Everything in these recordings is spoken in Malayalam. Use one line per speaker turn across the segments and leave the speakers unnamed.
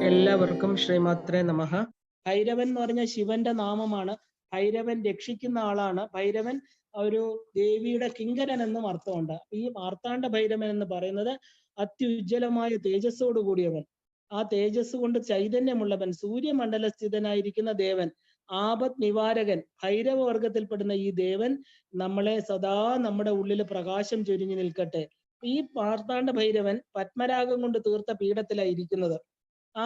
എല്ലാവർക്കും ശ്രീമാത്രേ നമഃ. ഭൈരവൻ എന്ന് പറഞ്ഞ ശിവന്റെ നാമമാണ്. ഭൈരവൻ രക്ഷിക്കുന്ന ആളാണ്. ഭൈരവൻ ഒരു ദേവിയുടെ കിങ്കരൻ എന്നും അർത്ഥമുണ്ട്. ഈ മാർത്താണ്ഡ ഭൈരവൻ എന്ന് പറയുന്നത് അത്യുജ്വലമായ തേജസ്സോട് കൂടിയവൻ, ആ തേജസ് കൊണ്ട് ചൈതന്യമുള്ളവൻ, സൂര്യമണ്ഡലസ്ഥിതനായിരിക്കുന്ന ദേവൻ, ആപത് നിവാരകൻ, ഭൈരവ വർഗത്തിൽപ്പെടുന്ന ഈ ദേവൻ നമ്മളെ സദാ നമ്മുടെ ഉള്ളിൽ പ്രകാശം ചൊരിഞ്ഞു നിൽക്കട്ടെ. ഈ മാർത്താണ്ഡ ഭൈരവൻ പത്മരാഗം കൊണ്ട് തീർത്ത പീഠത്തിലായിരിക്കുന്നത്. ആ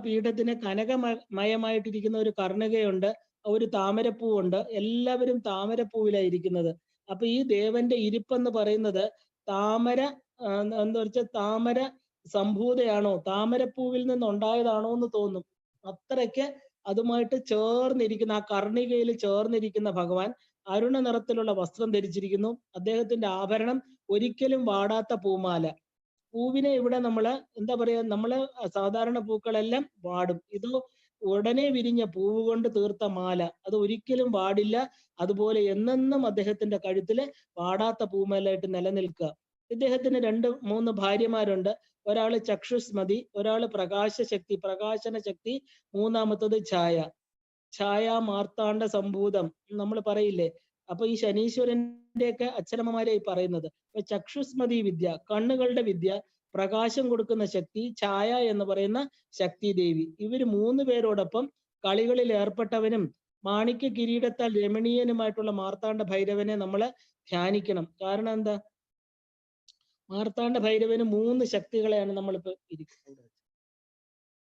പീഠത്തിന് കനകമയമായിട്ടിരിക്കുന്ന ഒരു കർണികയുണ്ട്, ഒരു താമരപ്പൂവുണ്ട്. എല്ലാവരും താമരപ്പൂവിലായിരിക്കുന്നത്. അപ്പൊ ഈ ദേവന്റെ ഇരിപ്പെന്ന് പറയുന്നത് താമര എന്താ വെച്ചാൽ താമര സംഭൂതയാണോ, താമരപ്പൂവിൽ നിന്നുണ്ടായതാണോ എന്ന് തോന്നും. അത്രയ്ക്ക് അതുമായിട്ട് ചേർന്നിരിക്കുന്ന, ആ കർണികയിൽ ചേർന്നിരിക്കുന്ന ഭഗവാൻ അരുണ നിറത്തിലുള്ള വസ്ത്രം ധരിച്ചിരിക്കുന്നു. അദ്ദേഹത്തിന്റെ ആഭരണം ഒരിക്കലും വാടാത്ത പൂമാല. പൂവിനെ ഇവിടെ നമ്മള് എന്താ പറയാ, നമ്മള് സാധാരണ പൂക്കളെല്ലാം വാടും, ഇത് ഉടനെ വിരിഞ്ഞ പൂവ് കൊണ്ട് തീർത്ത മാല, അത് ഒരിക്കലും വാടില്ല. അതുപോലെ എന്നെന്നും അദ്ദേഹത്തിന്റെ കഴുത്തില് വാടാത്ത പൂമാലായിട്ട് നിലനിൽക്കുക. ഇദ്ദേഹത്തിന് 2-3 ഭാര്യമാരുണ്ട്. ഒരാള് ചക്ഷുസ്മതി, ഒരാള് പ്രകാശശക്തി, പ്രകാശന ശക്തി, മൂന്നാമത്തത് ഛായ മാർത്താണ്ഡ സംഭൂതം നമ്മൾ പറയില്ലേ. അപ്പൊ ഈ ശനീശ്വരന്റെയൊക്കെ അച്ഛനമ്മമാരെയായി പറയുന്നത്. അപ്പൊ ചക്ഷുസ്മതി വിദ്യ, കണ്ണുകളുടെ വിദ്യ, പ്രകാശം കൊടുക്കുന്ന ശക്തി, ഛായ എന്ന് പറയുന്ന ശക്തി ദേവി. ഇവര് 3 പേരോടൊപ്പം കളികളിൽ ഏർപ്പെട്ടവനും മാണിക്യ കിരീടത്താൽ രമണീയനുമായിട്ടുള്ള മാർത്താണ്ഡ ഭൈരവനെ നമ്മൾ ധ്യാനിക്കണം. കാരണം എന്താ, മാർത്താണ്ഡ ഭൈരവന് 3 ശക്തികളെയാണ് നമ്മളിപ്പോ ഇരിക്കുന്നത്.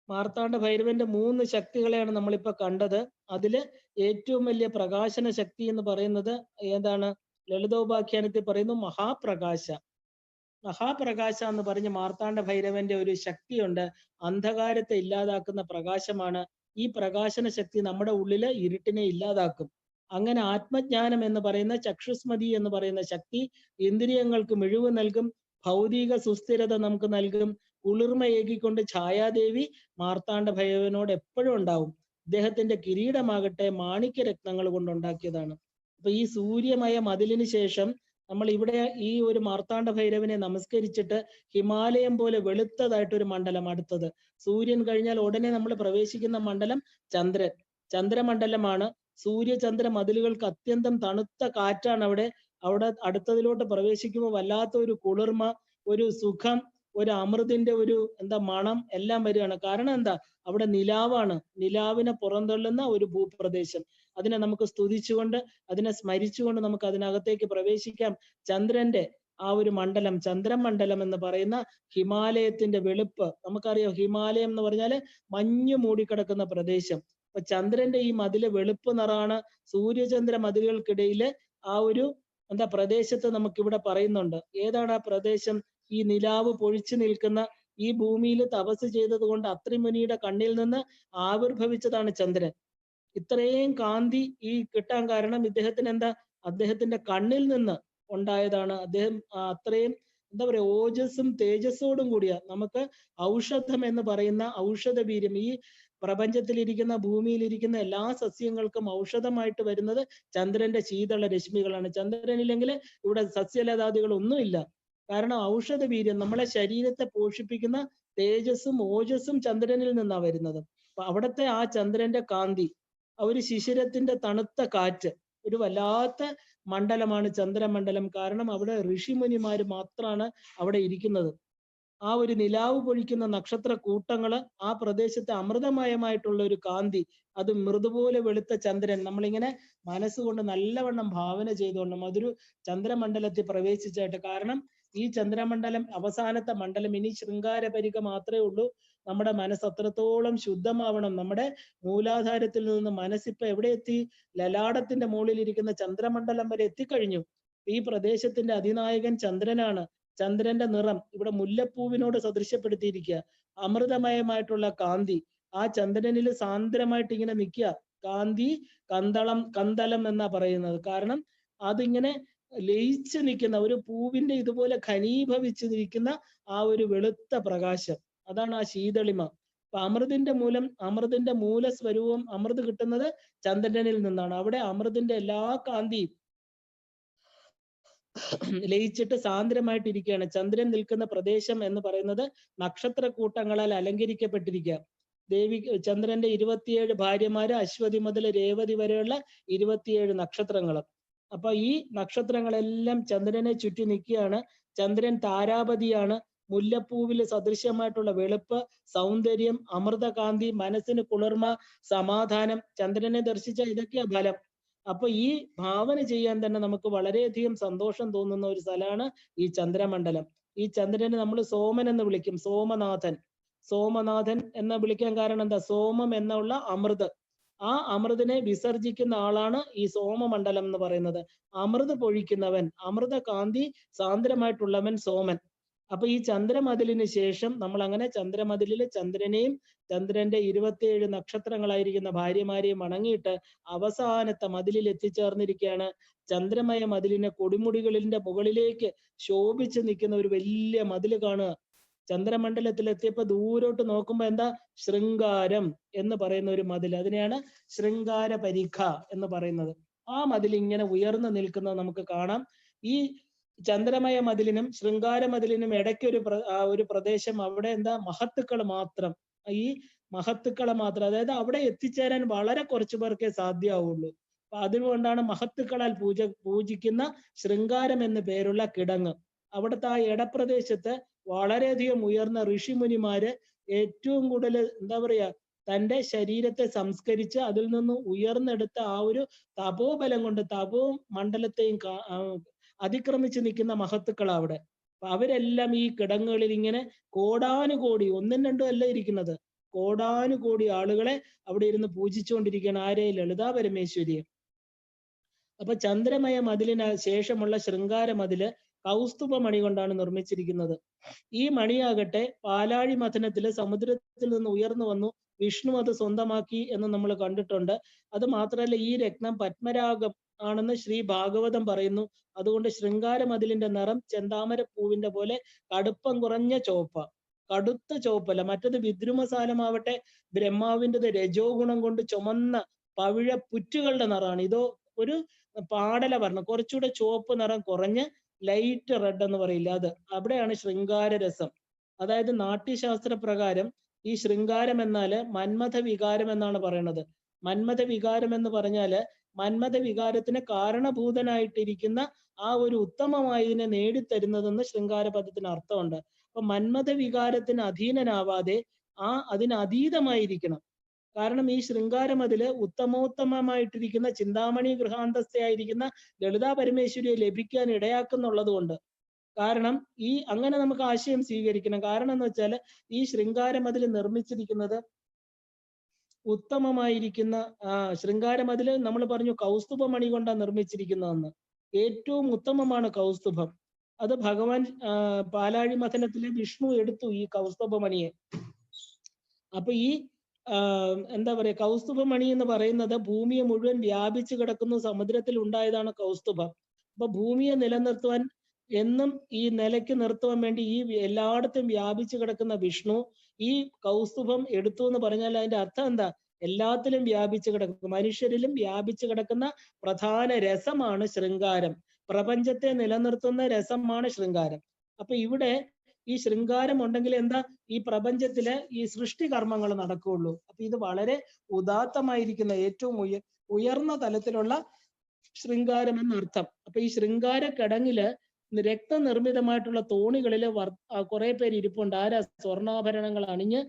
മാർത്താണ്ഡ ഭൈരവന്റെ 3 ശക്തികളെയാണ് നമ്മളിപ്പോ കണ്ടത്. അതില് ഏറ്റവും വലിയ പ്രകാശന ശക്തി എന്ന് പറയുന്നത് ഏതാണ്? ലളിതോപാഖ്യാനത്തിൽ പറയുന്നു മഹാപ്രകാശ. മഹാപ്രകാശ എന്ന് പറഞ്ഞ് മാർത്താണ്ഡ ഭൈരവന്റെ ഒരു ശക്തിയുണ്ട്, അന്ധകാരത്തെ ഇല്ലാതാക്കുന്ന പ്രകാശമാണ്. ഈ പ്രകാശന ശക്തി നമ്മുടെ ഉള്ളില് ഇരുട്ടിനെ ഇല്ലാതാക്കും. അങ്ങനെ ആത്മജ്ഞാനം എന്ന് പറയുന്ന ചക്ഷുസ്മതി എന്ന് പറയുന്ന ശക്തി ഇന്ദ്രിയങ്ങൾക്ക് മിഴിവ് നൽകും, ഭൗതിക സുസ്ഥിരത നമുക്ക് നൽകും. കുളിർമയേകിക്കൊണ്ട് ഛായാദേവി മാർത്താണ്ഡ ഭൈരവനോട് എപ്പോഴും ഉണ്ടാവും. ഇദ്ദേഹത്തിന്റെ കിരീടമാകട്ടെ മാണിക്യരത്നങ്ങൾ കൊണ്ടുണ്ടാക്കിയതാണ്. അപ്പൊ ഈ സൂര്യമയ മതിലിന് ശേഷം നമ്മൾ ഇവിടെ ഈ ഒരു മാർത്താണ്ഡ ഭൈരവനെ നമസ്കരിച്ചിട്ട് ഹിമാലയം പോലെ വെളുത്തതായിട്ടൊരു മണ്ഡലം, അടുത്തത് സൂര്യൻ കഴിഞ്ഞാൽ ഉടനെ നമ്മൾ പ്രവേശിക്കുന്ന മണ്ഡലം ചന്ദ്രമണ്ഡലമാണ്. സൂര്യചന്ദ്ര മതിലുകൾക്ക് അത്യന്തം തണുത്ത കാറ്റാണ് അവിടെ അടുത്തതിലോട്ട് പ്രവേശിക്കുമ്പോൾ വല്ലാത്ത ഒരു കുളിർമ, ഒരു സുഖം, ഒരു അമൃതിന്റെ ഒരു മണം എല്ലാം വരികയാണ്. കാരണം എന്താ, അവിടെ നിലാവാണ്, നിലാവിനെ പുറന്തള്ളുന്ന ഒരു ഭൂപ്രദേശം. അതിനെ നമുക്ക് സ്തുതിച്ചുകൊണ്ട്, അതിനെ സ്മരിച്ചുകൊണ്ട് നമുക്ക് അതിനകത്തേക്ക് പ്രവേശിക്കാം. ചന്ദ്രന്റെ ആ ഒരു മണ്ഡലം, ചന്ദ്രമണ്ഡലം എന്ന് പറയുന്ന ഹിമാലയത്തിന്റെ വെളുപ്പ് നമുക്കറിയാം. ഹിമാലയം എന്ന് പറഞ്ഞാല് മഞ്ഞ് മൂടിക്കിടക്കുന്ന പ്രദേശം. അപ്പൊ ചന്ദ്രന്റെ ഈ മതില് വെളുപ്പ് നിറാണ്. സൂര്യചന്ദ്ര മതിലുകൾക്കിടയില് ആ ഒരു പ്രദേശത്ത് നമുക്കിവിടെ പറയുന്നുണ്ട്. ഏതാണ് ആ പ്രദേശം? ഈ നിലാവ് പൊഴിച്ചു നിൽക്കുന്ന ഈ ഭൂമിയിൽ തപസ് ചെയ്തത് കൊണ്ട് അത്രിമുനിയുടെ കണ്ണിൽ നിന്ന് ആവിർഭവിച്ചതാണ് ചന്ദ്രൻ. ഇത്രയും കാന്തി ഈ കിട്ടാൻ കാരണം ഇദ്ദേഹത്തിന് അദ്ദേഹത്തിന്റെ കണ്ണിൽ നിന്ന് ഉണ്ടായതാണ്. അദ്ദേഹം അത്രയും ഓജസ്സും തേജസ്സോടും കൂടിയ, നമുക്ക് ഔഷധം എന്ന് പറയുന്ന ഔഷധ വീര്യം, ഈ പ്രപഞ്ചത്തിലിരിക്കുന്ന ഭൂമിയിലിരിക്കുന്ന എല്ലാ സസ്യങ്ങൾക്കും ഔഷധമായിട്ട് വരുന്നത് ചന്ദ്രന്റെ ശീതള രശ്മികളാണ്. ചന്ദ്രനില്ലെങ്കിൽ ഇവിടെ സസ്യലതാദികളൊന്നുമില്ല. കാരണം ഔഷധ വീര്യം, നമ്മളെ ശരീരത്തെ പോഷിപ്പിക്കുന്ന തേജസ്സും ഓജസ്സും ചന്ദ്രനിൽ നിന്നാണ് വരുന്നത്. അപ്പൊ അവിടുത്തെ ആ ചന്ദ്രന്റെ കാന്തി, ഒരു ശിശിരത്തിന്റെ തണുത്ത കാറ്റ്, ഒരു വല്ലാത്ത മണ്ഡലമാണ് ചന്ദ്രമണ്ഡലം. കാരണം അവിടെ ഋഷിമുനിമാര് മാത്രമാണ് അവിടെ ഇരിക്കുന്നത്. ആ ഒരു നിലാവ് പൊഴിക്കുന്ന നക്ഷത്ര കൂട്ടങ്ങള്, ആ പ്രദേശത്തെ അമൃതമയമായിട്ടുള്ള ഒരു കാന്തി, അത് മൃദുപോലെ വെളുത്ത ചന്ദ്രൻ, നമ്മളിങ്ങനെ മനസ്സുകൊണ്ട് നല്ലവണ്ണം ഭാവന ചെയ്തുകൊണ്ടും അതൊരു ചന്ദ്രമണ്ഡലത്തിൽ പ്രവേശിച്ചായിട്ട്. കാരണം ഈ ചന്ദ്രമണ്ഡലം അവസാനത്തെ മണ്ഡലം, ഇനി ശൃംഗാരപരിക മാത്രമേ ഉള്ളൂ. നമ്മുടെ മനസ്സ് അത്രത്തോളം ശുദ്ധമാവണം. നമ്മുടെ മൂലാധാരത്തിൽ നിന്ന് മനസ്സിപ്പോ എവിടെ എത്തി? ലലാടത്തിന്റെ മുകളിൽ ഇരിക്കുന്ന ചന്ദ്രമണ്ഡലം വരെ എത്തിക്കഴിഞ്ഞു. ഈ പ്രദേശത്തിന്റെ അതിനായകൻ ചന്ദ്രനാണ്. ചന്ദ്രന്റെ നിറം ഇവിടെ മുല്ലപ്പൂവിനോട് സദൃശ്യപ്പെടുത്തിയിരിക്കുക. അമൃതമയമായിട്ടുള്ള കാന്തി ആ ചന്ദ്രനിൽ സാന്ദ്രമായിട്ട് ഇങ്ങനെ നിൽക്കുക. കാന്തി കന്തളം എന്നാ പറയുന്നത്. കാരണം അതിങ്ങനെ ലയിച്ചു നിൽക്കുന്ന ഒരു പൂവിന്റെ ഇതുപോലെ ഘനീഭവിച്ചു നിൽക്കുന്ന ആ ഒരു വെളുത്ത പ്രകാശം, അതാണ് ആ ശീതളിമ. അപ്പൊ അമൃതിന്റെ മൂലസ്വരൂപം, അമൃത് കിട്ടുന്നത് ചന്ദ്രനിൽ നിന്നാണ്. അവിടെ അമൃതിന്റെ എല്ലാ കാന്തിയും ലയിച്ചിട്ട് സാന്ദ്രമായിട്ടിരിക്കുകയാണ്. ചന്ദ്രൻ നിൽക്കുന്ന പ്രദേശം എന്ന് പറയുന്നത് നക്ഷത്രക്കൂട്ടങ്ങളാൽ അലങ്കരിക്കപ്പെട്ടിരിക്കുക. ദേവി ചന്ദ്രന്റെ 27 ഭാര്യമാര്, അശ്വതി മുതൽ രേവതി വരെയുള്ള 27 നക്ഷത്രങ്ങളും. അപ്പൊ ഈ നക്ഷത്രങ്ങളെല്ലാം ചന്ദ്രനെ ചുറ്റി നിൽക്കുകയാണ്. ചന്ദ്രൻ താരാപതിയാണ്. മുല്ലപ്പൂവില് സദൃശ്യമായിട്ടുള്ള വെളുപ്പ്, സൗന്ദര്യം, അമൃതകാന്തി, മനസ്സിന് കുളിർമ, സമാധാനം. ചന്ദ്രനെ ദർശിച്ച ഇതൊക്കെയാ ഫലം. അപ്പൊ ഈ ഭാവന ചെയ്യാൻ തന്നെ നമുക്ക് വളരെയധികം സന്തോഷം തോന്നുന്ന ഒരു സ്ഥലമാണ് ഈ ചന്ദ്രമണ്ഡലം. ഈ ചന്ദ്രനെ നമ്മൾ സോമൻ എന്ന് വിളിക്കും, സോമനാഥൻ. സോമനാഥൻ എന്ന് വിളിക്കാൻ കാരണം എന്താ? സോമം എന്നുള്ള അമൃത്. ആ അമൃതിനെ വിസർജിക്കുന്ന ആളാണ് ഈ സോമമണ്ഡലം എന്ന് പറയുന്നത്. അമൃത് പൊഴിക്കുന്നവൻ, അമൃത കാന്തി സാന്ദ്രമായിട്ടുള്ളവൻ സോമൻ. അപ്പൊ ഈ ചന്ദ്രമതിലിന് ശേഷം നമ്മൾ അങ്ങനെ ചന്ദ്രമതിലില് ചന്ദ്രനെയും ചന്ദ്രന്റെ 27 നക്ഷത്രങ്ങളായിരിക്കുന്ന ഭാര്യമാരെയും വണങ്ങിയിട്ട് അവസാനത്തെ മതിലിൽ എത്തിച്ചേർന്നിരിക്കുകയാണ്. ചന്ദ്രമയ മതിലിനെ കൊടുമുടികളിന്റെ മുകളിലേക്ക് ശോഭിച്ച് നിൽക്കുന്ന ഒരു വലിയ മതില് കാണുക. ചന്ദ്രമണ്ഡലത്തിൽ എത്തിയപ്പോ ദൂരോട്ട് നോക്കുമ്പോ എന്താ? ശൃംഗാരം എന്ന് പറയുന്ന ഒരു മതിൽ. അതിനെയാണ് ശൃംഗാര പരിഖ എന്ന് പറയുന്നത്. ആ മതിൽ ഇങ്ങനെ ഉയർന്നു നിൽക്കുന്നത് നമുക്ക് കാണാം. ഈ ചന്ദ്രമയ മതിലിനും ശൃംഗാര മതിലിനും ഇടയ്ക്ക് ഒരു പ്രദേശം, അവിടെ എന്താ? മഹത്തുക്കൾ മാത്രം. ഈ മഹത്തുക്കളെ മാത്രം, അതായത് അവിടെ എത്തിച്ചേരാൻ വളരെ കുറച്ചു പേർക്കേ സാധ്യമാവുള്ളൂ. അപ്പൊ അതുകൊണ്ടാണ് മഹത്തുക്കളാൽ പൂജിക്കുന്ന ശൃംഗാരം എന്ന് പേരുള്ള കിടങ്ങ്. അവിടുത്തെ ആ ഇടപ്രദേശത്ത് വളരെയധികം ഉയർന്ന ഋഷിമുനിമാര് ഏറ്റവും കൂടുതൽ എന്താ പറയാ, തന്റെ ശരീരത്തെ സംസ്കരിച്ച് അതിൽ നിന്ന് ഉയർന്നെടുത്ത ആ ഒരു തപോബലം കൊണ്ട് തപോ മണ്ഡലത്തെയും അതിക്രമിച്ച് നിൽക്കുന്ന മഹത്തുക്കളാ അവിടെ. അപ്പൊ അവരെല്ലാം ഈ കിടങ്ങുകളിൽ ഇങ്ങനെ കോടാനുകോടി, ഒന്നും രണ്ടും അല്ല ഇരിക്കുന്നത്, കോടാനുകോടി ആളുകളെ അവിടെ ഇരുന്ന് പൂജിച്ചുകൊണ്ടിരിക്കുകയാണ്. ആരെ? ലളിതാ പരമേശ്വരിയെ. അപ്പൊ ചന്ദ്രമയ മതിലിന് ശേഷമുള്ള ശൃംഗാര മതില് കൗസ്തുഭ മണി കൊണ്ടാണ് നിർമ്മിച്ചിരിക്കുന്നത്. ഈ മണിയാകട്ടെ പാലാഴി മഥനത്തില് സമുദ്രത്തിൽ നിന്ന് ഉയർന്നു വന്നു വിഷ്ണു അത് സ്വന്തമാക്കി എന്ന് നമ്മൾ കണ്ടിട്ടുണ്ട്. അത് മാത്രമല്ല, ഈ രത്നം പത്മരാഗം ആണെന്ന് ശ്രീ ഭാഗവതം പറയുന്നു. അതുകൊണ്ട് ശൃംഗാര മതിലിന്റെ നിറം ചെന്താമര പൂവിന്റെ പോലെ കടുപ്പം കുറഞ്ഞ ചോപ്പ, കടുത്ത ചോപ്പല്ല. മറ്റത് വിദ്രുമസാലമാവട്ടെ ബ്രഹ്മാവിൻ്റെത് രജോ ഗുണം കൊണ്ട് ചുമന്ന പവിഴ പുറ്റുകളുടെ നിറമാണ്. ഇതോ ഒരു പാടല വർണ്ണം, കുറച്ചുകൂടെ ചുവപ്പ് നിറം കുറഞ്ഞ് ലൈറ്റ് റെഡ് എന്ന് പറയില്ല, അത്. അവിടെയാണ് ശൃംഗാര രസം. അതായത് നാട്യശാസ്ത്ര പ്രകാരം ഈ ശൃംഗാരം എന്നാല് മന്മഥ വികാരം എന്നാണ് പറയുന്നത്. മന്മഥ വികാരം എന്ന് പറഞ്ഞാല് മന്മഥ വികാരത്തിന് കാരണഭൂതനായിട്ടിരിക്കുന്ന ആ ഒരു ഉത്തമമായതിനെ നേടിത്തരുന്നതെന്ന് ശൃംഗാര പദത്തിന് അർത്ഥമുണ്ട്. അപ്പൊ മന്മഥ വികാരത്തിന് അധീനനാവാതെ അതിന് അതീതമായിരിക്കണം. കാരണം ഈ ശൃംഗാരം അതില് ഉത്തമോത്തമമായിട്ടിരിക്കുന്ന ചിന്താമണി ഗൃഹാന്തസ്ഥയായിരിക്കുന്ന ലളിതാ പരമേശ്വരിയെ ലഭിക്കാൻ ഇടയാക്കുന്നുള്ളത് കൊണ്ട്. കാരണം അങ്ങനെ നമുക്ക് ആശയം സ്വീകരിക്കണം. കാരണം എന്ന് വെച്ചാൽ ഈ ശൃംഗാരം അതിൽ നിർമ്മിച്ചിരിക്കുന്നത് ഉത്തമമായിരിക്കുന്ന ശൃംഗാരം അതിൽ നമ്മൾ പറഞ്ഞു കൗസ്തുഭ മണി കൊണ്ടാണ് നിർമ്മിച്ചിരിക്കുന്നതെന്ന്. ഏറ്റവും ഉത്തമമാണ് കൗസ്തുഭം. അത് ഭഗവാൻ പാലാഴി മഥനത്തിലെ വിഷ്ണു എടുത്തു ഈ കൗസ്തുഭ മണിയെ. അപ്പൊ ഈ എന്താ പറയാ, കൗസ്തുഭ മണി എന്ന് പറയുന്നത് ഭൂമിയെ മുഴുവൻ വ്യാപിച്ചു കിടക്കുന്ന സമുദ്രത്തിൽ ഉണ്ടായതാണ് കൗസ്തുഭം. അപ്പൊ ഭൂമിയെ നിലനിർത്തുവാൻ, എന്നും ഈ നിലയ്ക്ക് നിർത്തുവാൻ വേണ്ടി ഈ എല്ലായിടത്തും വ്യാപിച്ചു കിടക്കുന്ന വിഷ്ണു ഈ കൗസ്തുഭം എടുത്തു എന്ന് പറഞ്ഞാൽ അതിന്റെ അർത്ഥം എന്താ? എല്ലാത്തിലും വ്യാപിച്ചു കിടക്കുന്ന, മനുഷ്യരിലും വ്യാപിച്ചു കിടക്കുന്ന പ്രധാന രസമാണ് ശൃംഗാരം. പ്രപഞ്ചത്തെ നിലനിർത്തുന്ന രസമാണ് ശൃംഗാരം. അപ്പൊ ഇവിടെ ഈ ശൃംഗാരം ഉണ്ടെങ്കിൽ എന്താ? ഈ പ്രപഞ്ചത്തില് ഈ സൃഷ്ടി കർമ്മങ്ങൾ നടക്കുകയുള്ളൂ. അപ്പൊ ഇത് വളരെ ഉദാത്തമായിരിക്കുന്ന ഏറ്റവും ഉയർന്ന തലത്തിലുള്ള ശൃംഗാരം എന്നർത്ഥം. അപ്പൊ ഈ ശൃംഗാര കിടങ്ങില് രക്തനിർമ്മിതമായിട്ടുള്ള തോണികളില് കുറെ പേര് ഇരിപ്പുണ്ട്. ആരാ? സ്വർണ്ണാഭരണങ്ങൾ അണിഞ്ഞ്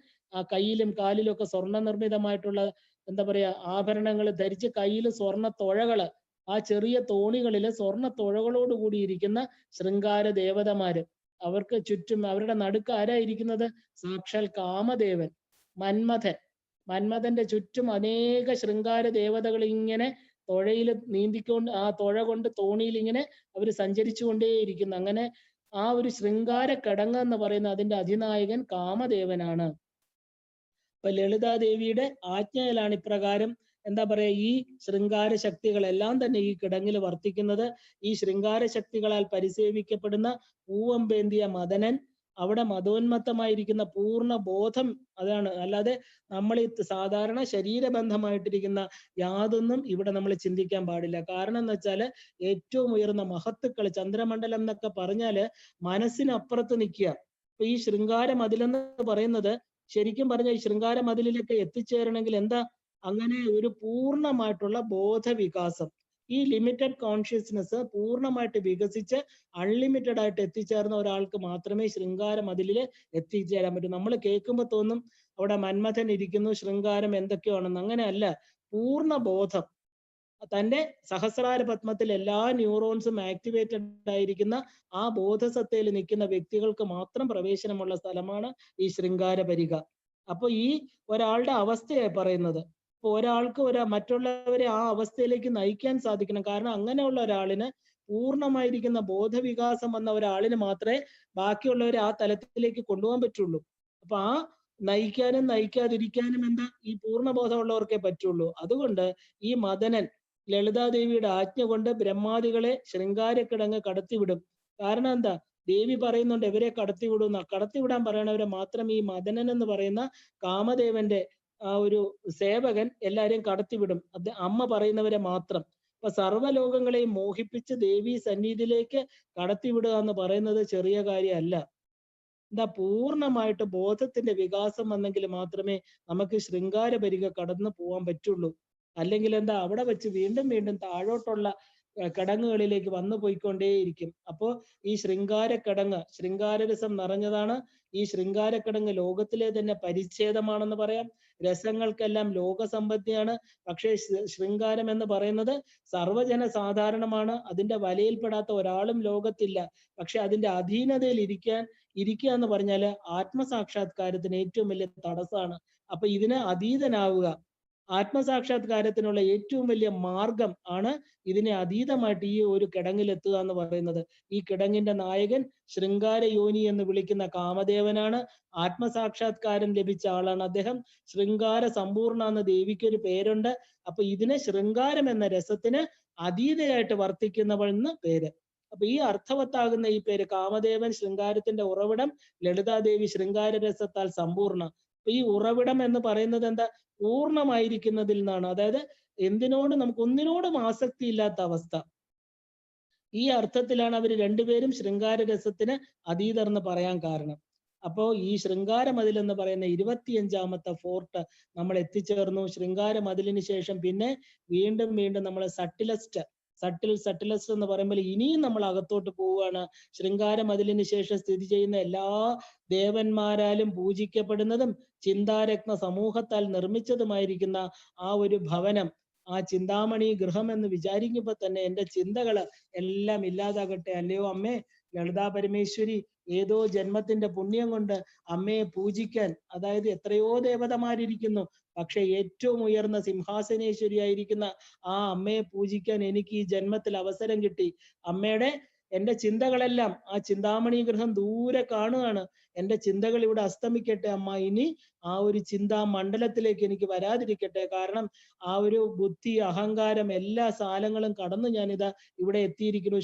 കയ്യിലും കാലിലും ഒക്കെ സ്വർണ്ണ നിർമ്മിതമായിട്ടുള്ള എന്താ പറയാ ആഭരണങ്ങൾ ധരിച്ച് കയ്യിൽ സ്വർണ്ണ തുഴകള്, ആ ചെറിയ തോണികളില് സ്വർണ്ണ തുഴകളോട് കൂടി ഇരിക്കുന്ന ശൃംഗാര ദേവതമാര്. അവർക്ക് ചുറ്റും അവരുടെ നടുക്ക് ആരായിരിക്കുന്നത്? സാക്ഷാൽ കാമദേവൻ, മന്മഥൻ. മന്മഥന്റെ ചുറ്റും അനേക ശൃംഗാര ദേവതകൾ ഇങ്ങനെ തുഴയിൽ നീന്തിക്കൊണ്ട്, ആ തുഴ കൊണ്ട് തോണിയിൽ ഇങ്ങനെ അവർ സഞ്ചരിച്ചു കൊണ്ടേയിരിക്കുന്നു. അങ്ങനെ ആ ഒരു ശൃംഗാര കിടങ്ങ് എന്ന് പറയുന്ന അതിന്റെ അധിനായകൻ കാമദേവനാണ്. അപ്പൊ ലളിതാദേവിയുടെ ആജ്ഞയിലാണ് ഇപ്രകാരം എന്താ പറയാ ഈ ശൃംഗാര ശക്തികളെല്ലാം തന്നെ ഈ കിടങ്ങിൽ വർത്തിക്കുന്നത്. ഈ ശൃംഗാര ശക്തികളാൽ പരിസേവിക്കപ്പെടുന്ന പൂവമ്പേന്തിയ മദനൻ അവിടെ മതോന്മത്തമായിരിക്കുന്ന പൂർണ്ണ ബോധം അതാണ്. അല്ലാതെ നമ്മൾ ഈ സാധാരണ ശരീരബന്ധമായിട്ടിരിക്കുന്ന യാതൊന്നും ഇവിടെ നമ്മൾ ചിന്തിക്കാൻ പാടില്ല. കാരണം എന്ന് വെച്ചാല് ഏറ്റവും ഉയർന്ന മഹത്തുക്കൾ ചന്ദ്രമണ്ഡലം എന്നൊക്കെ പറഞ്ഞാല് മനസ്സിനപ്പുറത്ത് നിൽക്കുക. ഇപ്പൊ ഈ ശൃംഗാര മതിലെന്ന് പറയുന്നത് ശരിക്കും പറഞ്ഞ ഈ ശൃംഗാര മതിലിലൊക്കെ എത്തിച്ചേരണമെങ്കിൽ എന്താ, അങ്ങനെ ഒരു പൂർണ്ണമായിട്ടുള്ള ബോധവികാസം, ഈ ലിമിറ്റഡ് കോൺഷ്യസ്നെസ് പൂർണ്ണമായിട്ട് വികസിച്ച് അൺലിമിറ്റഡ് ആയിട്ട് എത്തിച്ചേർന്ന ഒരാൾക്ക് മാത്രമേ ശൃംഗാര മതിലിൽ എത്തിച്ചേരാൻ പറ്റൂ. നമ്മൾ കേൾക്കുമ്പോൾ തോന്നും അവിടെ മന്മഥൻ ഇരിക്കുന്നു, ശൃംഗാരം എന്തൊക്കെയാണെന്ന്. അങ്ങനെയല്ല. പൂർണ്ണ ബോധം, തന്റെ സഹസ്രാര പത്മത്തിൽ എല്ലാ ന്യൂറോൺസും ആക്ടിവേറ്റഡ് ആയിരിക്കുന്ന ആ ബോധസത്തയിൽ നിൽക്കുന്ന വ്യക്തികൾക്ക് മാത്രം പ്രവേശനമുള്ള സ്ഥലമാണ് ഈ ശൃംഗാര പരിക. അപ്പൊ ഈ ഒരാളുടെ അവസ്ഥയായി പറയുന്നത്. ഇപ്പൊ ഒരാൾക്ക് മറ്റുള്ളവരെ ആ അവസ്ഥയിലേക്ക് നയിക്കാൻ സാധിക്കണം. കാരണം അങ്ങനെയുള്ള ഒരാളിന്, പൂർണ്ണമായിരിക്കുന്ന ബോധവികാസം വന്ന ഒരാളിന് മാത്രമേ ബാക്കിയുള്ളവരെ ആ തലത്തിലേക്ക് കൊണ്ടുപോകാൻ പറ്റുള്ളൂ. അപ്പൊ ആ നയിക്കാനും നയിക്കാതിരിക്കാനും എന്താ, ഈ പൂർണ്ണബോധമുള്ളവർക്കേ പറ്റുള്ളൂ. അതുകൊണ്ട് ഈ മദനൻ ലളിതാദേവിയുടെ ആജ്ഞ കൊണ്ട് ബ്രഹ്മാദികളെ ശൃംഗാരക്കിടങ്ങ് കടത്തിവിടും. കാരണം എന്താ, ദേവി പറയുന്നുണ്ട് ഇവരെ കടത്തിവിടുന്ന. കടത്തിവിടാൻ പറയണവരെ മാത്രം ഈ മദനൻ എന്ന് പറയുന്ന കാമദേവന്റെ ആ ഒരു സേവകൻ എല്ലാരെയും കടത്തിവിടും. അമ്മ പറയുന്നവരെ മാത്രം. അപ്പൊ സർവ്വലോകങ്ങളെയും മോഹിപ്പിച്ച് ദേവി സന്നിധിയിലേക്ക് കടത്തിവിടുക എന്ന് പറയുന്നത് ചെറിയ കാര്യമല്ല. എന്താ, പൂർണ്ണമായിട്ട് ബോധത്തിന്റെ വികാസം വന്നെങ്കിൽ മാത്രമേ നമുക്ക് ശൃംഗാര പരിക കടന്നു പോകാൻ പറ്റുള്ളൂ. അല്ലെങ്കിൽ എന്താ, അവിടെ വെച്ച് വീണ്ടും വീണ്ടും താഴോട്ടുള്ള കിടങ്ങുകളിലേക്ക് വന്നു പോയിക്കൊണ്ടേയിരിക്കും. അപ്പോ ഈ ശൃംഗാരരസം നിറഞ്ഞതാണ്. ഈ ശൃംഗാരക്കിടങ്ങ് ലോകത്തിലെ തന്നെ പരിച്ഛേദമാണെന്ന് പറയാം. രസങ്ങൾക്കെല്ലാം ലോകസമ്പത്തിയാണ്. പക്ഷേ ശൃംഗാരം എന്ന് പറയുന്നത് സർവജന സാധാരണമാണ്. അതിന്റെ വലയിൽപ്പെടാത്ത ഒരാളും ലോകത്തില്ല. പക്ഷെ അതിന്റെ അധീനതയിൽ ഇരിക്കുക എന്ന് പറഞ്ഞാല് ആത്മസാക്ഷാത്കാരത്തിന് ഏറ്റവും വലിയ തടസ്സമാണ്. അപ്പൊ ഇതിന് അതീതനാവുക, ആത്മസാക്ഷാത്കാരത്തിനുള്ള ഏറ്റവും വലിയ മാർഗം ആണ് ഇതിനെ അതീതമായിട്ട് ഈ ഒരു കിടങ്ങിലെത്തുക എന്ന് പറയുന്നത്. ഈ കിടങ്ങിന്റെ നായകൻ ശൃംഗാര യോനി എന്ന് വിളിക്കുന്ന കാമദേവനാണ്. ആത്മസാക്ഷാത്കാരം ലഭിച്ച ആളാണ് അദ്ദേഹം. ശൃംഗാര സമ്പൂർണ്ണ എന്ന ദേവിക്കൊരു പേരുണ്ട്. അപ്പൊ ഇതിന് ശൃംഗാരം എന്ന രസത്തിന് അതീതയായിട്ട് വർത്തിക്കുന്നവൾ എന്ന് പേര്. അപ്പൊ ഈ അർത്ഥവത്താകുന്ന ഈ പേര് കാമദേവൻ ശൃംഗാരത്തിന്റെ ഉറവിടം, ലളിതാദേവി ശൃംഗാര രസത്താൽ സമ്പൂർണ്ണ. അപ്പൊ ഈ ഉറവിടം എന്ന് പറയുന്നത് എന്താ, പൂർണ്ണമായിരിക്കുന്നതിൽ നിന്നാണ്. അതായത് നമുക്ക് ഒന്നിനോടും ആസക്തി ഇല്ലാത്ത അവസ്ഥ. ഈ അർത്ഥത്തിലാണ് അവർ രണ്ടുപേരും ശൃംഗാര രസത്തിന് അതീതർ എന്ന് പറയാൻ കാരണം. അപ്പോ ഈ ശൃംഗാര മതിൽ എന്ന് പറയുന്ന 25ാമത്തെ ഫോർട്ട് നമ്മൾ എത്തിച്ചേർന്നു. ശൃംഗാര മതിലിന് ശേഷം പിന്നെ വീണ്ടും നമ്മൾ സട്ടിലസ്റ്റ് എന്ന് പറയുമ്പോൾ ഇനിയും നമ്മൾ അകത്തോട്ട് പോവുകയാണ്. ശൃംഗാര മതിലിന് ശേഷം സ്ഥിതി ചെയ്യുന്ന എല്ലാ ദേവന്മാരാലും പൂജിക്കപ്പെടുന്നതും ചിന്താരത്ന സമൂഹത്താൽ നിർമ്മിച്ചതുമായിരിക്കുന്ന ആ ഒരു ഭവനം, ആ ചിന്താമണി ഗൃഹം എന്ന് വിചാരിക്കുമ്പോൾ തന്നെ എൻ്റെ ചിന്തകള് എല്ലാം ഇല്ലാതാകട്ടെ. അല്ലയോ അമ്മേ ലളിതാ പരമേശ്വരി, ഏതോ ജന്മത്തിന്റെ പുണ്യം കൊണ്ട് അമ്മയെ പൂജിക്കാൻ, അതായത് എത്രയോ ദേവതമാരിയ്ക്കുന്നു, പക്ഷെ ഏറ്റവും ഉയർന്ന സിംഹാസനേശ്വരിയായിരിക്കുന്ന ആ അമ്മയെ പൂജിക്കാൻ എനിക്ക് ഈ ജന്മത്തിൽ അവസരം കിട്ടി. എൻ്റെ ചിന്തകളെല്ലാം ആ ചിന്താമണി ഗൃഹം ദൂരെ കാണുകയാണ്. എൻ്റെ ചിന്തകൾ ഇവിടെ അസ്തമിക്കട്ടെ അമ്മ. ഇനി ആ ഒരു ചിന്താ മണ്ഡലത്തിലേക്ക് എനിക്ക് വരാതിരിക്കട്ടെ. കാരണം ആ ഒരു ബുദ്ധി, അഹങ്കാരം എല്ലാ സാലങ്ങളും കടന്നു ഞാനിതാ ഇവിടെ എത്തിയിരിക്കുന്നു.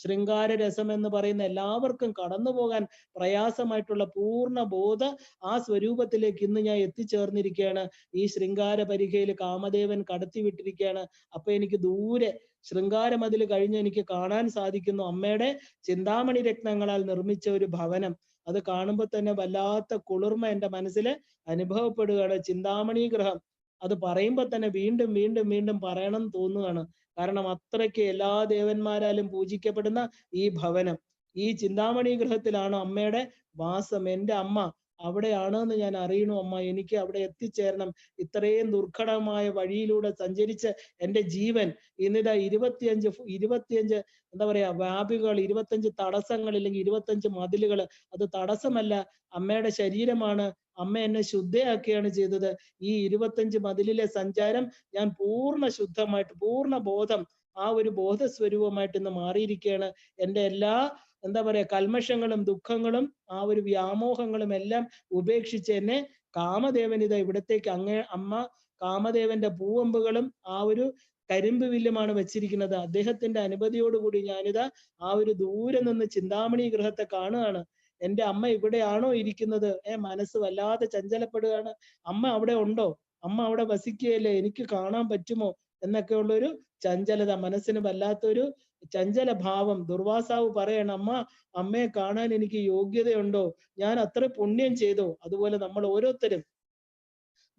ശൃംഗാര രസം എന്ന് പറയുന്ന എല്ലാവർക്കും കടന്നു പോകാൻ പ്രയാസമായിട്ടുള്ള പൂർണ്ണ ബോധ ആ സ്വരൂപത്തിലേക്ക് ഇന്ന് ഞാൻ എത്തിച്ചേർന്നിരിക്കുകയാണ്. ഈ ശൃംഗാര പരിഖയിൽ കാമദേവൻ കടത്തിവിട്ടിരിക്കുകയാണ്. അപ്പൊ എനിക്ക് ദൂരെ ശൃംഗാര മതിൽ കഴിഞ്ഞ് എനിക്ക് കാണാൻ സാധിക്കുന്നു അമ്മയുടെ ചിന്താമണി രത്നങ്ങളാൽ നിർമ്മിച്ച ഒരു ഭവനം. അത് കാണുമ്പോൾ തന്നെ വല്ലാത്ത കുളിർമ എൻ്റെ മനസ്സിൽ അനുഭവപ്പെടുകയാണ്. ചിന്താമണി ഗൃഹം, അത് പറയുമ്പോൾ തന്നെ വീണ്ടും പറയണം തോന്നുകയാണ്. കാരണം അത്രയ്ക്ക് എല്ലാ ദേവന്മാരാലും പൂജിക്കപ്പെടുന്ന ഈ ഭവനം, ഈ ചിന്താമണി ഗൃഹത്തിലാണ് അമ്മയുടെ വാസം. എൻ്റെ അമ്മ അവിടെയാണെന്ന് ഞാൻ അറിയണു അമ്മ. എനിക്ക് അവിടെ എത്തിച്ചേരണം. ഇത്രയും ദുർഘടമായ വഴിയിലൂടെ സഞ്ചരിച്ച് എൻ്റെ ജീവൻ ഇന്നിതാ 25 എന്താ പറയാ വ്യാപികൾ, 25 തടസ്സങ്ങൾ, ഇല്ലെങ്കിൽ 25 മതിലുകൾ, അത് തടസ്സമല്ല, അമ്മയുടെ ശരീരമാണ്. അമ്മ എന്നെ ശുദ്ധയാക്കിയാണ് ചെയ്തത്. ഈ 25 മതിലിലെ സഞ്ചാരം ഞാൻ പൂർണ്ണ ശുദ്ധമായിട്ട്, പൂർണ്ണ ബോധം, ആ ഒരു ബോധസ്വരൂപമായിട്ട് ഇന്ന് മാറിയിരിക്കുകയാണ്. എൻ്റെ എല്ലാ എന്താ പറയാ കൽമഷങ്ങളും ദുഃഖങ്ങളും ആ ഒരു വ്യാമോഹങ്ങളും എല്ലാം ഉപേക്ഷിച്ച് എന്നെ കാമദേവൻ ഇതാ ഇവിടത്തേക്ക് അമ്മ കാമദേവന്റെ പൂവമ്പുകളും ആ ഒരു കരിമ്പ് വില്ലുമാണ് വെച്ചിരിക്കുന്നത്. അദ്ദേഹത്തിന്റെ അനുമതിയോടുകൂടി ഞാനിതാ ആ ഒരു ദൂരെ നിന്ന് ചിന്താമണി ഗൃഹത്തെ കാണുകയാണ്. എൻ്റെ അമ്മ ഇവിടെയാണോ ഇരിക്കുന്നത്? മനസ്സ് വല്ലാതെ ചഞ്ചലപ്പെടുകയാണ്. അമ്മ അവിടെ ഉണ്ടോ? അമ്മ അവിടെ വസിക്കുകയല്ലേ? എനിക്ക് കാണാൻ പറ്റുമോ? എന്നൊക്കെയുള്ളൊരു ചഞ്ചലത, മനസ്സിന് വല്ലാത്തൊരു ചഞ്ചല ഭാവം. ദുർവാസാവ് പറയണം, അമ്മയെ കാണാൻ എനിക്ക് യോഗ്യതയുണ്ടോ? ഞാൻ അത്ര പുണ്യം ചെയ്തോ? അതുപോലെ നമ്മൾ ഓരോരുത്തരും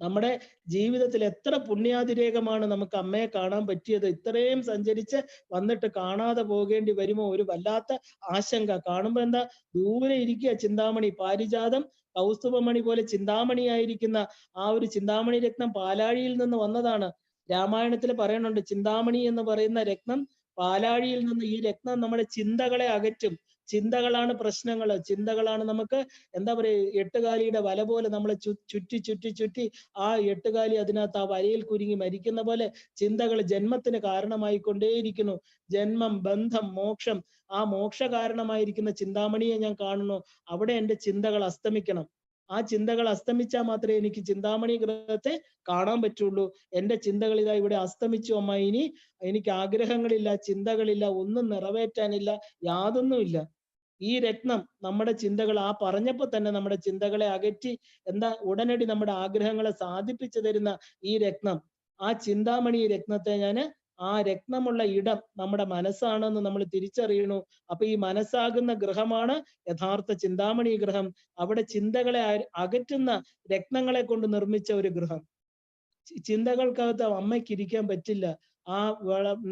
നമ്മുടെ ജീവിതത്തിൽ എത്ര പുണ്യാതിരേകമാണ് നമുക്ക് അമ്മയെ കാണാൻ പറ്റിയത്? ഇത്രയും സഞ്ചരിച്ച് വന്നിട്ട് കാണാതെ പോകേണ്ടി വരുമോ? ഒരു വല്ലാത്ത ആശങ്ക. കാണുമ്പോ എന്താ, ദൂരെ ഇരിക്കുക ചിന്താമണി, പാരിജാതം കൗസ്തുഭമണി പോലെ ചിന്താമണിയായിരിക്കുന്ന ആ ഒരു ചിന്താമണി രത്നം പാലാഴിയിൽ നിന്ന് വന്നതാണ്. രാമായണത്തിൽ പറയുന്നുണ്ട്, ചിന്താമണി എന്ന് പറയുന്ന രത്നം പാലാഴിയിൽ നിന്ന്, ഈ രത്നം നമ്മുടെ ചിന്തകളെ അകറ്റും. ചിന്തകളാണ് പ്രശ്നങ്ങള്, ചിന്തകളാണ് നമുക്ക് എന്താ പറയുക, എട്ടുകാലിയുടെ വല പോലെ നമ്മളെ ചുറ്റി ചുറ്റി ചുറ്റി ആ എട്ടുകാലി അതിനകത്ത് ആ വലയിൽ കുരുങ്ങി മരിക്കുന്ന പോലെ ചിന്തകൾ ജന്മത്തിന് കാരണമായിക്കൊണ്ടേയിരിക്കുന്നു. ജന്മം, ബന്ധം, മോക്ഷം, ആ മോക്ഷ കാരണമായിരിക്കുന്ന ചിന്താമണിയെ ഞാൻ കാണുന്നു. അവിടെ എൻ്റെ ചിന്തകൾ അസ്തമിക്കണം. ആ ചിന്തകൾ അസ്തമിച്ചാൽ മാത്രമേ എനിക്ക് ചിന്താമണി ഗ്രഹത്തെ കാണാൻ പറ്റുള്ളൂ. എൻ്റെ ചിന്തകൾ ഇതാ ഇവിടെ അസ്തമിച്ചു അമ്മ, ഇനി എനിക്ക് ആഗ്രഹങ്ങളില്ല, ചിന്തകളില്ല, ഒന്നും നിറവേറ്റാനില്ല, യാതൊന്നുമില്ല. ഈ രത്നം നമ്മുടെ ചിന്തകൾ, ആ പറഞ്ഞപ്പോ തന്നെ നമ്മുടെ ചിന്തകളെ അകറ്റി ഉടനടി നമ്മുടെ ആഗ്രഹങ്ങളെ സാധിപ്പിച്ചു തരുന്ന ഈ രത്നം, ആ ചിന്താമണി രത്നത്തെ ആ രത്നമുള്ള ഇടം നമ്മുടെ മനസ്സാണെന്ന് നമ്മൾ തിരിച്ചറിയണു. അപ്പൊ ഈ മനസ്സാകുന്ന ഗൃഹമാണ് യഥാർത്ഥ ചിന്താമണി ഗൃഹം. അവിടെ ചിന്തകളെ അകറ്റുന്ന രത്നങ്ങളെ കൊണ്ട് നിർമ്മിച്ച ഒരു ഗൃഹം. ചിന്തകൾക്കകത്ത് അമ്മയ്ക്ക് ഇരിക്കാൻ പറ്റില്ല. ആ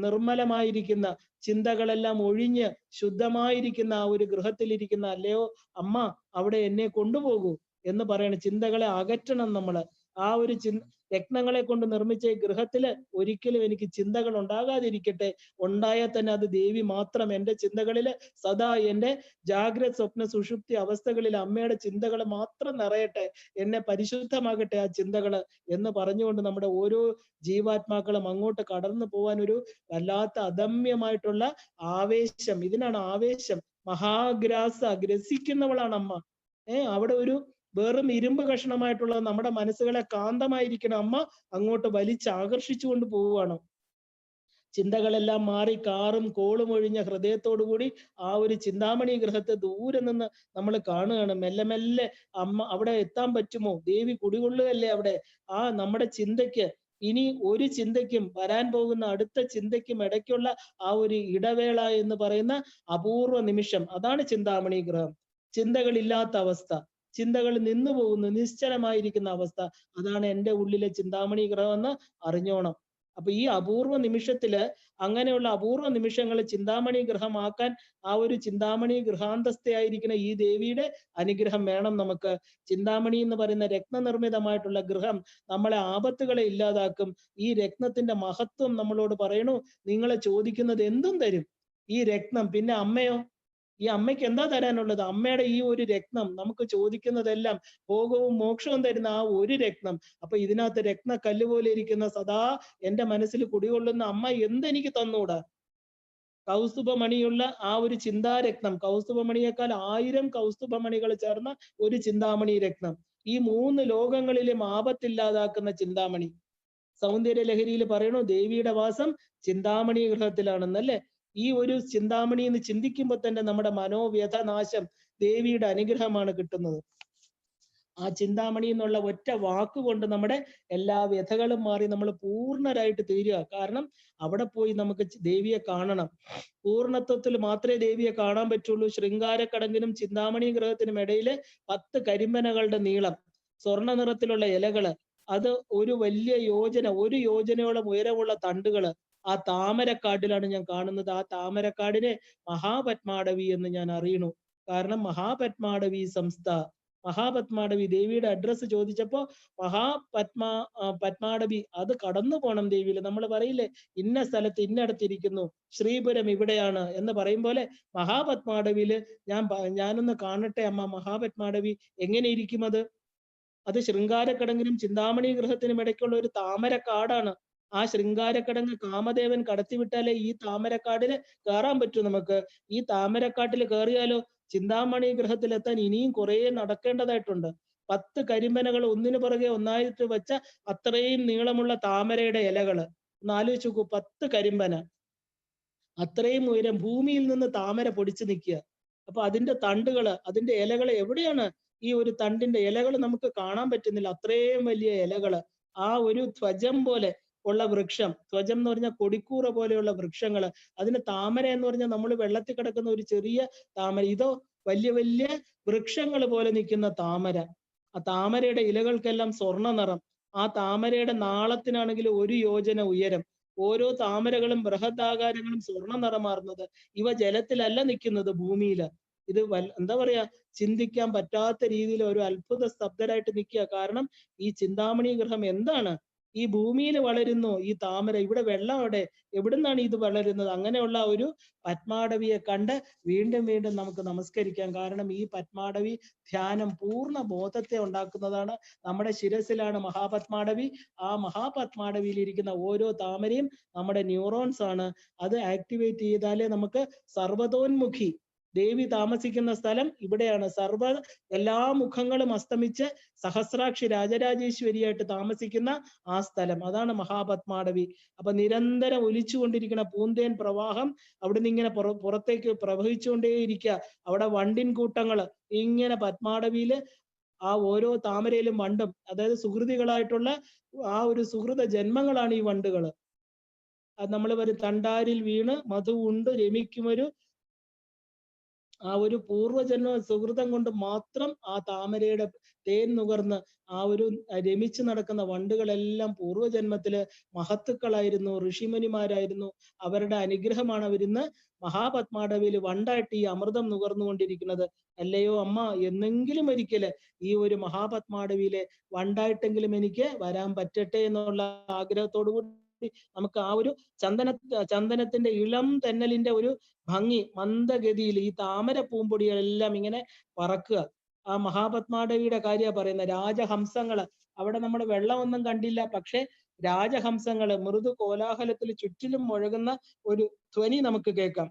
നിർമ്മലമായിരിക്കുന്ന ചിന്തകളെല്ലാം ഒഴിഞ്ഞ് ശുദ്ധമായിരിക്കുന്ന ആ ഒരു ഗൃഹത്തിലിരിക്കുന്ന, അല്ലയോ അമ്മ അവിടെ എന്നെ കൊണ്ടുപോകൂ എന്ന് പറയണ. ചിന്തകളെ അകറ്റണം നമ്മള്. ആ ഒരു രത്നങ്ങളെ കൊണ്ട് നിർമ്മിച്ച ഈ ഗൃഹത്തില് ഒരിക്കലും എനിക്ക് ചിന്തകൾ ഉണ്ടാകാതിരിക്കട്ടെ. ഉണ്ടായാൽ തന്നെ അത് ദേവി മാത്രം. എൻ്റെ ചിന്തകളില് സദാ എൻ്റെ ജാഗ്രത, സ്വപ്ന, സുഷുപ്തി അവസ്ഥകളിൽ അമ്മയുടെ ചിന്തകൾ മാത്രം നിറയട്ടെ, എന്നെ പരിശുദ്ധമാകട്ടെ ആ ചിന്തകള് എന്ന് പറഞ്ഞുകൊണ്ട് നമ്മുടെ ഓരോ ജീവാത്മാക്കളും അങ്ങോട്ട് കടന്നു പോവാൻ ഒരു വല്ലാത്ത അദമ്യമായിട്ടുള്ള ആവേശം. ഇതിനാണ് ആവേശം. മഹാഗ്രാസ, ഗ്രസിക്കുന്നവളാണ് അമ്മ. അവിടെ ഒരു വെറും ഇരുമ്പ് കഷ്ണമായിട്ടുള്ള നമ്മുടെ മനസ്സുകളെ കാന്തമായിരിക്കണം അമ്മ അങ്ങോട്ട് വലിച്ചാകർഷിച്ചു കൊണ്ട് പോവുകയാണ്. ചിന്തകളെല്ലാം മാറി കാറും കോളും ഒഴിഞ്ഞ ഹൃദയത്തോടു കൂടി ആ ഒരു ചിന്താമണി ഗൃഹത്തെ ദൂരെ നിന്ന് നമ്മൾ കാണുകയാണ്. മെല്ലെ മെല്ലെ അമ്മ അവിടെ എത്താൻ പറ്റുമോ? ദേവി കുടികൊള്ളുകയല്ലേ അവിടെ. ആ നമ്മുടെ ചിന്തയ്ക്ക്, ഇനി ഒരു ചിന്തയ്ക്കും വരാൻ പോകുന്ന അടുത്ത ചിന്തയ്ക്കും ഇടയ്ക്കുള്ള ആ ഒരു ഇടവേള എന്ന് പറയുന്ന അപൂർവ നിമിഷം, അതാണ് ചിന്താമണി ഗൃഹം. ചിന്തകളില്ലാത്ത അവസ്ഥ, ചിന്തകൾ നിന്നു പോകുന്നു, നിശ്ചലമായിരിക്കുന്ന അവസ്ഥ, അതാണ് എൻ്റെ ഉള്ളിലെ ചിന്താമണി ഗൃഹം എന്ന് അറിഞ്ഞോണം. അപ്പൊ ഈ അപൂർവ നിമിഷത്തില്, അങ്ങനെയുള്ള അപൂർവ നിമിഷങ്ങൾ ചിന്താമണി ഗൃഹമാക്കാൻ ആ ഒരു ചിന്താമണി ഗൃഹാന്തസ്ഥയായിരിക്കുന്ന ഈ ദേവിയുടെ അനുഗ്രഹം വേണം നമുക്ക്. ചിന്താമണി എന്ന് പറയുന്ന രത്നനിർമ്മിതമായിട്ടുള്ള ഗൃഹം നമ്മളെ ആപത്തുകളെ ഇല്ലാതാക്കും. ഈ രത്നത്തിന്റെ മഹത്വം നമ്മളോട് പറയണു, നിങ്ങളെ ചോദിക്കുന്നത് എന്തും തരും ഈ രത്നം. പിന്നെ അമ്മയോ, ഈ അമ്മയ്ക്ക് എന്താ തരാനുള്ളത്? അമ്മയുടെ ഈ ഒരു രത്നം, നമുക്ക് ചോദിക്കുന്നതെല്ലാം ഭോഗവും മോക്ഷവും തരുന്ന ആ ഒരു രത്നം. അപ്പൊ ഇതിനകത്ത് രത്ന കല്ല് പോലെ ഇരിക്കുന്ന, സദാ എൻ്റെ മനസ്സിൽ കുടികൊള്ളുന്ന അമ്മ എന്തെനിക്ക് തന്നൂടാ? കൗസ്തുഭമണിയുള്ള ആ ഒരു ചിന്താരത്നം, കൗസ്തുഭമണിയേക്കാൾ 1000 കൗസ്തുഭമണികൾ ചേർന്ന ഒരു ചിന്താമണി രത്നം, ഈ 3 ലോകങ്ങളിലും ആപത്തില്ലാതാക്കുന്ന ചിന്താമണി. സൗന്ദര്യ ലഹരിയിൽ പറയണു, ദേവിയുടെ വാസം ചിന്താമണി ഗൃഹത്തിലാണെന്നല്ലേ. ഈ ഒരു ചിന്താമണി എന്ന് ചിന്തിക്കുമ്പോൾ തന്നെ നമ്മുടെ മനോവ്യഥ നാശം, ദേവിയുടെ അനുഗ്രഹമാണ് കിട്ടുന്നത്. ആ ചിന്താമണി എന്നുള്ള ഒറ്റ വാക്കുകൊണ്ട് നമ്മുടെ എല്ലാ വ്യഥകളും മാറി നമ്മൾ പൂർണ്ണരായിട്ട് തീരുക. കാരണം അവിടെ പോയി നമുക്ക് ദേവിയെ കാണണം. പൂർണ്ണത്വത്തിൽ മാത്രമേ ദേവിയെ കാണാൻ പറ്റുള്ളൂ. ശൃംഗാരക്കടങ്ങിനും ചിന്താമണി ഗൃഹത്തിനും ഇടയിലെ 10 കരിമ്പനകളുടെ നീളം, സ്വർണ്ണ നിറത്തിലുള്ള ഇലകള്, അത് ഒരു വലിയ യോജന, 1 യോജനയോളം ഉയരമുള്ള തണ്ടുകള്, ആ താമരക്കാട്ടിലാണ് ഞാൻ കാണുന്നത്. ആ താമരക്കാടിനെ മഹാപത്മാടവി എന്ന് ഞാൻ അറിയണു. കാരണം മഹാപത്മാടവി സംസ്ഥ, മഹാപത്മാടവി ദേവിയുടെ അഡ്രസ്സ് ചോദിച്ചപ്പോ പത്മാടവി, അത് കടന്നു പോണം ദേവിയിൽ. നമ്മൾ പറയില്ലേ, ഇന്ന സ്ഥലത്ത് ഇന്നടത്തിരിക്കുന്നു, ശ്രീപുരം ഇവിടെയാണ് എന്ന് പറയും പോലെ മഹാപത്മാടവിയില് ഞാനൊന്ന് കാണട്ടെ അമ്മ. മഹാപത്മാടവി എങ്ങനെ ഇരിക്കും? അത് ശൃംഗാരക്കടങ്ങിനും ചിന്താമണി ഗൃഹത്തിനും ഇടയ്ക്കുള്ള ഒരു താമരക്കാടാണ്. ആ ശൃംഗാരക്കടങ്ങ് കാമദേവൻ കടത്തിവിട്ടാലേ ഈ താമരക്കാടിന് കയറാൻ പറ്റൂ നമുക്ക്. ഈ താമരക്കാട്ടിൽ കയറിയാലോ ചിന്താമണി ഗൃഹത്തിലെത്താൻ ഇനിയും കുറെ നടക്കേണ്ടതായിട്ടുണ്ട്. 10 കരിമ്പനകൾ ഒന്നിനു പുറകെ ഒന്നായിട്ട് വെച്ച അത്രയും നീളമുള്ള താമരയുടെ ഇലകള് ഒന്ന് ആലോചിച്ച് നോക്കൂ. 10 കരിമ്പന, അത്രയും ഉയരം, ഭൂമിയിൽ നിന്ന് താമര പൊടിച്ചു നിൽക്കുക. അപ്പൊ അതിന്റെ തണ്ടുകള്, അതിന്റെ ഇലകള് എവിടെയാണ്? ഈ ഒരു തണ്ടിന്റെ ഇലകൾ നമുക്ക് കാണാൻ പറ്റുന്നില്ല, അത്രയും വലിയ ഇലകള്. ആ ഒരു ധ്വജം പോലെ ഉള്ള വൃക്ഷം, ധ്വജം എന്ന് പറഞ്ഞാൽ കൊടിക്കൂറ പോലെയുള്ള വൃക്ഷങ്ങള്. അതിന് താമര എന്ന് പറഞ്ഞാൽ നമ്മൾ വെള്ളത്തിൽ കിടക്കുന്ന ഒരു ചെറിയ താമര, ഇതോ വലിയ വലിയ വൃക്ഷങ്ങൾ പോലെ നിൽക്കുന്ന താമര. ആ താമരയുടെ ഇലകൾക്കെല്ലാം സ്വർണ്ണ നിറം. ആ താമരയുടെ നാളത്തിനാണെങ്കിൽ 1 യോജന ഉയരം. ഓരോ താമരകളും ബൃഹദാകാരങ്ങളും സ്വർണ്ണ നിറമാർന്നത്. ഇവ ജലത്തിലല്ല നിൽക്കുന്നത്, ഭൂമിയില്. ഇത് എന്താ പറയാ, ചിന്തിക്കാൻ പറ്റാത്ത രീതിയിൽ ഒരു അത്ഭുത സ്തബ്ധരായിട്ട് നിൽക്കുക. കാരണം ഈ ചിന്താമണി ഗൃഹം എന്താണ്? ഈ ഭൂമിയിൽ വളരുന്നു ഈ താമര, ഇവിടെ വെള്ളം അവിടെ, എവിടുന്നാണ് ഇത് വളരുന്നത്? അങ്ങനെയുള്ള ഒരു പത്മാടവിയെ കണ്ട് വീണ്ടും വീണ്ടും നമുക്ക് നമസ്കരിക്കാം. കാരണം ഈ പത്മാടവി ധ്യാനം പൂർണ്ണ ബോധത്തെ ഉണ്ടാക്കുന്നതാണ്. നമ്മുടെ ശിരസിലാണ് മഹാപത്മാടവി. ആ മഹാപത്മാടവിയിൽ ഇരിക്കുന്ന ഓരോ താമരയും നമ്മുടെ ന്യൂറോൺസ് ആണ്. അത് ആക്ടിവേറ്റ് ചെയ്താലേ നമുക്ക് സർവതോന്മുഖി, ദേവി താമസിക്കുന്ന സ്ഥലം ഇവിടെയാണ്. എല്ലാ മുഖങ്ങളും അസ്തമിച്ച് സഹസ്രാക്ഷി രാജരാജേശ്വരിയായിട്ട് താമസിക്കുന്ന ആ സ്ഥലം, അതാണ് മഹാപത്മാടവി. അപ്പൊ നിരന്തരം ഒലിച്ചുകൊണ്ടിരിക്കുന്ന പൂന്തേൻ പ്രവാഹം അവിടുന്ന് ഇങ്ങനെ പുറത്തേക്ക് പ്രവഹിച്ചുകൊണ്ടേയിരിക്കുക. അവിടെ വണ്ടിൻ കൂട്ടങ്ങള് ഇങ്ങനെ പത്മാടവിയില് ആ ഓരോ താമരയിലും വണ്ടും, അതായത് സുഹൃതികളായിട്ടുള്ള ആ ഒരു സുഹൃത ജന്മങ്ങളാണ് ഈ വണ്ടുകള്. അത് നമ്മൾ ഒരു തണ്ടാരിൽ വീണ് മധു ഉണ്ട് രമിക്കുമൊരു ആ ഒരു പൂർവ്വജന്മ സുഹൃതം കൊണ്ട് മാത്രം ആ താമരയുടെ തേൻ നുകർന്ന് ആ ഒരു രമിച്ചു നടക്കുന്ന വണ്ടുകളെല്ലാം പൂർവ്വജന്മത്തില് മഹത്തുക്കളായിരുന്നു, ഋഷിമുനിമാരായിരുന്നു. അവരുടെ അനുഗ്രഹമാണ് അവരിന്ന് മഹാപത്മാടവിയിൽ വണ്ടായിട്ട് ഈ അമൃതം നുകർന്നുകൊണ്ടിരിക്കുന്നത്. അല്ലയോ അമ്മ, എന്നെങ്കിലും ഒരിക്കല് ഈ ഒരു മഹാപത്മാടവിയിലെ വണ്ടായിട്ടെങ്കിലും എനിക്ക് വരാൻ പറ്റട്ടെ എന്നുള്ള ആഗ്രഹത്തോടു കൂടി നമുക്ക് ആ ഒരു ചന്ദനത്തിന്റെ ഇളം തെന്നലിന്റെ ഒരു ഭംഗി മന്ദഗതിയിൽ ഈ താമര പൂമ്പൊടികളെല്ലാം ഇങ്ങനെ പറക്കുക. ആ മഹാപത്മാടവിയുടെ കാര്യ പറയുന്ന രാജഹംസങ്ങള്, അവിടെ നമ്മൾ വെള്ളമൊന്നും കണ്ടില്ല, പക്ഷെ രാജഹംസങ്ങള് മൃദു കോലാഹലത്തിൽ ചുറ്റിലും മുഴകുന്ന ഒരു ധ്വനി നമുക്ക് കേൾക്കാം.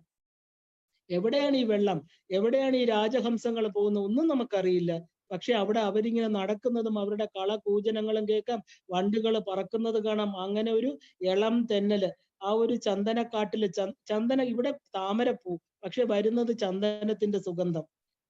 എവിടെയാണ് ഈ വെള്ളം, എവിടെയാണ് ഈ രാജഹംസങ്ങൾ പോകുന്നത്, ഒന്നും നമുക്കറിയില്ല. പക്ഷെ അവിടെ അവരിങ്ങനെ നടക്കുന്നതും അവരുടെ കളകൂജനങ്ങളും കേൾക്കാം, വണ്ടുകൾ പറക്കുന്നത് കാണാം. അങ്ങനെ ഒരു ഇളം തെന്നല്, ആ ഒരു ചന്ദനക്കാട്ടില് ചന്ദന, ഇവിടെ താമരപ്പൂ, പക്ഷെ വരുന്നത് ചന്ദനത്തിന്റെ സുഗന്ധം.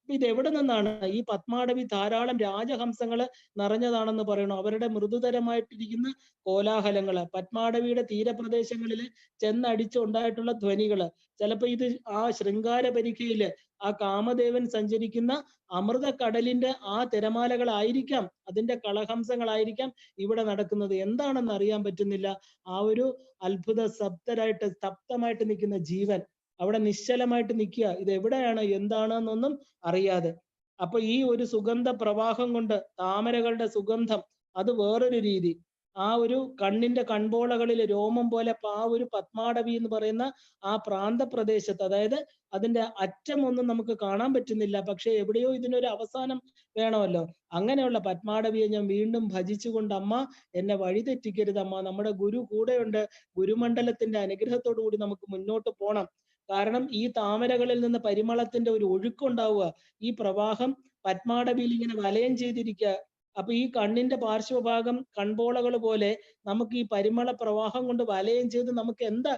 ഇത് എവിടെ നിന്നാണ്? ഈ പത്മാടവി ധാരാളം രാജഹംസങ്ങള് നിറഞ്ഞതാണെന്ന് പറയണു. അവരുടെ മൃദുതരമായിട്ടിരിക്കുന്ന കോലാഹലങ്ങള്, പത്മാടവിയുടെ തീരപ്രദേശങ്ങളിൽ ചെന്നടിച്ചുണ്ടായിട്ടുള്ള ധ്വനികള്, ചിലപ്പോ ഇത് ആ ശൃംഗാര പരിഖയില് ആ കാമദേവൻ സഞ്ചരിക്കുന്ന അമൃത കടലിന്റെ ആ തിരമാലകളായിരിക്കാം, അതിന്റെ കളഹംസങ്ങളായിരിക്കാം ഇവിടെ നടക്കുന്നത്. എന്താണെന്ന് അറിയാൻ പറ്റുന്നില്ല. ആ ഒരു അത്ഭുത സ്തബ്ധമായിട്ട് നിൽക്കുന്ന ജീവൻ അവിടെ നിശ്ചലമായിട്ട് നിൽക്കുക. ഇത് എവിടെയാണ്, എന്താണെന്നൊന്നും അറിയാതെ. അപ്പൊ ഈ ഒരു സുഗന്ധ പ്രവാഹം കൊണ്ട്, താമരകളുടെ സുഗന്ധം അത് വേറൊരു രീതി. ആ ഒരു കണ്ണിന്റെ കൺപോളകളിൽ രോമം പോലെ ആ ഒരു പത്മാടവി എന്ന് പറയുന്ന ആ പ്രാന്തപ്രദേശത്ത്, അതായത് അതിന്റെ അറ്റം ഒന്നും നമുക്ക് കാണാൻ പറ്റുന്നില്ല, പക്ഷെ എവിടെയോ ഇതിനൊരു അവസാനം വേണമല്ലോ. അങ്ങനെയുള്ള പത്മാടവിയെ ഞാൻ വീണ്ടും ഭജിച്ചുകൊണ്ട്, അമ്മ എന്നെ വഴിതെറ്റിക്കരുത് അമ്മ, നമ്മുടെ ഗുരു കൂടെയുണ്ട്, ഗുരുമണ്ഡലത്തിന്റെ അനുഗ്രഹത്തോടു കൂടി നമുക്ക് മുന്നോട്ട് പോണം. കാരണം ഈ താമരകളിൽ നിന്ന് പരിമളത്തിന്റെ ഒരു ഒഴുക്കുണ്ടാവുക, ഈ പ്രവാഹം പത്മാടവിയിൽ ഇങ്ങനെ വലയം ചെയ്തിരിക്കുക. അപ്പൊ ഈ കണ്ണിന്റെ പാർശ്വഭാഗം കൺപോളകൾ പോലെ നമുക്ക് ഈ പരിമള പ്രവാഹം കൊണ്ട് വലയം ചെയ്ത് നമുക്ക് എന്താ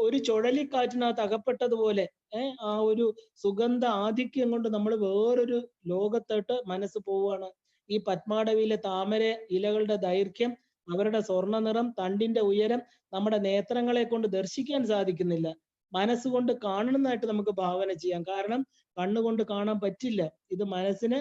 ഒരു ചുഴലിക്കാറ്റിനകത്ത് അകപ്പെട്ടതുപോലെ ആ ഒരു സുഗന്ധ ആധിക്യം കൊണ്ട് നമ്മൾ വേറൊരു ലോകത്തോട്ട് മനസ്സ് പോവുകയാണ്. ഈ പത്മാടവിയിലെ താമര ഇലകളുടെ ദൈർഘ്യം, അവരുടെ സ്വർണ്ണ നിറം, തണ്ടിന്റെ ഉയരം നമ്മുടെ നേത്രങ്ങളെ കൊണ്ട് ദർശിക്കാൻ സാധിക്കുന്നില്ല. മനസ്സുകൊണ്ട് കാണുന്നതായിട്ട് നമുക്ക് ഭാവന ചെയ്യാം. കാരണം കണ്ണുകൊണ്ട് കാണാൻ പറ്റില്ല. ഇത് മനസ്സിന്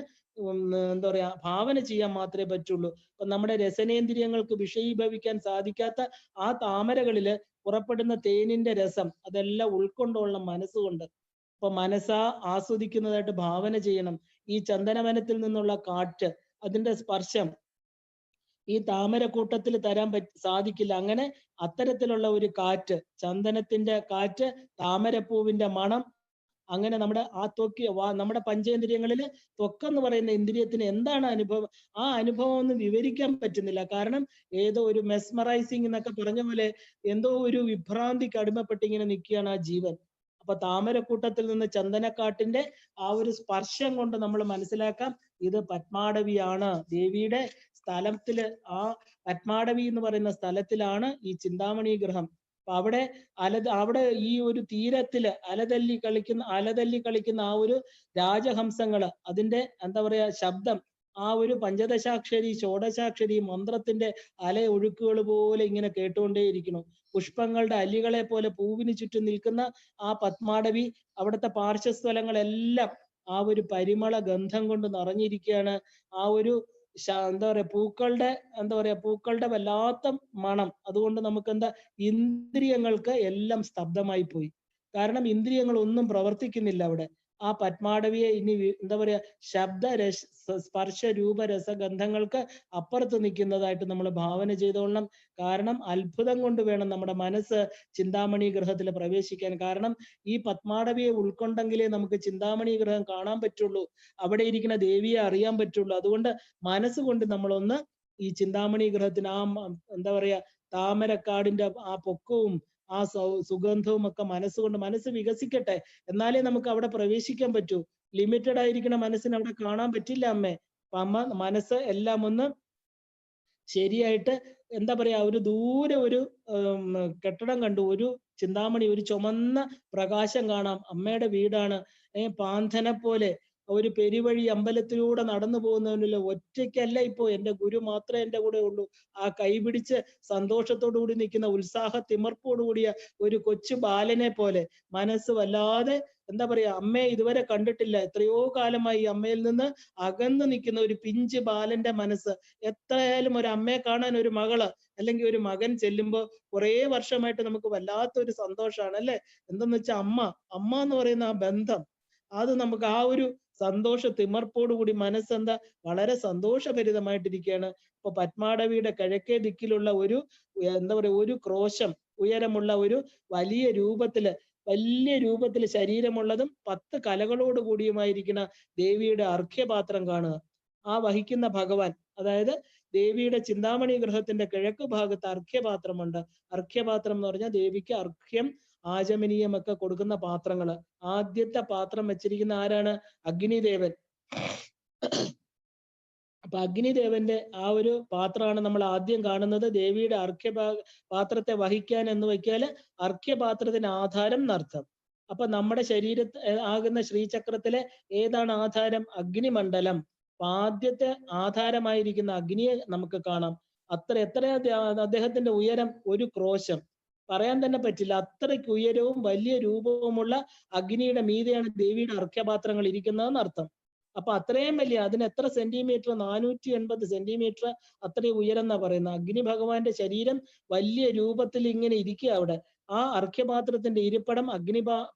എന്താ പറയാ, ഭാവന ചെയ്യാൻ മാത്രമേ പറ്റുള്ളൂ. അപ്പൊ നമ്മുടെ രസനേന്ദ്രിയങ്ങൾക്ക് വിഷയീഭവിക്കാൻ സാധിക്കാത്ത ആ താമരകളില് പുറപ്പെടുന്ന തേനിന്റെ രസം അതെല്ലാം ഉൾക്കൊണ്ടോളണം മനസ്സുകൊണ്ട്. അപ്പൊ മനസ്സാ ആസ്വദിക്കുന്നതായിട്ട് ഭാവന ചെയ്യണം. ഈ ചന്ദനവനത്തിൽ നിന്നുള്ള കാറ്റ്, അതിന്റെ സ്പർശം ഈ താമരക്കൂട്ടത്തിൽ തരാൻ സാധിക്കില്ല. അങ്ങനെ അത്തരത്തിലുള്ള ഒരു കാറ്റ്, ചന്ദനത്തിന്റെ കാറ്റ്, താമരപ്പൂവിന്റെ മണം, അങ്ങനെ നമ്മുടെ ആ നമ്മുടെ പഞ്ചേന്ദ്രിയങ്ങളിൽ ത്വക്കെന്ന് പറയുന്ന ഇന്ദ്രിയത്തിന് എന്താണ് അനുഭവം, ആ അനുഭവം ഒന്നും വിവരിക്കാൻ പറ്റുന്നില്ല. കാരണം ഏതോ ഒരു മെസ്മറൈസിങ് എന്നൊക്കെ പറഞ്ഞ പോലെ എന്തോ ഒരു വിഭ്രാന്തിക്ക് അടിമപ്പെട്ട് ഇങ്ങനെ നിൽക്കുകയാണ് ആ ജീവൻ. അപ്പൊ താമരക്കൂട്ടത്തിൽ നിന്ന് ചന്ദനക്കാട്ടിന്റെ ആ ഒരു സ്പർശം കൊണ്ട് നമ്മൾ മനസ്സിലാക്കാം ഇത് പത്മാടവിയാണ്. ദേവിയുടെ സ്ഥലത്തില്, ആ പത്മാടവി എന്ന് പറയുന്ന സ്ഥലത്തിലാണ് ഈ ചിന്താമണി ഗ്രഹം. അപ്പൊ അവിടെ ഈ ഒരു തീരത്തില് അലതല്ലി കളിക്കുന്ന ആ ഒരു രാജഹംസങ്ങള്, അതിന്റെ എന്താ പറയാ ശബ്ദം, ആ ഒരു പഞ്ചദശാക്ഷരി ഷോഡശാക്ഷരി മന്ത്രത്തിന്റെ ഒഴുക്കുകൾ പോലെ ഇങ്ങനെ കേട്ടുകൊണ്ടേയിരിക്കുന്നു. പുഷ്പങ്ങളുടെ അല്ലികളെ പോലെ പൂവിന് ചുറ്റും നിൽക്കുന്ന ആ പത്മാടവി, അവിടുത്തെ പാർശ്വസ്ഥലങ്ങളെല്ലാം ആ ഒരു പരിമള ഗന്ധം കൊണ്ട് നിറഞ്ഞിരിക്കുകയാണ്. ആ ഒരു എന്താ പറയാ പൂക്കളുടെ വല്ലാത്ത മണം. അതുകൊണ്ട് നമുക്ക് എന്താ, ഇന്ദ്രിയങ്ങൾക്ക് എല്ലാം സ്തബ്ധമായി പോയി. കാരണം ഇന്ദ്രിയങ്ങൾ ഒന്നും പ്രവർത്തിക്കുന്നില്ല അവിടെ. ആ പത്മാടവിയെ ഇനി എന്താ പറയാ സ്പർശ രൂപ രസഗന്ധങ്ങൾക്ക് അപ്പുറത്ത് നിൽക്കുന്നതായിട്ട് നമ്മൾ ഭാവന ചെയ്തോളണം. കാരണം അത്ഭുതം കൊണ്ട് വേണം നമ്മുടെ മനസ്സ് ചിന്താമണി ഗൃഹത്തിൽ പ്രവേശിക്കാൻ. കാരണം ഈ പത്മാടവിയെ ഉൾക്കൊണ്ടെങ്കിലേ നമുക്ക് ചിന്താമണി ഗൃഹം കാണാൻ പറ്റുള്ളൂ, അവിടെ ഇരിക്കുന്ന ദേവിയെ അറിയാൻ പറ്റുള്ളൂ. അതുകൊണ്ട് മനസ്സുകൊണ്ട് നമ്മളൊന്ന് ഈ ചിന്താമണി ഗൃഹത്തിന് എന്താ പറയാ താമരക്കാടിന്റെ ആ പൊക്കവും ആ സുഗന്ധവും ഒക്കെ മനസ്സ് വികസിക്കട്ടെ. എന്നാലേ നമുക്ക് അവിടെ പ്രവേശിക്കാൻ പറ്റൂ. ലിമിറ്റഡ് ആയിരിക്കുന്ന മനസ്സിന് അവിടെ കാണാൻ പറ്റില്ല അമ്മേ. അപ്പൊ അമ്മ മനസ്സ് എല്ലാം ഒന്ന് ശരിയായിട്ട് എന്താ പറയാ, ഒരു ദൂരെ ഒരു കെട്ടിടം കണ്ടു, ഒരു ചിന്താമണി, ഒരു ചുമന്ന പ്രകാശം കാണാം. അമ്മയുടെ വീടാണ്. പാന്തനെ പോലെ ഒരു പെരുവഴി അമ്പലത്തിലൂടെ നടന്നു പോകുന്നവനില്ല, ഒറ്റയ്ക്കല്ല. ഇപ്പോ എന്റെ ഗുരു മാത്രമേ എന്റെ കൂടെ ഉള്ളൂ. ആ കൈപിടിച്ച് സന്തോഷത്തോടു കൂടി നിൽക്കുന്ന, തിമർപ്പോടുകൂടിയ ഒരു കൊച്ചു ബാലനെ പോലെ മനസ്സ് വല്ലാതെ എന്താ പറയാ, അമ്മയെ ഇതുവരെ കണ്ടിട്ടില്ല, എത്രയോ കാലമായി അമ്മയിൽ നിന്ന് അകന്നു നിൽക്കുന്ന ഒരു പിഞ്ച് ബാലന്റെ മനസ്സ്. എത്രയായാലും ഒരു അമ്മയെ കാണാൻ ഒരു മകള് അല്ലെങ്കിൽ ഒരു മകൻ ചെല്ലുമ്പോ കുറേ വർഷമായിട്ട് നമുക്ക് വല്ലാത്തൊരു സന്തോഷമാണ് അല്ലെ. എന്തെന്ന് വെച്ചാൽ അമ്മ എന്ന് പറയുന്ന ആ ബന്ധം, അത് നമുക്ക് ആ ഒരു തിമർപ്പോടുകൂടി മനസ്സെന്താ വളരെ സന്തോഷഭരിതമായിട്ടിരിക്കുകയാണ്. ഇപ്പൊ പത്മാടവിയുടെ കിഴക്കേ ദിക്കിലുള്ള ഒരു എന്താ പറയാ ഒരു ക്രോശം ഉയരമുള്ള ഒരു വലിയ രൂപത്തില് ശരീരമുള്ളതും 10 കലകളോട് കൂടിയുമായിരിക്കുന്ന ദേവിയുടെ അർഘ്യപാത്രം കാണുക. ആ വഹിക്കുന്ന ഭഗവാൻ, അതായത് ദേവിയുടെ ചിന്താമണി ഗൃഹത്തിന്റെ കിഴക്ക് ഭാഗത്ത് അർഘ്യപാത്രമുണ്ട്. അർഘ്യപാത്രം എന്ന് പറഞ്ഞാൽ ദേവിക്ക് അർഘ്യം ആചമനീയമൊക്കെ കൊടുക്കുന്ന പാത്രങ്ങള്. ആദ്യത്തെ പാത്രം വെച്ചിരിക്കുന്ന ആരാണ്? അഗ്നിദേവൻ. അപ്പൊ അഗ്നിദേവന്റെ ആ ഒരു പാത്രമാണ് നമ്മൾ ആദ്യം കാണുന്നത്. ദേവിയുടെ പാത്രത്തെ വഹിക്കാൻ എന്ന് വെച്ചാൽ അർഘ്യപാത്രത്തിന് ആധാരം എന്നർത്ഥം. അപ്പൊ നമ്മുടെ ആകുന്ന ശ്രീചക്രത്തിലെ ഏതാണ് ആധാരം? അഗ്നിമണ്ഡലം. അപ്പൊ ആദ്യത്തെ ആധാരമായിരിക്കുന്ന അഗ്നിയെ നമുക്ക് കാണാം. എത്ര അദ്ദേഹത്തിന്റെ ഉയരം? ഒരു ക്രോശം. പറയാൻ തന്നെ പറ്റില്ല, അത്രയ്ക്ക് ഉയരവും വലിയ രൂപവുമുള്ള അഗ്നിയുടെ മീതെയാണ് ദേവിയുടെ അർഘ്യപാത്രങ്ങൾ ഇരിക്കുന്നതെന്ന് അർത്ഥം. അപ്പൊ അത്രയും വലിയ, അതിന് എത്ര സെന്റിമീറ്റർ? 480 സെന്റിമീറ്റർ അത്രയും ഉയരം എന്നാ പറയുന്നത്. അഗ്നി ഭഗവാന്റെ ശരീരം വലിയ രൂപത്തിൽ ഇങ്ങനെ ഇരിക്കുക അവിടെ. ആ അർഘ്യപാത്രത്തിന്റെ ഇരിപ്പിടം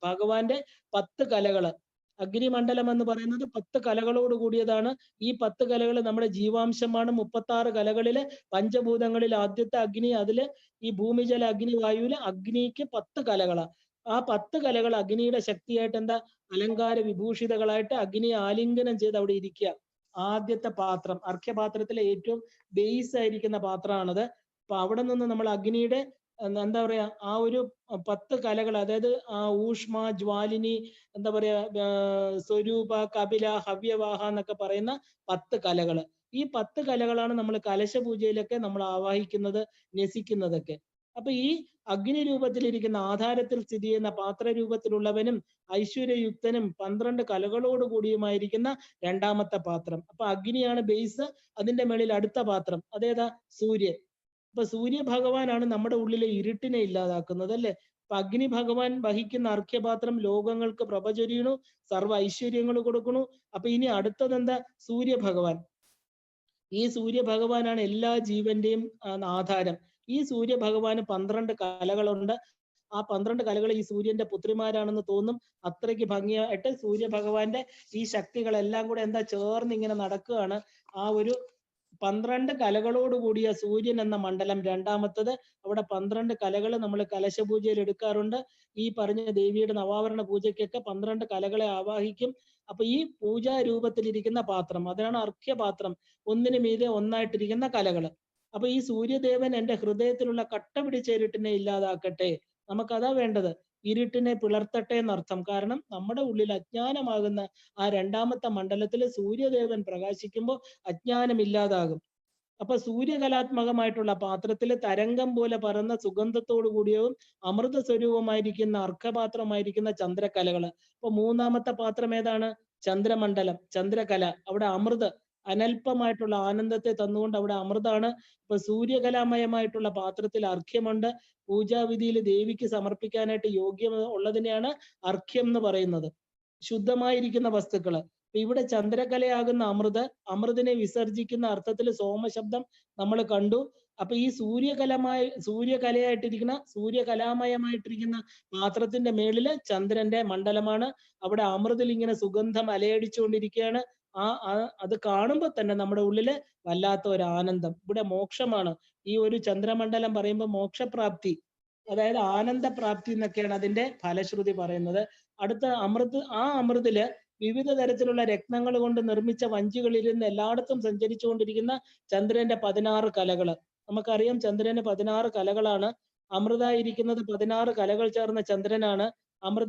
ഭഗവാന്റെ 10 കലകള്. അഗ്നിമണ്ഡലം എന്ന് പറയുന്നത് 10 കലകളോട് കൂടിയതാണ്. ഈ 10 കലകൾ നമ്മുടെ ജീവാംശമാണ്. 36 കലകളിലെ പഞ്ചഭൂതങ്ങളിൽ ആദ്യത്തെ അഗ്നി, അതില് ഈ ഭൂമിജല അഗ്നി വായുവില് അഗ്നിക്ക് 10 കലകളാണ്. ആ 10 കലകൾ അഗ്നിയുടെ ശക്തിയായിട്ട് എന്താ അലങ്കാര വിഭൂഷിതകളായിട്ട് അഗ്നിയെ ആലിംഗനം ചെയ്ത് അവിടെ ഇരിക്കുക. ആദ്യത്തെ പാത്രം, അർഘ്യപാത്രത്തിലെ ഏറ്റവും ബേസ് ആയിരിക്കുന്ന പാത്രമാണത്. അപ്പൊ അവിടെ നിന്ന് നമ്മൾ അഗ്നിയുടെ എന്താ പറയാ ആ ഒരു 10 കലകൾ, അതായത് ആ ഊഷ്മ, ജ്വാലിനി, എന്താ പറയാ സ്വരൂപ, കപില, ഹവ്യവാഹ എന്നൊക്കെ പറയുന്ന 10 കലകള്. ഈ 10 കലകളാണ് നമ്മൾ കലശപൂജയിലൊക്കെ നമ്മൾ ആവാഹിക്കുന്നത്, ന്യസിക്കുന്നതൊക്കെ. അപ്പൊ ഈ അഗ്നി രൂപത്തിലിരിക്കുന്ന ആധാരത്തിൽ സ്ഥിതി ചെയ്യുന്ന പാത്രരൂപത്തിലുള്ളവനും ഐശ്വര്യയുക്തനും 12 കലകളോട് കൂടിയുമായിരിക്കുന്ന രണ്ടാമത്തെ പാത്രം. അപ്പൊ അഗ്നിയാണ് ബേസ്. അതിന്റെ മേളിൽ അടുത്ത പാത്രം അതേതാ? സൂര്യൻ. അപ്പൊ സൂര്യ ഭഗവാനാണ് നമ്മുടെ ഉള്ളിലെ ഇരുട്ടിനെ ഇല്ലാതാക്കുന്നത് അല്ലെ. അപ്പൊ അഗ്നി ഭഗവാൻ വഹിക്കുന്ന അർഘ്യപാത്രം ലോകങ്ങൾക്ക് പ്രഭ ചൊരിയണു, സർവ്വ ഐശ്വര്യങ്ങൾ കൊടുക്കണു. അപ്പൊ ഇനി അടുത്തത് എന്താ? സൂര്യഭഗവാൻ. ഈ സൂര്യഭഗവാനാണ് എല്ലാ ജീവന്റെയും ആധാരം. ഈ സൂര്യഭഗവാന് 12 കലകളുണ്ട്. ആ 12 കലകൾ ഈ സൂര്യന്റെ പുത്രിമാരാണെന്ന് തോന്നും. അത്രയ്ക്ക് ഭംഗിയായിട്ട് സൂര്യഭഗവാന്റെ ഈ ശക്തികളെല്ലാം കൂടെ എന്താ ചേർന്ന് ഇങ്ങനെ നടക്കുകയാണ്. ആ ഒരു 12 കലകളോട് കൂടിയ സൂര്യൻ എന്ന മണ്ഡലം രണ്ടാമത്തത്. അവിടെ 12 കലകൾ നമ്മൾ കലശപൂജയിൽ എടുക്കാറുണ്ട്. ഈ പറഞ്ഞ ദേവിയുടെ നവാവരണ പൂജയ്ക്കൊക്കെ 12 കലകളെ ആവാഹിക്കും. അപ്പൊ ഈ പൂജാ രൂപത്തിലിരിക്കുന്ന പാത്രം, അതാണ് അർഘ്യപാത്രം. ഒന്നിനു മീതെ ഒന്നായിട്ടിരിക്കുന്ന കലകള്. അപ്പൊ ഈ സൂര്യദേവൻ എന്റെ ഹൃദയത്തിലുള്ള കട്ട പിടിച്ച ഇരുട്ടിനെ ഇല്ലാതാക്കട്ടെ. നമുക്കതാ വേണ്ടത്. ഇരുട്ടിനെ പിളർത്തട്ടെ എന്നർത്ഥം. കാരണം നമ്മുടെ ഉള്ളിൽ അജ്ഞാനമാകുന്ന ആ രണ്ടാമത്തെ മണ്ഡലത്തിൽ സൂര്യദേവൻ പ്രകാശിക്കുമ്പോൾ അജ്ഞാനം ഇല്ലാതാകും. അപ്പൊ സൂര്യകലാത്മകമായിട്ടുള്ള പാത്രത്തിൽ തരംഗം പോലെ പറന്ന സുഗന്ധത്തോടു കൂടിയതും അമൃത സ്വരൂപമായിരിക്കുന്ന അർഘപാത്രമായിരിക്കുന്ന ചന്ദ്രകലകള്. അപ്പൊ മൂന്നാമത്തെ പാത്രം ഏതാണ്? ചന്ദ്രമണ്ഡലം, ചന്ദ്രകല. അവിടെ അമൃത് അനൽപമായിട്ടുള്ള ആനന്ദത്തെ തന്നുകൊണ്ട് അവിടെ അമൃതാണ്. ഇപ്പൊ സൂര്യകലാമയമായിട്ടുള്ള പാത്രത്തിൽ അർഘ്യമുണ്ട്. പൂജാവിധിയിൽ ദേവിക്ക് സമർപ്പിക്കാനായിട്ട് യോഗ്യം ഉള്ളതിനെയാണ് അർഘ്യം എന്ന് പറയുന്നത്. ശുദ്ധമായിരിക്കുന്ന വസ്തുക്കള്. ഇവിടെ ചന്ദ്രകലയാകുന്ന അമൃതിനെ വിസർജിക്കുന്ന അർത്ഥത്തിൽ സോമശബ്ദം നമ്മൾ കണ്ടു. അപ്പൊ ഈ സൂര്യകലാമയമായിട്ടിരിക്കുന്ന പാത്രത്തിന്റെ മേളില് ചന്ദ്രന്റെ മണ്ഡലമാണ്. അവിടെ അമൃതിൽ ഇങ്ങനെ സുഗന്ധം അലയടിച്ചുകൊണ്ടിരിക്കുകയാണ്. അത് കാണുമ്പോൾ തന്നെ നമ്മുടെ ഉള്ളില് വല്ലാത്ത ഒരു ആനന്ദം. ഇവിടെ മോക്ഷമാണ്. ഈ ഒരു ചന്ദ്രമണ്ഡലം പറയുമ്പോൾ മോക്ഷപ്രാപ്തി, അതായത് ആനന്ദപ്രാപ്തി എന്നൊക്കെയാണ് അതിന്റെ ഫലശ്രുതി പറയുന്നത്. അടുത്ത അമൃതില് വിവിധ തരത്തിലുള്ള രത്നങ്ങൾ കൊണ്ട് നിർമ്മിച്ച വഞ്ചികളിലിരുന്ന് എല്ലായിടത്തും സഞ്ചരിച്ചുകൊണ്ടിരിക്കുന്ന ചന്ദ്രന്റെ 16 കലകള്. നമുക്കറിയാം ചന്ദ്രന് 16 കലകളാണ്. അമൃതായിരിക്കുന്നത് 16 കലകൾ ചേർന്ന ചന്ദ്രനാണ്.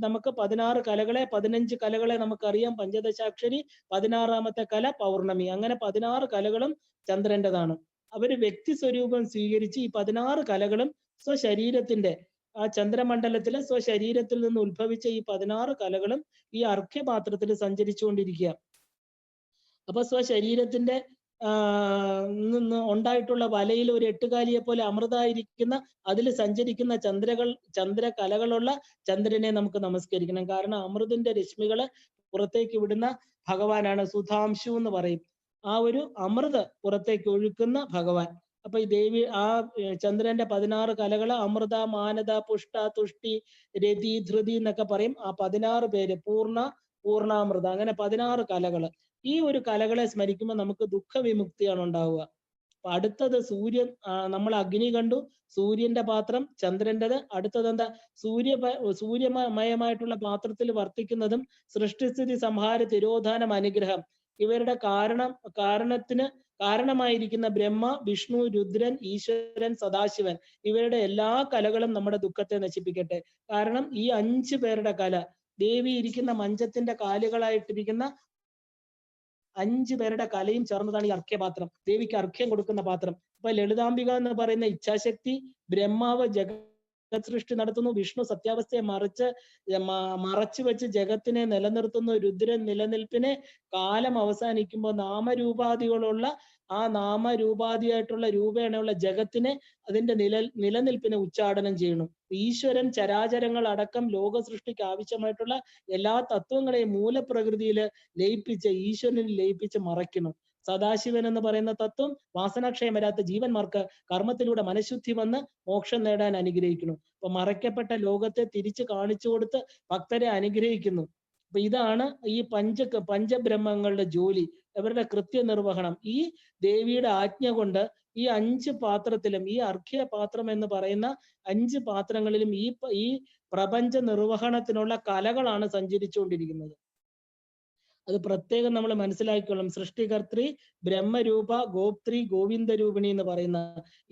നമുക്ക് 16 കലകളെ 15 കലകളെ നമുക്കറിയാം. പഞ്ചദശാക്ഷരി, 16ാമത്തെ കല പൗർണമി. അങ്ങനെ 16 കലകളും ചന്ദ്രന്റേതാണ്. അവര് വ്യക്തി സ്വരൂപം സ്വീകരിച്ച് ഈ 16 കലകളും സ്വശരീരത്തിന്റെ ആ ചന്ദ്രമണ്ഡലത്തിലെ സ്വശരീരത്തിൽ നിന്ന് ഉത്ഭവിച്ച ഈ 16 കലകളും ഈ അർഘ്യപാത്രത്തിൽ സഞ്ചരിച്ചുകൊണ്ടിരിക്കുക. അപ്പൊ സ്വശരീരത്തിന്റെ നിന്ന് ഉണ്ടായിട്ടുള്ള വലയിൽ ഒരു എട്ടുകാലിയെ പോലെ അമൃതായിരിക്കുന്ന അതിൽ സഞ്ചരിക്കുന്ന ചന്ദ്രകലകളുള്ള ചന്ദ്രനെ നമുക്ക് നമസ്കരിക്കണം. കാരണം അമൃതിന്റെ രശ്മികള് പുറത്തേക്ക് വിടുന്ന ഭഗവാനാണ്. സുധാംശു എന്ന് പറയും. ആ ഒരു അമൃത് പുറത്തേക്ക് ഒഴുക്കുന്ന ഭഗവാൻ. അപ്പൊ ഈ ദേവി ചന്ദ്രന്റെ 16 കലകള് അമൃത, മാനത, പുഷ്ട, തുഷ്ടി, രതി, ധൃതി എന്നൊക്കെ പറയും. ആ 16 പേര് പൂർണ്ണാമൃത, അങ്ങനെ 16 കലകള്. ഈ ഒരു കലകളെ സ്മരിക്കുമ്പോൾ നമുക്ക് ദുഃഖവിമുക്തിയാണ് ഉണ്ടാവുക. അപ്പൊ അടുത്തത് സൂര്യൻ. നമ്മൾ അഗ്നി കണ്ടു, സൂര്യന്റെ പാത്രം, ചന്ദ്രന്റേത്. അടുത്തത് എന്താ? സൂര്യമയമായിട്ടുള്ള പാത്രത്തിൽ വർത്തിക്കുന്നതും സൃഷ്ടിസ്ഥിതി സംഹാര തിരോധാനം അനുഗ്രഹം ഇവരുടെ കാരണമായിരിക്കുന്ന ബ്രഹ്മ, വിഷ്ണു, രുദ്രൻ, ഈശ്വരൻ, സദാശിവൻ ഇവരുടെ എല്ലാ കലകളും നമ്മുടെ ദുഃഖത്തെ നശിപ്പിക്കട്ടെ. കാരണം ഈ 5 പേരുടെ കല, ദേവി ഇരിക്കുന്ന മഞ്ചത്തിന്റെ കാലുകളായിട്ടിരിക്കുന്ന 5 പേരുടെ കലയും ചേർന്നതാണ് ഈ അർഘ്യപാത്രം. ദേവിക്ക് അർഘ്യം കൊടുക്കുന്ന പാത്രം. ഇപ്പൊ ലളിതാംബിക എന്ന് പറയുന്ന ഇച്ഛാശക്തി, ബ്രഹ്മാവ് സൃഷ്ടി നടത്തുന്നു, വിഷ്ണു സത്യാവസ്ഥയെ മറച്ചു വെച്ച് ജഗത്തിനെ നിലനിർത്തുന്നു, രുദ്രൻ നിലനിൽപ്പിനെ കാലം അവസാനിക്കുമ്പോൾ നാമരൂപാദികളുള്ള ആ നാമരൂപാദിയായിട്ടുള്ള രൂപേണയുള്ള ജഗത്തിനെ അതിന്റെ നിലനിൽപ്പിനെ ഉച്ചാടനം ചെയ്യുന്നു. ഈശ്വരൻ ചരാചരങ്ങൾ അടക്കം ലോക സൃഷ്ടിക്ക് ആവശ്യമായിട്ടുള്ള എല്ലാ തത്വങ്ങളെയും മൂലപ്രകൃതിയിൽ ലയിപ്പിച്ച് ഈശ്വരനിൽ ലയിപ്പിച്ച് മറയ്ക്കുന്നു. സദാശിവൻ എന്ന് പറയുന്ന തത്വം വാസനാക്ഷയം വരാത്ത ജീവന്മാർക്ക് കർമ്മത്തിലൂടെ മനഃശുദ്ധി വന്ന് മോക്ഷം നേടാൻ അനുഗ്രഹിക്കുന്നു. അപ്പൊ മറയ്ക്കപ്പെട്ട ലോകത്തെ തിരിച്ചു കാണിച്ചു കൊടുത്ത് ഭക്തരെ അനുഗ്രഹിക്കുന്നു. അപ്പൊ ഇതാണ് ഈ പഞ്ചബ്രഹ്മങ്ങളുടെ ജോലി, അവരുടെ കൃത്യനിർവഹണം. ഈ ദേവിയുടെ ആജ്ഞ കൊണ്ട് ഈ 5 പാത്രത്തിലും, ഈ അർഘ്യപാത്രം എന്ന് പറയുന്ന 5 പാത്രങ്ങളിലും ഈ പ്രപഞ്ച നിർവഹണത്തിനുള്ള കലകളാണ് സഞ്ചരിച്ചുകൊണ്ടിരിക്കുന്നത്. അത് പ്രത്യേകം നമ്മൾ മനസ്സിലാക്കിക്കൊള്ളും. സൃഷ്ടികർത്തി ബ്രഹ്മരൂപ, ഗോപ്ത്രി, ഗോവിന്ദരൂപിണി എന്ന് പറയുന്ന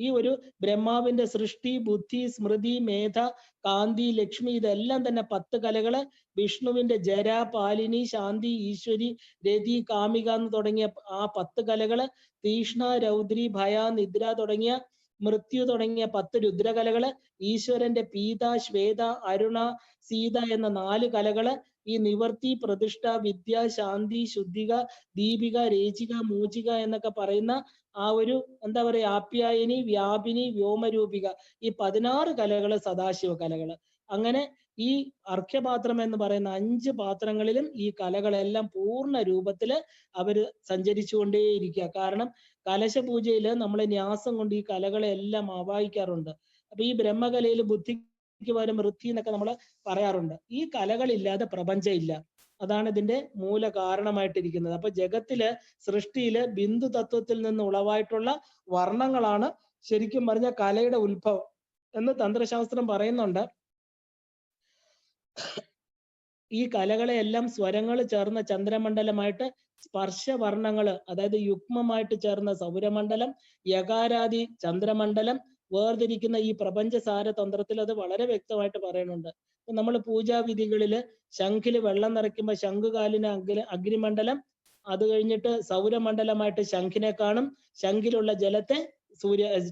ഈ ഒരു ബ്രഹ്മാവിന്റെ സൃഷ്ടി, ബുദ്ധി, സ്മൃതി, മേധ, കാന്തി, ലക്ഷ്മി ഇതെല്ലാം തന്നെ 10 കലകള്. വിഷ്ണുവിന്റെ ജര, പാലിനി, ശാന്തി, ഈശ്വരി, രതി, കാമിക എന്ന് തുടങ്ങിയ ആ 10 കലകള്. തീഷ്ണ, രൗദ്രി, ഭയ, നിദ്ര തുടങ്ങിയ മൃത്യു തുടങ്ങിയ 10 രുദ്രകലകള്. ഈശ്വരന്റെ പീത, ശ്വേത, അരുണ, സീത എന്ന 4 കലകള്. ഈ നിവർത്തി, പ്രതിഷ്ഠ, വിദ്യ, ശാന്തി, ശുദ്ധിക, ദീപിക, രേചിക, മൂചിക എന്നൊക്കെ പറയുന്ന ആ ഒരു എന്താ പറയാ ആപ്യായനി, വ്യാപിനി, വ്യോമരൂപിക ഈ 16 കലകള് സദാശിവ കലകള്. അങ്ങനെ ഈ അർഘ്യപാത്രം എന്ന് പറയുന്ന 5 പാത്രങ്ങളിലും ഈ കലകളെല്ലാം പൂർണ്ണ രൂപത്തില് അവര് സഞ്ചരിച്ചുകൊണ്ടേയിരിക്കുക. കാരണം കലശപൂജയില് നമ്മൾ ന്യാസം കൊണ്ട് ഈ കലകളെ എല്ലാം ആവാഹിക്കാറുണ്ട്. അപ്പൊ ഈ ബ്രഹ്മകലയിൽ ബുദ്ധിക്ക് പകരം വൃത്തി എന്നൊക്കെ നമ്മൾ പറയാറുണ്ട്. ഈ കലകളില്ലാതെ പ്രപഞ്ചം ഇല്ല. അതാണ് ഇതിന്റെ മൂല കാരണമായിട്ടിരിക്കുന്നത്. അപ്പൊ ജഗത്തില് സൃഷ്ടിയില് ബിന്ദു തത്വത്തിൽ നിന്ന് ഉളവായിട്ടുള്ള വർണ്ണങ്ങളാണ് ശരിക്കും പറഞ്ഞ കലയുടെ ഉത്ഭവം എന്ന് തന്ത്രശാസ്ത്രം പറയുന്നുണ്ട്. ഈ കലകളെയെല്ലാം സ്വരങ്ങൾ ചേർന്ന ചന്ദ്രമണ്ഡലമായിട്ട്, സ്പർശവർണ്ണങ്ങള് അതായത് യുഗ്മമായിട്ട് ചേർന്ന സൗരമണ്ഡലം, യകാരാദി ചന്ദ്രമണ്ഡലം വേർതിരിക്കുന്ന ഈ പ്രപഞ്ചസാര തന്ത്രത്തിൽ അത് വളരെ വ്യക്തമായിട്ട് പറയുന്നുണ്ട്. നമ്മൾ പൂജാവിധികളില് ശംഖില് വെള്ളം നിറയ്ക്കുമ്പോൾ ശംഖുകാലിന് അഗ്നിമണ്ഡലം, അത് കഴിഞ്ഞിട്ട് സൗരമണ്ഡലമായിട്ട് ശംഖിനെ കാണും. ശംഖിലുള്ള ജലത്തെ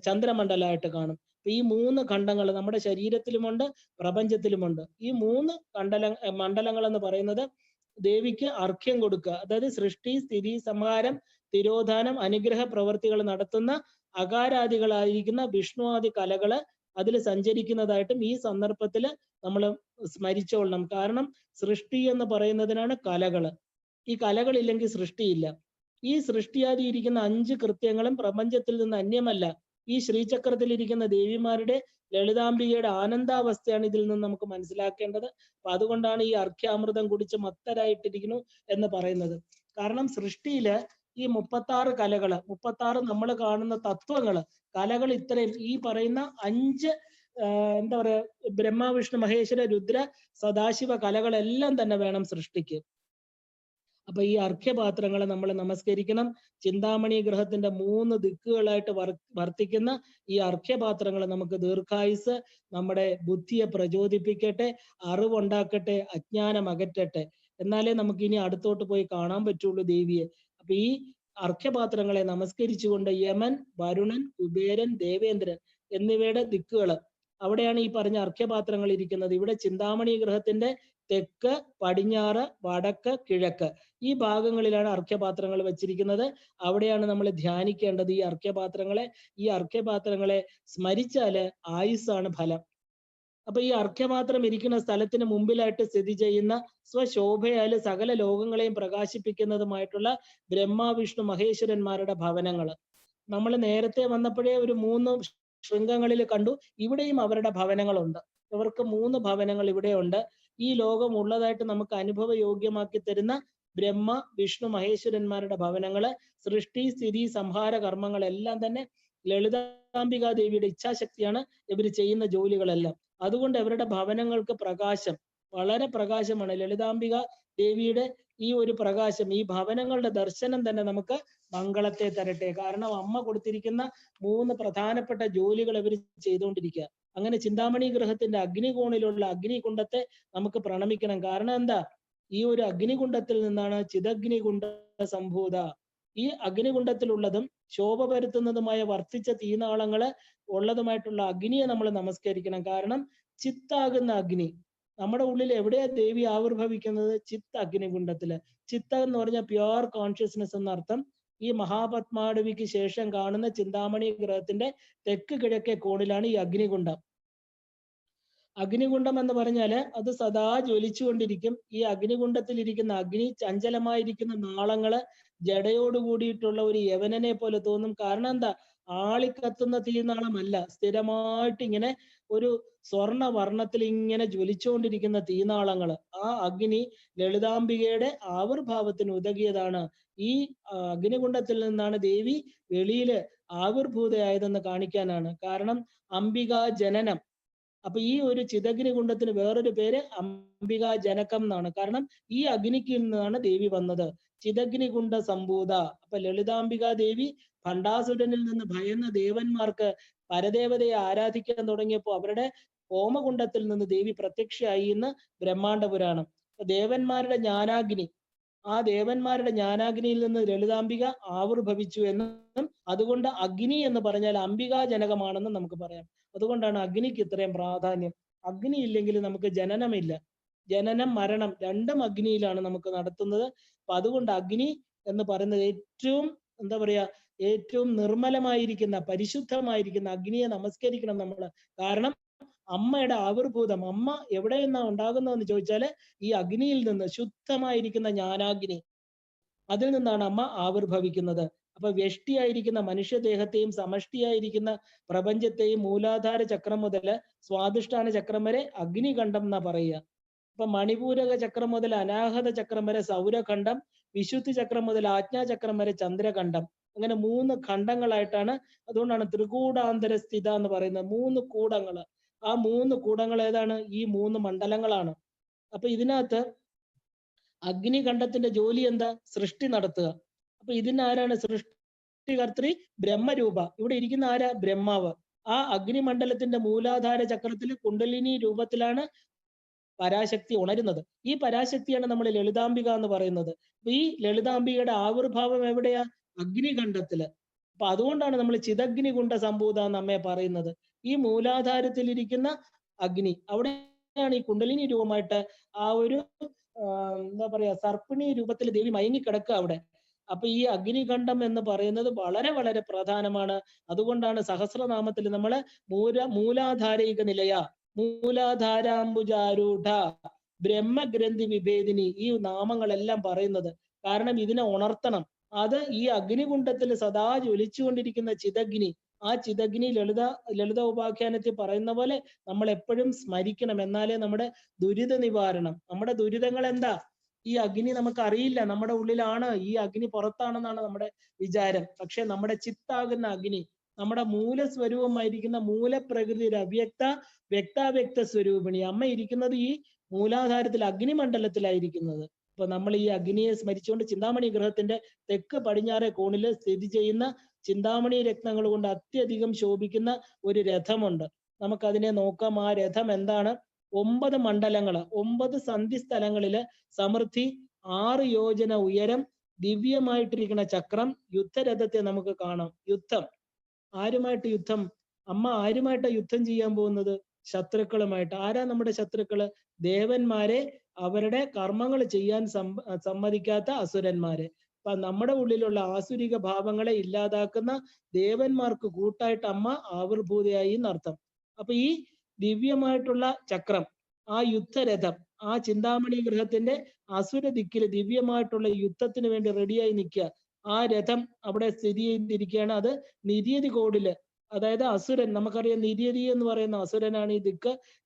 ചന്ദ്രമണ്ഡലമായിട്ട് കാണും. ഈ 3 ഖണ്ഡങ്ങൾ നമ്മുടെ ശരീരത്തിലുമുണ്ട്, പ്രപഞ്ചത്തിലുമുണ്ട്. ഈ 3 മണ്ഡലങ്ങൾ എന്ന് പറയുന്നത് ദേവിക്ക് അർഘ്യം കൊടുക്കുക, അതായത് സൃഷ്ടി, സ്ഥിതി, സംഹാരം, തിരോധാനം, അനുഗ്രഹ പ്രവർത്തികൾ നടത്തുന്ന അകാരാദികളായിരിക്കുന്ന വിഷ്ണുവാദി കലകള് അതിൽ സഞ്ചരിക്കുന്നതായിട്ടും ഈ സന്ദർഭത്തിൽ നമ്മൾ സ്മരിച്ചോളണം. കാരണം സൃഷ്ടി എന്ന് പറയുന്നതിനാണ് കലകള്. ഈ കലകളില്ലെങ്കിൽ സൃഷ്ടിയില്ല. ഈ സൃഷ്ടിയാതി ഇരിക്കുന്ന 5 കൃത്യങ്ങളും പ്രപഞ്ചത്തിൽ നിന്ന് അന്യമല്ല. ഈ ശ്രീചക്രത്തിൽ ഇരിക്കുന്ന ദേവിമാരുടെ, ലളിതാംബികയുടെ ആനന്ദാവസ്ഥയാണ് ഇതിൽ നിന്ന് നമുക്ക് മനസ്സിലാക്കേണ്ടത്. അപ്പൊ അതുകൊണ്ടാണ് ഈ അർഘ്യാമൃതം കുടിച്ച് മത്തരായിട്ടിരിക്കുന്നു എന്ന് പറയുന്നത്. കാരണം സൃഷ്ടിയില് ഈ 36 കലകള്, 36 നമ്മൾ കാണുന്ന തത്വങ്ങള്, കലകൾ ഇത്രയും ഈ പറയുന്ന 5 എന്താ പറയാ, ബ്രഹ്മ, വിഷ്ണു, മഹേശ്വര, രുദ്ര, സദാശിവ കലകളെല്ലാം തന്നെ വേണം സൃഷ്ടിക്ക്. അപ്പൊ ഈ അർഘ്യപാത്രങ്ങളെ നമ്മൾ നമസ്കരിക്കണം. ചിന്താമണി ഗ്രഹത്തിന്റെ 3 ദിക്കുകളായിട്ട് വർത്തിക്കുന്ന ഈ അർഘ്യപാത്രങ്ങൾ നമുക്ക് ദീർഘായുസ്, നമ്മുടെ ബുദ്ധിയെ പ്രചോദിപ്പിക്കട്ടെ, അറിവുണ്ടാക്കട്ടെ, അജ്ഞാനം അകറ്റട്ടെ. എന്നാലേ നമുക്ക് ഇനി അടുത്തോട്ട് പോയി കാണാൻ പറ്റുള്ളൂ ദേവിയെ. അപ്പൊ ഈ അർഘ്യപാത്രങ്ങളെ നമസ്കരിച്ചുകൊണ്ട് യമൻ, വരുണൻ, കുബേരൻ, ദേവേന്ദ്രൻ എന്നിവയുടെ ദിക്കുകള്, അവിടെയാണ് ഈ പറഞ്ഞ അർഘ്യപാത്രങ്ങൾ ഇരിക്കുന്നത്. ഇവിടെ ചിന്താമണി ഗ്രഹത്തിന്റെ തെക്ക്, പടിഞ്ഞാറ്, വടക്ക്, കിഴക്ക് ഈ ഭാഗങ്ങളിലാണ് അർഘ്യപാത്രങ്ങൾ വെച്ചിരിക്കുന്നത്. അവിടെയാണ് നമ്മൾ ധ്യാനിക്കേണ്ടത് ഈ അർഘ്യപാത്രങ്ങളെ. ഈ അർഘ്യപാത്രങ്ങളെ സ്മരിച്ചാല് ആയുസ്സാണ് ഫലം. അപ്പൊ ഈ അർഘ്യപാത്രം ഇരിക്കുന്ന സ്ഥലത്തിന് മുമ്പിലായിട്ട് സ്ഥിതി ചെയ്യുന്ന സ്വശോഭയാല് സകല ലോകങ്ങളെയും പ്രകാശിപ്പിക്കുന്നതുമായിട്ടുള്ള ബ്രഹ്മ, വിഷ്ണു, മഹേശ്വരന്മാരുടെ ഭവനങ്ങള് നമ്മൾ നേരത്തെ വന്നപ്പോഴേ ഒരു 3 ശൃംഗങ്ങളിൽ കണ്ടു. ഇവിടെയും അവരുടെ ഭവനങ്ങളുണ്ട്. ഇവർക്ക് 3 ഭവനങ്ങൾ ഇവിടെയുണ്ട്. ഈ ലോകം ഉള്ളതായിട്ട് നമുക്ക് അനുഭവയോഗ്യമാക്കി തരുന്ന ബ്രഹ്മ, വിഷ്ണു, മഹേശ്വരന്മാരുടെ ഭവനങ്ങള്, സൃഷ്ടി, സ്ഥിതി, സംഹാര കർമ്മങ്ങളെല്ലാം തന്നെ ലളിതാംബികാ ദേവിയുടെ ഇച്ഛാശക്തിയാണ് ഇവർ ചെയ്യുന്ന ജോലികളെല്ലാം. അതുകൊണ്ട് അവരുടെ ഭവനങ്ങൾക്ക് പ്രകാശം, വളരെ പ്രകാശമാണ്. ലളിതാംബിക ദേവിയുടെ ഈ ഒരു പ്രകാശം, ഈ ഭവനങ്ങളുടെ ദർശനം തന്നെ നമുക്ക് മംഗളത്തെ തരട്ടെ. കാരണം അമ്മ കൊടുത്തിരിക്കുന്ന 3 പ്രധാനപ്പെട്ട ജോലികൾ ഇവർ ചെയ്തുകൊണ്ടിരിക്കുക. അങ്ങനെ ചിന്താമണി ഗ്രഹത്തിന്റെ അഗ്നികോണിലുള്ള അഗ്നികുണ്ഡത്തെ നമുക്ക് പ്രണമിക്കണം. കാരണം എന്താ, ഈ ഒരു അഗ്നികുണ്ഡത്തിൽ നിന്നാണ് ചിദഗ്നികുണ്ഡ സംഭൂത. ഈ അഗ്നികുണ്ഡത്തിലുള്ളതും ശോഭ വരുത്തുന്നതുമായ വർദ്ധിച്ച തീനാളങ്ങള് ഉള്ളതുമായിട്ടുള്ള അഗ്നിയെ നമ്മൾ നമസ്കരിക്കണം. കാരണം ചിത്താകുന്ന അഗ്നി നമ്മുടെ ഉള്ളിൽ എവിടെയാ ദേവി ആവിർഭവിക്കുന്നത്? ചിത്ത അഗ്നികുണ്ഡത്തില്. ചിത്ത എന്ന് പറഞ്ഞാൽ പ്യുവർ കോൺഷ്യസ്നെസ് എന്നർത്ഥം. ഈ മഹാപത്മാടവിക്ക് ശേഷം കാണുന്ന ചിന്താമണി ഗ്രഹത്തിന്റെ തെക്ക് കിഴക്കേ കോണിലാണ് ഈ അഗ്നികുണ്ഡം. അഗ്നികുണ്ഡം എന്ന് പറഞ്ഞാല് അത് സദാ ജ്വലിച്ചുകൊണ്ടിരിക്കും. ഈ അഗ്നികുണ്ഡത്തിൽ ഇരിക്കുന്ന അഗ്നി ചഞ്ചലമായിരിക്കുന്ന നാളങ്ങള് ജടയോട് കൂടിയിട്ടുള്ള ഒരു യവനനെ പോലെ തോന്നും. കാരണം എന്താ, ആളിക്കത്തുന്ന തീനാളമല്ല, സ്ഥിരമായിട്ട് ഇങ്ങനെ ഒരു സ്വർണ വർണ്ണത്തിൽ ഇങ്ങനെ ജ്വലിച്ചുകൊണ്ടിരിക്കുന്ന തീനാളങ്ങള്. ആ അഗ്നി ലളിതാംബികയുടെ ആവിർഭാവത്തിന് ഉതകിയതാണ്. ഈ അഗ്നികുണ്ഡത്തിൽ നിന്നാണ് ദേവി വെളിയില് ആവിർഭൂതയായതെന്ന് കാണിക്കാനാണ്. കാരണം അംബികാ ജനനം. അപ്പൊ ഈ ഒരു ചിദഗ്നികുണ്ഡത്തിന് വേറൊരു പേര് അംബികാ ജനകം എന്നാണ്. കാരണം ഈ അഗ്നിക്ക് നിന്നാണ് ദേവി വന്നത്. ചിദഗ്നികുണ്ഡ സംഭൂത. അപ്പൊ ലളിതാംബികാ ദേവി ഭണ്ഡാസുരനിൽ നിന്ന് ഭയന്ന ദേവന്മാർക്ക് പരദേവതയെ ആരാധിക്കാൻ തുടങ്ങിയപ്പോൾ അവരുടെ ഹോമകുണ്ഡത്തിൽ നിന്ന് ദേവി പ്രത്യക്ഷയായി എന്ന് ബ്രഹ്മാണ്ഡ പുരാണം. ദേവന്മാരുടെ ജ്ഞാനാഗ്നി, ആ ദേവന്മാരുടെ ജ്ഞാനാഗ്നിയിൽ നിന്ന് ലളിതാംബിക ആവിർഭവിച്ചു എന്നും അതുകൊണ്ട് അഗ്നി എന്ന് പറഞ്ഞാൽ അംബികാ ജനകമാണെന്നും നമുക്ക് പറയാം. അതുകൊണ്ടാണ് അഗ്നിക്ക് ഇത്രയും പ്രാധാന്യം. അഗ്നി ഇല്ലെങ്കിൽ നമുക്ക് ജനനമില്ല. ജനനം മരണം രണ്ടും അഗ്നിയിലാണ് നമുക്ക് നടത്തുന്നത്. അപ്പൊ അതുകൊണ്ട് അഗ്നി എന്ന് പറയുന്നത് ഏറ്റവും എന്താ പറയാ, ഏറ്റവും നിർമ്മലമായിരിക്കുന്ന പരിശുദ്ധമായിരിക്കുന്ന അഗ്നിയെ നമസ്കരിക്കണം നമ്മൾ. കാരണം അമ്മയുടെ ആവിർഭൂതം, അമ്മ എവിടെ നിന്നാണ് ഉണ്ടാകുന്നതെന്ന് ചോദിച്ചാല് ഈ അഗ്നിയിൽ നിന്ന്, ശുദ്ധമായിരിക്കുന്ന ജ്ഞാനാഗ്നി, അതിൽ നിന്നാണ് അമ്മ ആവിർഭവിക്കുന്നത്. അപ്പൊ വ്യഷ്ടിയായിരിക്കുന്ന മനുഷ്യദേഹത്തെയും സമഷ്ടിയായിരിക്കുന്ന പ്രപഞ്ചത്തെയും മൂലാധാര ചക്രം മുതൽ സ്വാധിഷ്ഠാന ചക്രം വരെ അഗ്നികണ്ഠം എന്നാ പറയുക. അപ്പൊ മണിപൂരക ചക്രം മുതൽ അനാഹത ചക്രം വരെ സൗരഖണ്ഡം, വിശുദ്ധി ചക്രം മുതൽ ആജ്ഞാചക്രം വരെ ചന്ദ്രഖണ്ഡം. അങ്ങനെ 3 ഖണ്ഡങ്ങളായിട്ടാണ്. അതുകൊണ്ടാണ് ത്രികൂടാന്തര സ്ഥിത എന്ന് പറയുന്നത്. 3 കൂടങ്ങള്. ആ 3 കൂടങ്ങൾ ഏതാണ്? ഈ 3 മണ്ഡലങ്ങളാണ്. അപ്പൊ ഇതിനകത്ത് അഗ്നികണ്ഠത്തിന്റെ ജോലി എന്താ? സൃഷ്ടി നടത്തുക. അപ്പൊ ഇതിനാരാണ് സൃഷ്ടികർത്തി? ബ്രഹ്മരൂപ. ഇവിടെ ഇരിക്കുന്ന ആരാ? ബ്രഹ്മാവ്. ആ അഗ്നിമണ്ഡലത്തിന്റെ മൂലാധാര ചക്രത്തിൽ കുണ്ടലിനി രൂപത്തിലാണ് പരാശക്തി ഉണരുന്നത്. ഈ പരാശക്തിയാണ് നമ്മൾ ലളിതാംബിക എന്ന് പറയുന്നത്. അപ്പൊ ഈ ലളിതാംബികയുടെ ആവിർഭാവം എവിടെയാ? അഗ്നികണ്ഠത്തില്. അപ്പൊ അതുകൊണ്ടാണ് നമ്മൾ ചിദഗ്നികുണ്ഠ സംഭൂത എന്ന് അമ്മയെ പറയുന്നത്. ഈ മൂലാധാരത്തിലിരിക്കുന്ന അഗ്നി, അവിടെയാണ് ഈ കുണ്ടലിനി രൂപമായിട്ട് ആ ഒരു എന്താ പറയാ സർപ്പിണി രൂപത്തിൽ ദേവി മയങ്ങിക്കിടക്കുക അവിടെ. അപ്പൊ ഈ അഗ്നികണ്ഠം എന്ന് പറയുന്നത് വളരെ വളരെ പ്രധാനമാണ്. അതുകൊണ്ടാണ് സഹസ്രനാമത്തിൽ നമ്മള് മൂലാധാരൈക നിലയ, മൂലാധാരാംബുജാരൂഢ, ബ്രഹ്മഗ്രന്ഥി വിഭേദിനി ഈ നാമങ്ങളെല്ലാം പറയുന്നത്. കാരണം ഇതിനെ ഉണർത്തണം. അത് ഈ അഗ്നികുണ്ഡത്തിൽ സദാ ജ്വലിച്ചുകൊണ്ടിരിക്കുന്ന ചിദഗ്നി, ആ ചിദഗ്നി ലളിത ഉപാഖ്യാനത്തിൽ പറയുന്ന പോലെ നമ്മൾ എപ്പോഴും സ്മരിക്കണം. എന്നാലേ നമ്മുടെ ദുരിത നിവാരണം, നമ്മുടെ ദുരിതങ്ങൾ എന്താ, ഈ അഗ്നി നമുക്ക് അറിയില്ല, നമ്മുടെ ഉള്ളിലാണ്, ഈ അഗ്നി പുറത്താണെന്നാണ് നമ്മുടെ വിചാരം. പക്ഷെ നമ്മുടെ ചിത്താകുന്ന അഗ്നി, നമ്മുടെ മൂലസ്വരൂപമായിരിക്കുന്ന മൂലപ്രകൃതിയുടെ വ്യക്താവ്യക്ത സ്വരൂപിണി അമ്മ ഇരിക്കുന്നത് ഈ മൂലാധാരത്തിൽ അഗ്നിമണ്ഡലത്തിലായിരിക്കുന്നത്. അപ്പൊ നമ്മൾ ഈ അഗ്നിയെ സ്മരിച്ചുകൊണ്ട് ചിന്താമണി ഗ്രഹത്തിന്റെ തെക്ക് പടിഞ്ഞാറെ കോണില് സ്ഥിതി ചെയ്യുന്ന ചിന്താമണി രത്നങ്ങൾ കൊണ്ട് അത്യധികം ശോഭിക്കുന്ന ഒരു രഥമുണ്ട്. നമുക്കതിനെ നോക്കാം. ആ രഥം എന്താണ്? 9 മണ്ഡലങ്ങള്, 9 സന്ധി സ്ഥലങ്ങളില് സമൃദ്ധി, 6 യോജന ഉയരം, ദിവ്യമായിട്ടിരിക്കുന്ന ചക്രം, യുദ്ധരഥത്തെ നമുക്ക് കാണാം. യുദ്ധം ആരുമായിട്ട് യുദ്ധം? അമ്മ ആരുമായിട്ടാ യുദ്ധം ചെയ്യാൻ പോകുന്നത്? ശത്രുക്കളുമായിട്ട്. ആരാ നമ്മുടെ ശത്രുക്കള്? ദേവന്മാരെ, അവരുടെ കർമ്മങ്ങൾ ചെയ്യാൻ സമ്മതിക്കാത്ത അസുരന്മാരെ. അപ്പൊ നമ്മുടെ ഉള്ളിലുള്ള ആസുരിക ഭാവങ്ങളെ ഇല്ലാതാക്കുന്ന ദേവന്മാർക്ക് കൂട്ടായിട്ട് അമ്മ ആവിർഭൂതയായി എന്നർത്ഥം. അപ്പൊ ഈ ദിവ്യമായിട്ടുള്ള ചക്രം, ആ യുദ്ധരഥം, ആ ചിന്താമണി ഗൃഹത്തിന്റെ അസുര ദിക്കില് ദിവ്യമായിട്ടുള്ള യുദ്ധത്തിന് വേണ്ടി റെഡിയായി നിൽക്കുക. ആ രഥം അവിടെ സ്ഥിതി ചെയ്തിരിക്കുകയാണ്. അത് നിര്യതി കോടില്, അതായത് അസുരൻ, നമുക്കറിയാം നിര്യതി എന്ന് പറയുന്ന അസുരനാണ്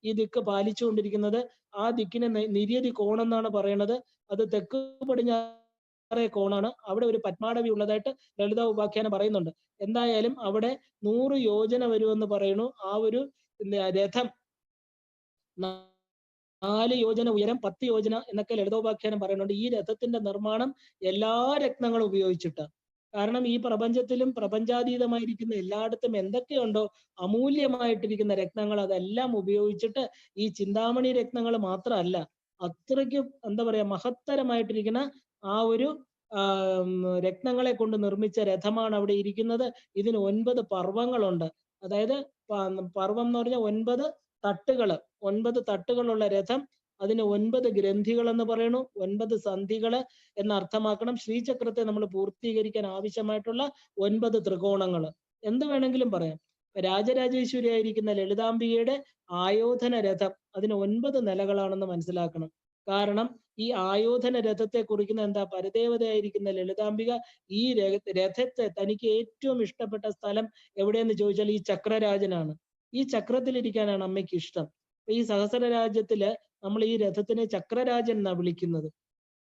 ഈ ദിക്ക് പാലിച്ചുകൊണ്ടിരിക്കുന്നത്. ആ ദിക്കിനെ നിര്യതി കോണെന്നാണ് പറയണത്. അത് തെക്ക് പടിഞ്ഞാറേ കോണാണ്. അവിടെ ഒരു പത്മാടവി ഉള്ളതായിട്ട് ലളിത ഉപാഖ്യാനം പറയുന്നുണ്ട്. എന്തായാലും അവിടെ 100 യോജന വരുമെന്ന് പറയുന്നു. ആ ഒരു രഥം 4 യോജന ഉയരം, 10 യോജന എന്നൊക്കെ ലളിതോപാഖ്യാനം പറയുന്നുണ്ട്. ഈ രഥത്തിന്റെ നിർമ്മാണം എല്ലാ രത്നങ്ങളും ഉപയോഗിച്ചിട്ട്. കാരണം ഈ പ്രപഞ്ചത്തിലും പ്രപഞ്ചാതീതമായിരിക്കുന്ന എല്ലായിടത്തും എന്തൊക്കെയുണ്ടോ അമൂല്യമായിട്ടിരിക്കുന്ന രത്നങ്ങൾ, അതെല്ലാം ഉപയോഗിച്ചിട്ട്, ഈ ചിന്താമണി രത്നങ്ങൾ മാത്രമല്ല, അത്രയ്ക്ക് എന്താ പറയാ മഹത്തരമായിട്ടിരിക്കുന്ന ആ ഒരു രത്നങ്ങളെ കൊണ്ട് നിർമ്മിച്ച രഥമാണ് അവിടെ ഇരിക്കുന്നത്. ഇതിന് 9 പർവ്വങ്ങളുണ്ട്. അതായത് പർവ്വം എന്ന് പറഞ്ഞാൽ 9 തട്ടുകള്, 9 തട്ടുകളുള്ള രഥം. അതിന് 9 ഗ്രന്ഥികൾ എന്ന് പറയുന്നു, 9 സന്ധികള് എന്ന് അർത്ഥമാക്കണം. ശ്രീചക്രത്തെ നമ്മൾ പൂർത്തീകരിക്കാൻ ആവശ്യമായിട്ടുള്ള 9 ത്രികോണങ്ങള്, എന്ത് വേണമെങ്കിലും പറയാം. രാജരാജേശ്വരി ആയിരിക്കുന്ന ലളിതാംബികയുടെ ആയോധന രഥം, അതിന് 9 നിലകളാണെന്ന് മനസ്സിലാക്കണം. കാരണം ഈ ആയോധന രഥത്തെ കുറിക്കുന്ന എന്താ? പരദേവതയായിരിക്കുന്ന ലളിതാംബിക ഈ രഥത്തെ തനിക്ക് ഏറ്റവും ഇഷ്ടപ്പെട്ട സ്ഥലം എവിടെയെന്ന് ചോദിച്ചാൽ ഈ ചക്രരാജനാണ്. ഈ ചക്രത്തിലിരിക്കാനാണ് അമ്മയ്ക്ക് ഇഷ്ടം. ഈ സഹസ്രരാജ്യത്തില് നമ്മൾ ഈ രഥത്തിനെ ചക്രരാജൻ എന്നാ വിളിക്കുന്നത്.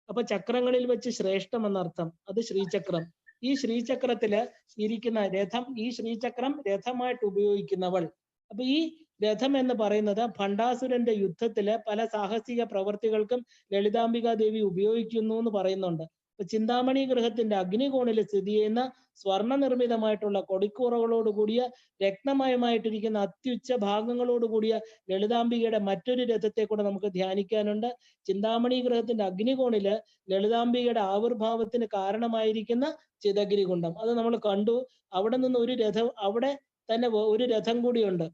അപ്പൊ ചക്രങ്ങളിൽ വെച്ച് ശ്രേഷ്ഠം എന്നർത്ഥം. അത് ശ്രീചക്രം. ഈ ശ്രീചക്രത്തില് ഇരിക്കുന്ന രഥം, ഈ ശ്രീചക്രം രഥമായിട്ട് ഉപയോഗിക്കുന്നവൾ. അപ്പൊ ഈ രഥം എന്ന് പറയുന്നത് ഭണ്ഡാസുരന്റെ യുദ്ധത്തില് പല സാഹസിക പ്രവർത്തികൾക്കും ലളിതാംബിക ദേവി ഉപയോഗിക്കുന്നു എന്ന് പറയുന്നുണ്ട്. അപ്പൊ ചിന്താമണി ഗൃഹത്തിന്റെ അഗ്നികോണിൽ സ്ഥിതി ചെയ്യുന്ന സ്വർണ്ണ നിർമ്മിതമായിട്ടുള്ള കൊടിക്കൂറകളോട് കൂടിയ രത്നമയമായിട്ടിരിക്കുന്ന അത്യുച്ച ഭാഗങ്ങളോട് കൂടിയ ലളിതാംബികയുടെ മറ്റൊരു രഥത്തെ കൂടെ നമുക്ക് ധ്യാനിക്കാനുണ്ട്. ചിന്താമണി ഗൃഹത്തിന്റെ അഗ്നികോണില് ലളിതാംബികയുടെ ആവിർഭാവത്തിന് കാരണമായിരിക്കുന്ന ചിദഗ്നികുണ്ഡം, അത് നമ്മൾ കണ്ടു. അവിടെ നിന്ന് ഒരു രഥം, അവിടെ തന്നെ ഒരു രഥം കൂടിയുണ്ട്.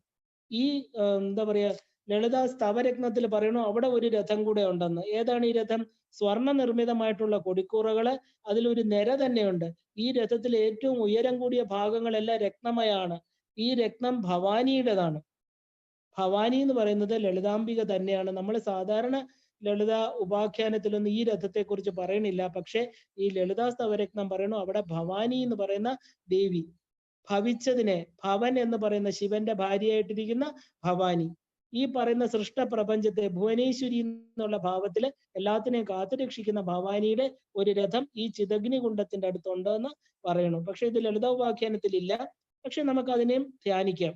ഈ എന്താ പറയാ ലളിത സ്തവരത്നത്തിൽ പറയണു അവിടെ ഒരു രഥം കൂടെ ഉണ്ടെന്ന്. ഏതാണ് ഈ രഥം? സ്വർണ്ണ നിർമ്മിതമായിട്ടുള്ള കൊടിക്കൂറകള്, അതിലൊരു നിര തന്നെയുണ്ട്. ഈ രഥത്തിൽ ഏറ്റവും ഉയരം കൂടിയ ഭാഗങ്ങളെല്ലാം രത്നമയാണ്. ഈ രത്നം ഭവാനിയുടേതാണ്. ഭവാനി എന്ന് പറയുന്നത് ലളിതാംബിക തന്നെയാണ്. നമ്മൾ സാധാരണ ലളിത ഉപാഖ്യാനത്തിലൊന്നും ഈ രഥത്തെ കുറിച്ച് പറയണില്ല. പക്ഷെ ഈ ലളിതാ സ്തവരത്നം പറയണു അവിടെ ഭവാനി എന്ന് പറയുന്ന ദേവി, ഭവിച്ചതിനെ ഭവൻ എന്ന് പറയുന്ന ശിവന്റെ ഭാര്യയായിട്ടിരിക്കുന്ന ഭവാനി, ഈ പറയുന്ന സൃഷ്ട പ്രപഞ്ചത്തെ ഭുവനേശ്വരി എന്നുള്ള ഭാവത്തില് എല്ലാത്തിനെയും കാത്തുരക്ഷിക്കുന്ന ഭവാനിയുടെ ഒരു രഥം ഈ ചിദഗ്നികുണ്ഡത്തിന്റെ അടുത്തുണ്ട് എന്ന് പറയണു. പക്ഷെ ഇത് ലളിത ഉപാഖ്യാനത്തിൽ ഇല്ല. പക്ഷെ നമുക്ക് അതിനെയും ധ്യാനിക്കാം.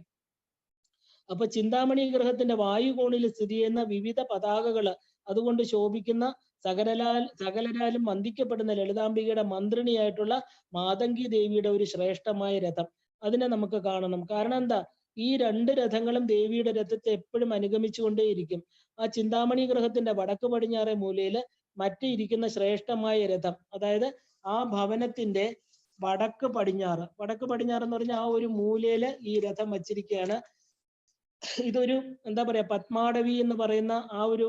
അപ്പൊ ചിന്താമണി ഗ്രഹത്തിന്റെ വായുകോണിൽ സ്ഥിതി ചെയ്യുന്ന വിവിധ പതാകകള്, അതുകൊണ്ട് ശോഭിക്കുന്ന സകലരാലും വന്ദിക്കപ്പെടുന്ന ലളിതാംബികയുടെ മന്ത്രിണിയായിട്ടുള്ള മാതംഗി ദേവിയുടെ ഒരു ശ്രേഷ്ഠമായ രഥം, അതിനെ നമുക്ക് കാണണം. കാരണം എന്താ? ഈ രണ്ട് രഥങ്ങളും ദേവിയുടെ രഥത്തെ എപ്പോഴും അനുഗമിച്ചുകൊണ്ടേയിരിക്കും. ആ ചിന്താമണി ഗൃഹത്തിന്റെ വടക്ക് പടിഞ്ഞാറേ മൂലയില് മറ്റ് ഇരിക്കുന്ന ശ്രേഷ്ഠമായ രഥം, അതായത് ആ ഭവനത്തിന്റെ വടക്ക് പടിഞ്ഞാറ് എന്ന് പറഞ്ഞാൽ ആ ഒരു മൂലയില് ഈ രഥം വച്ചിരിക്കുകയാണ്. ഇതൊരു എന്താ പറയാ, പത്മാടവി എന്ന് പറയുന്ന ആ ഒരു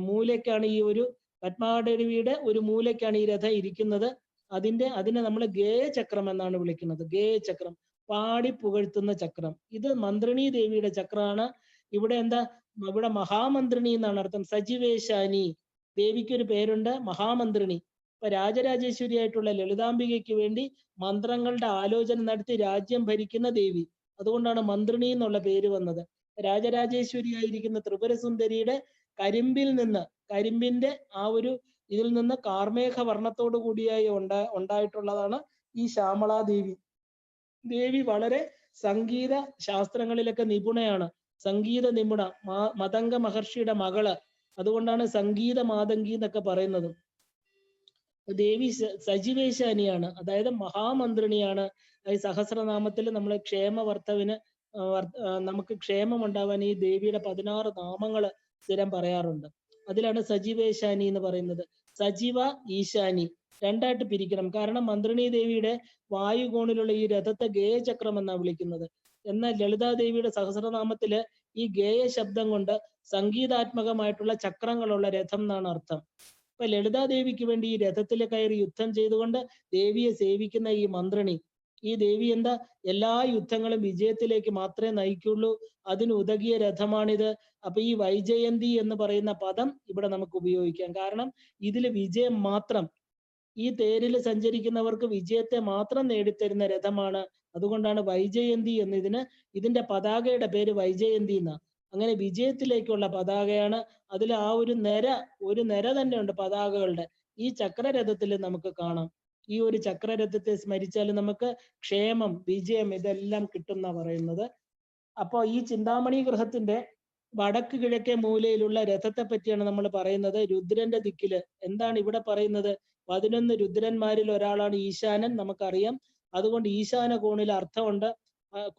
മൂലയ്ക്കാണ് ഈ ഒരു പത്മാടവിയുടെ ഒരു മൂലയ്ക്കാണ് ഈ രഥം ഇരിക്കുന്നത്. അതിനെ നമ്മൾ ഗേയചക്രം എന്നാണ് വിളിക്കുന്നത്. ഗേയചക്രം, പാടി പുകഴ്ത്തുന്ന ചക്രം. ഇത് മന്ത്രിണി ദേവിയുടെ ചക്രമാണ്. ഇവിടെ എന്താ, ഇവിടെ മഹാമന്ത്രിണി എന്നാണ് അർത്ഥം. സജിവേശാനി ദേവിക്ക് ഒരു പേരുണ്ട്, മഹാമന്ത്രിണി. ഇപ്പൊ രാജരാജേശ്വരി ആയിട്ടുള്ള ലളിതാംബികയ്ക്ക് വേണ്ടി മന്ത്രങ്ങളുടെ ആലോചന നടത്തി രാജ്യം ഭരിക്കുന്ന ദേവി. അതുകൊണ്ടാണ് മന്ത്രിണി എന്നുള്ള പേര് വന്നത്. രാജരാജേശ്വരി ആയിരിക്കുന്ന ത്രിപുരസുന്ദരിയുടെ കരിമ്പിന്റെ ആ ഒരു ഇതിൽ നിന്ന് കാർമേഘ വർണ്ണത്തോടു കൂടിയായി ഉണ്ടായിട്ടുള്ളതാണ് ഈ ശ്യാമളാദേവി. ദേവി വളരെ സംഗീത ശാസ്ത്രങ്ങളിലൊക്കെ നിപുണയാണ്, സംഗീത നിപുണ. മതംഗ മഹർഷിയുടെ മകള്, അതുകൊണ്ടാണ് സംഗീത മാതങ്കി എന്നൊക്കെ പറയുന്നത്. ദേവി സജിവേശാനിയാണ്, അതായത് മഹാമന്ത്രിണിയാണ്. ഈ സഹസ്രനാമത്തിൽ നമ്മൾ ക്ഷേമവർത്തവിന് നമുക്ക് ക്ഷേമം ഉണ്ടാവാൻ ഈ ദേവിയുടെ 16 നാമങ്ങൾ സ്ഥിരം പറയാറുണ്ട്. അതിലാണ് സജിവേശാനി എന്ന് പറയുന്നത്. സജീവ, ഈശാനി രണ്ടായിട്ട് പിരിക്കണം. കാരണം മന്ത്രിണി ദേവിയുടെ വായുകോണിലുള്ള ഈ രഥത്തെ ഗേയചക്രം എന്നാണ് വിളിക്കുന്നത്. എന്നാൽ ലളിതാദേവിയുടെ സഹസ്രനാമത്തില് ഈ ഗേയ ശബ്ദം കൊണ്ട് സംഗീതാത്മകമായിട്ടുള്ള ചക്രങ്ങളുള്ള രഥം എന്നാണ് അർത്ഥം. ഇപ്പൊ ലളിതാദേവിക്ക് വേണ്ടി ഈ രഥത്തിൽ കയറി യുദ്ധം ചെയ്തുകൊണ്ട് ദേവിയെ സേവിക്കുന്ന ഈ മന്ത്രിണി, ഈ ദേവി എന്താ, എല്ലാ യുദ്ധങ്ങളും വിജയത്തിലേക്ക് മാത്രമേ നയിക്കുള്ളൂ, അതിന് ഉതകിയ രഥമാണിത്. അപ്പൊ ഈ വൈജയന്തി എന്ന് പറയുന്ന പദം ഇവിടെ നമുക്ക് ഉപയോഗിക്കാം. കാരണം ഇതില് വിജയം മാത്രം, ഈ തേരിൽ സഞ്ചരിക്കുന്നവർക്ക് വിജയത്തെ മാത്രം നേടിത്തരുന്ന രഥമാണ്. അതുകൊണ്ടാണ് വൈജയന്തി എന്ന് ഇതിന്റെ പതാകയുടെ പേര് വൈജയന്തി എന്നാ. അങ്ങനെ വിജയത്തിലേക്കുള്ള പതാകയാണ്. അതിൽ ആ ഒരു നിര തന്നെ ഉണ്ട് പതാകകളുടെ. ഈ ചക്രരഥത്തിൽ നമുക്ക് കാണാം. ഈ ഒരു ചക്രരഥത്തെ സ്മരിച്ചാൽ നമുക്ക് ക്ഷേമം, വിജയം ഇതെല്ലാം കിട്ടുന്ന പറയുന്നത്. അപ്പൊ ഈ ചിന്താമണി ഗൃഹത്തിന്റെ വടക്ക് കിഴക്കേ മൂലയിലുള്ള രഥത്തെ പറ്റിയാണ് നമ്മൾ പറയുന്നത്. രുദ്രന്റെ ദിക്കില് എന്താണ് ഇവിടെ പറയുന്നത്? 11 രുദ്രന്മാരിൽ ഒരാളാണ് ഈശാനൻ, നമുക്കറിയാം. അതുകൊണ്ട് ഈശാന കോണിൽ അർത്ഥമുണ്ട്.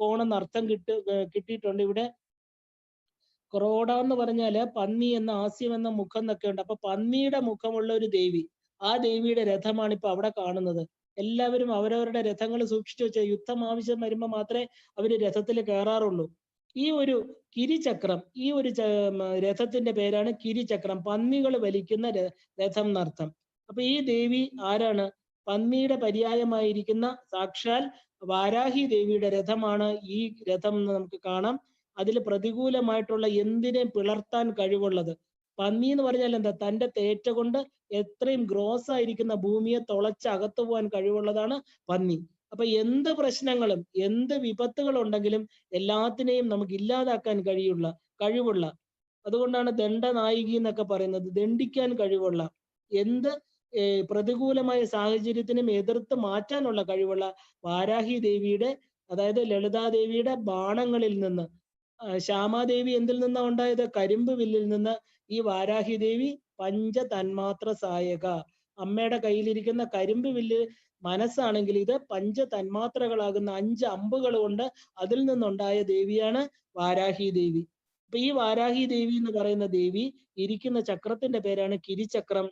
കോണെന്ന് അർത്ഥം കിട്ടിയിട്ടുണ്ട്. ഇവിടെ ക്രോഡ എന്ന് പറഞ്ഞാല് പന്നി എന്ന, ആസ്യം എന്ന മുഖം എന്നൊക്കെ ഉണ്ട്. അപ്പൊ പന്നിയുടെ മുഖമുള്ള ഒരു ദേവി, ആ ദേവിയുടെ രഥമാണ് ഇപ്പൊ അവിടെ കാണുന്നത്. എല്ലാവരും അവരവരുടെ രഥങ്ങൾ സൂക്ഷിച്ചു വെച്ച, യുദ്ധം ആവശ്യം വരുമ്പോൾ മാത്രമേ അവര് രഥത്തിൽ കയറാറുള്ളൂ. ഈ ഒരു കിരിചക്രം, ഈ ഒരു രഥത്തിന്റെ പേരാണ് കിരിചക്രം, പന്നികൾ വലിക്കുന്ന രഥം എന്നർത്ഥം. അപ്പൊ ഈ ദേവി ആരാണ്? പന്നിയുടെ പര്യായമായിരിക്കുന്ന സാക്ഷാൽ വാരാഹി ദേവിയുടെ രഥമാണ് ഈ രഥം എന്ന് നമുക്ക് കാണാം. അതിൽ പ്രതികൂലമായിട്ടുള്ള എന്തിനെ പിളർത്താൻ കഴിവുള്ളത്. പന്നി എന്ന് പറഞ്ഞാൽ എന്താ? തന്റെ തേറ്റ കൊണ്ട് എത്രയും ഗ്രോസ് ആയിരിക്കുന്ന ഭൂമിയെ തുളച്ച് അകത്തു പോകാൻ കഴിവുള്ളതാണ് പന്നി. അപ്പൊ എന്ത് പ്രശ്നങ്ങളും എന്ത് വിപത്തുകളുണ്ടെങ്കിലും എല്ലാത്തിനെയും നമുക്ക് ഇല്ലാതാക്കാൻ കഴിവുള്ള, അതുകൊണ്ടാണ് ദണ്ഡനായികി എന്നൊക്കെ പറയുന്നത്. ദണ്ഡിക്കാൻ കഴിവുള്ള, എന്ത് പ്രതികൂലമായ സാഹചര്യത്തിനും എതിർത്ത് മാറ്റാനുള്ള കഴിവുള്ള വാരാഹി ദേവിയുടെ, അതായത് ലളിതാദേവിയുടെ ബാണങ്ങളിൽ നിന്ന്. ശ്യാമാദേവി എന്തിൽ നിന്നാ ഉണ്ടായത്? കരിമ്പ് വില്ലിൽ നിന്ന്. ഈ വാരാഹി ദേവി പഞ്ചതന്മാത്ര സായക, അമ്മയുടെ കയ്യിലിരിക്കുന്ന കരിമ്പ് വില്ല് മനസ്സാണെങ്കിൽ ഇത് പഞ്ചതന്മാത്രകളാകുന്ന 5 അമ്പുകൾ കൊണ്ട് അതിൽ നിന്നുണ്ടായ ദേവിയാണ് വാരാഹി ദേവി. അപ്പൊ ഈ വാരാഹി ദേവി എന്ന് പറയുന്ന ദേവി ഇരിക്കുന്ന ചക്രത്തിന്റെ പേരാണ് കിരിചക്രം.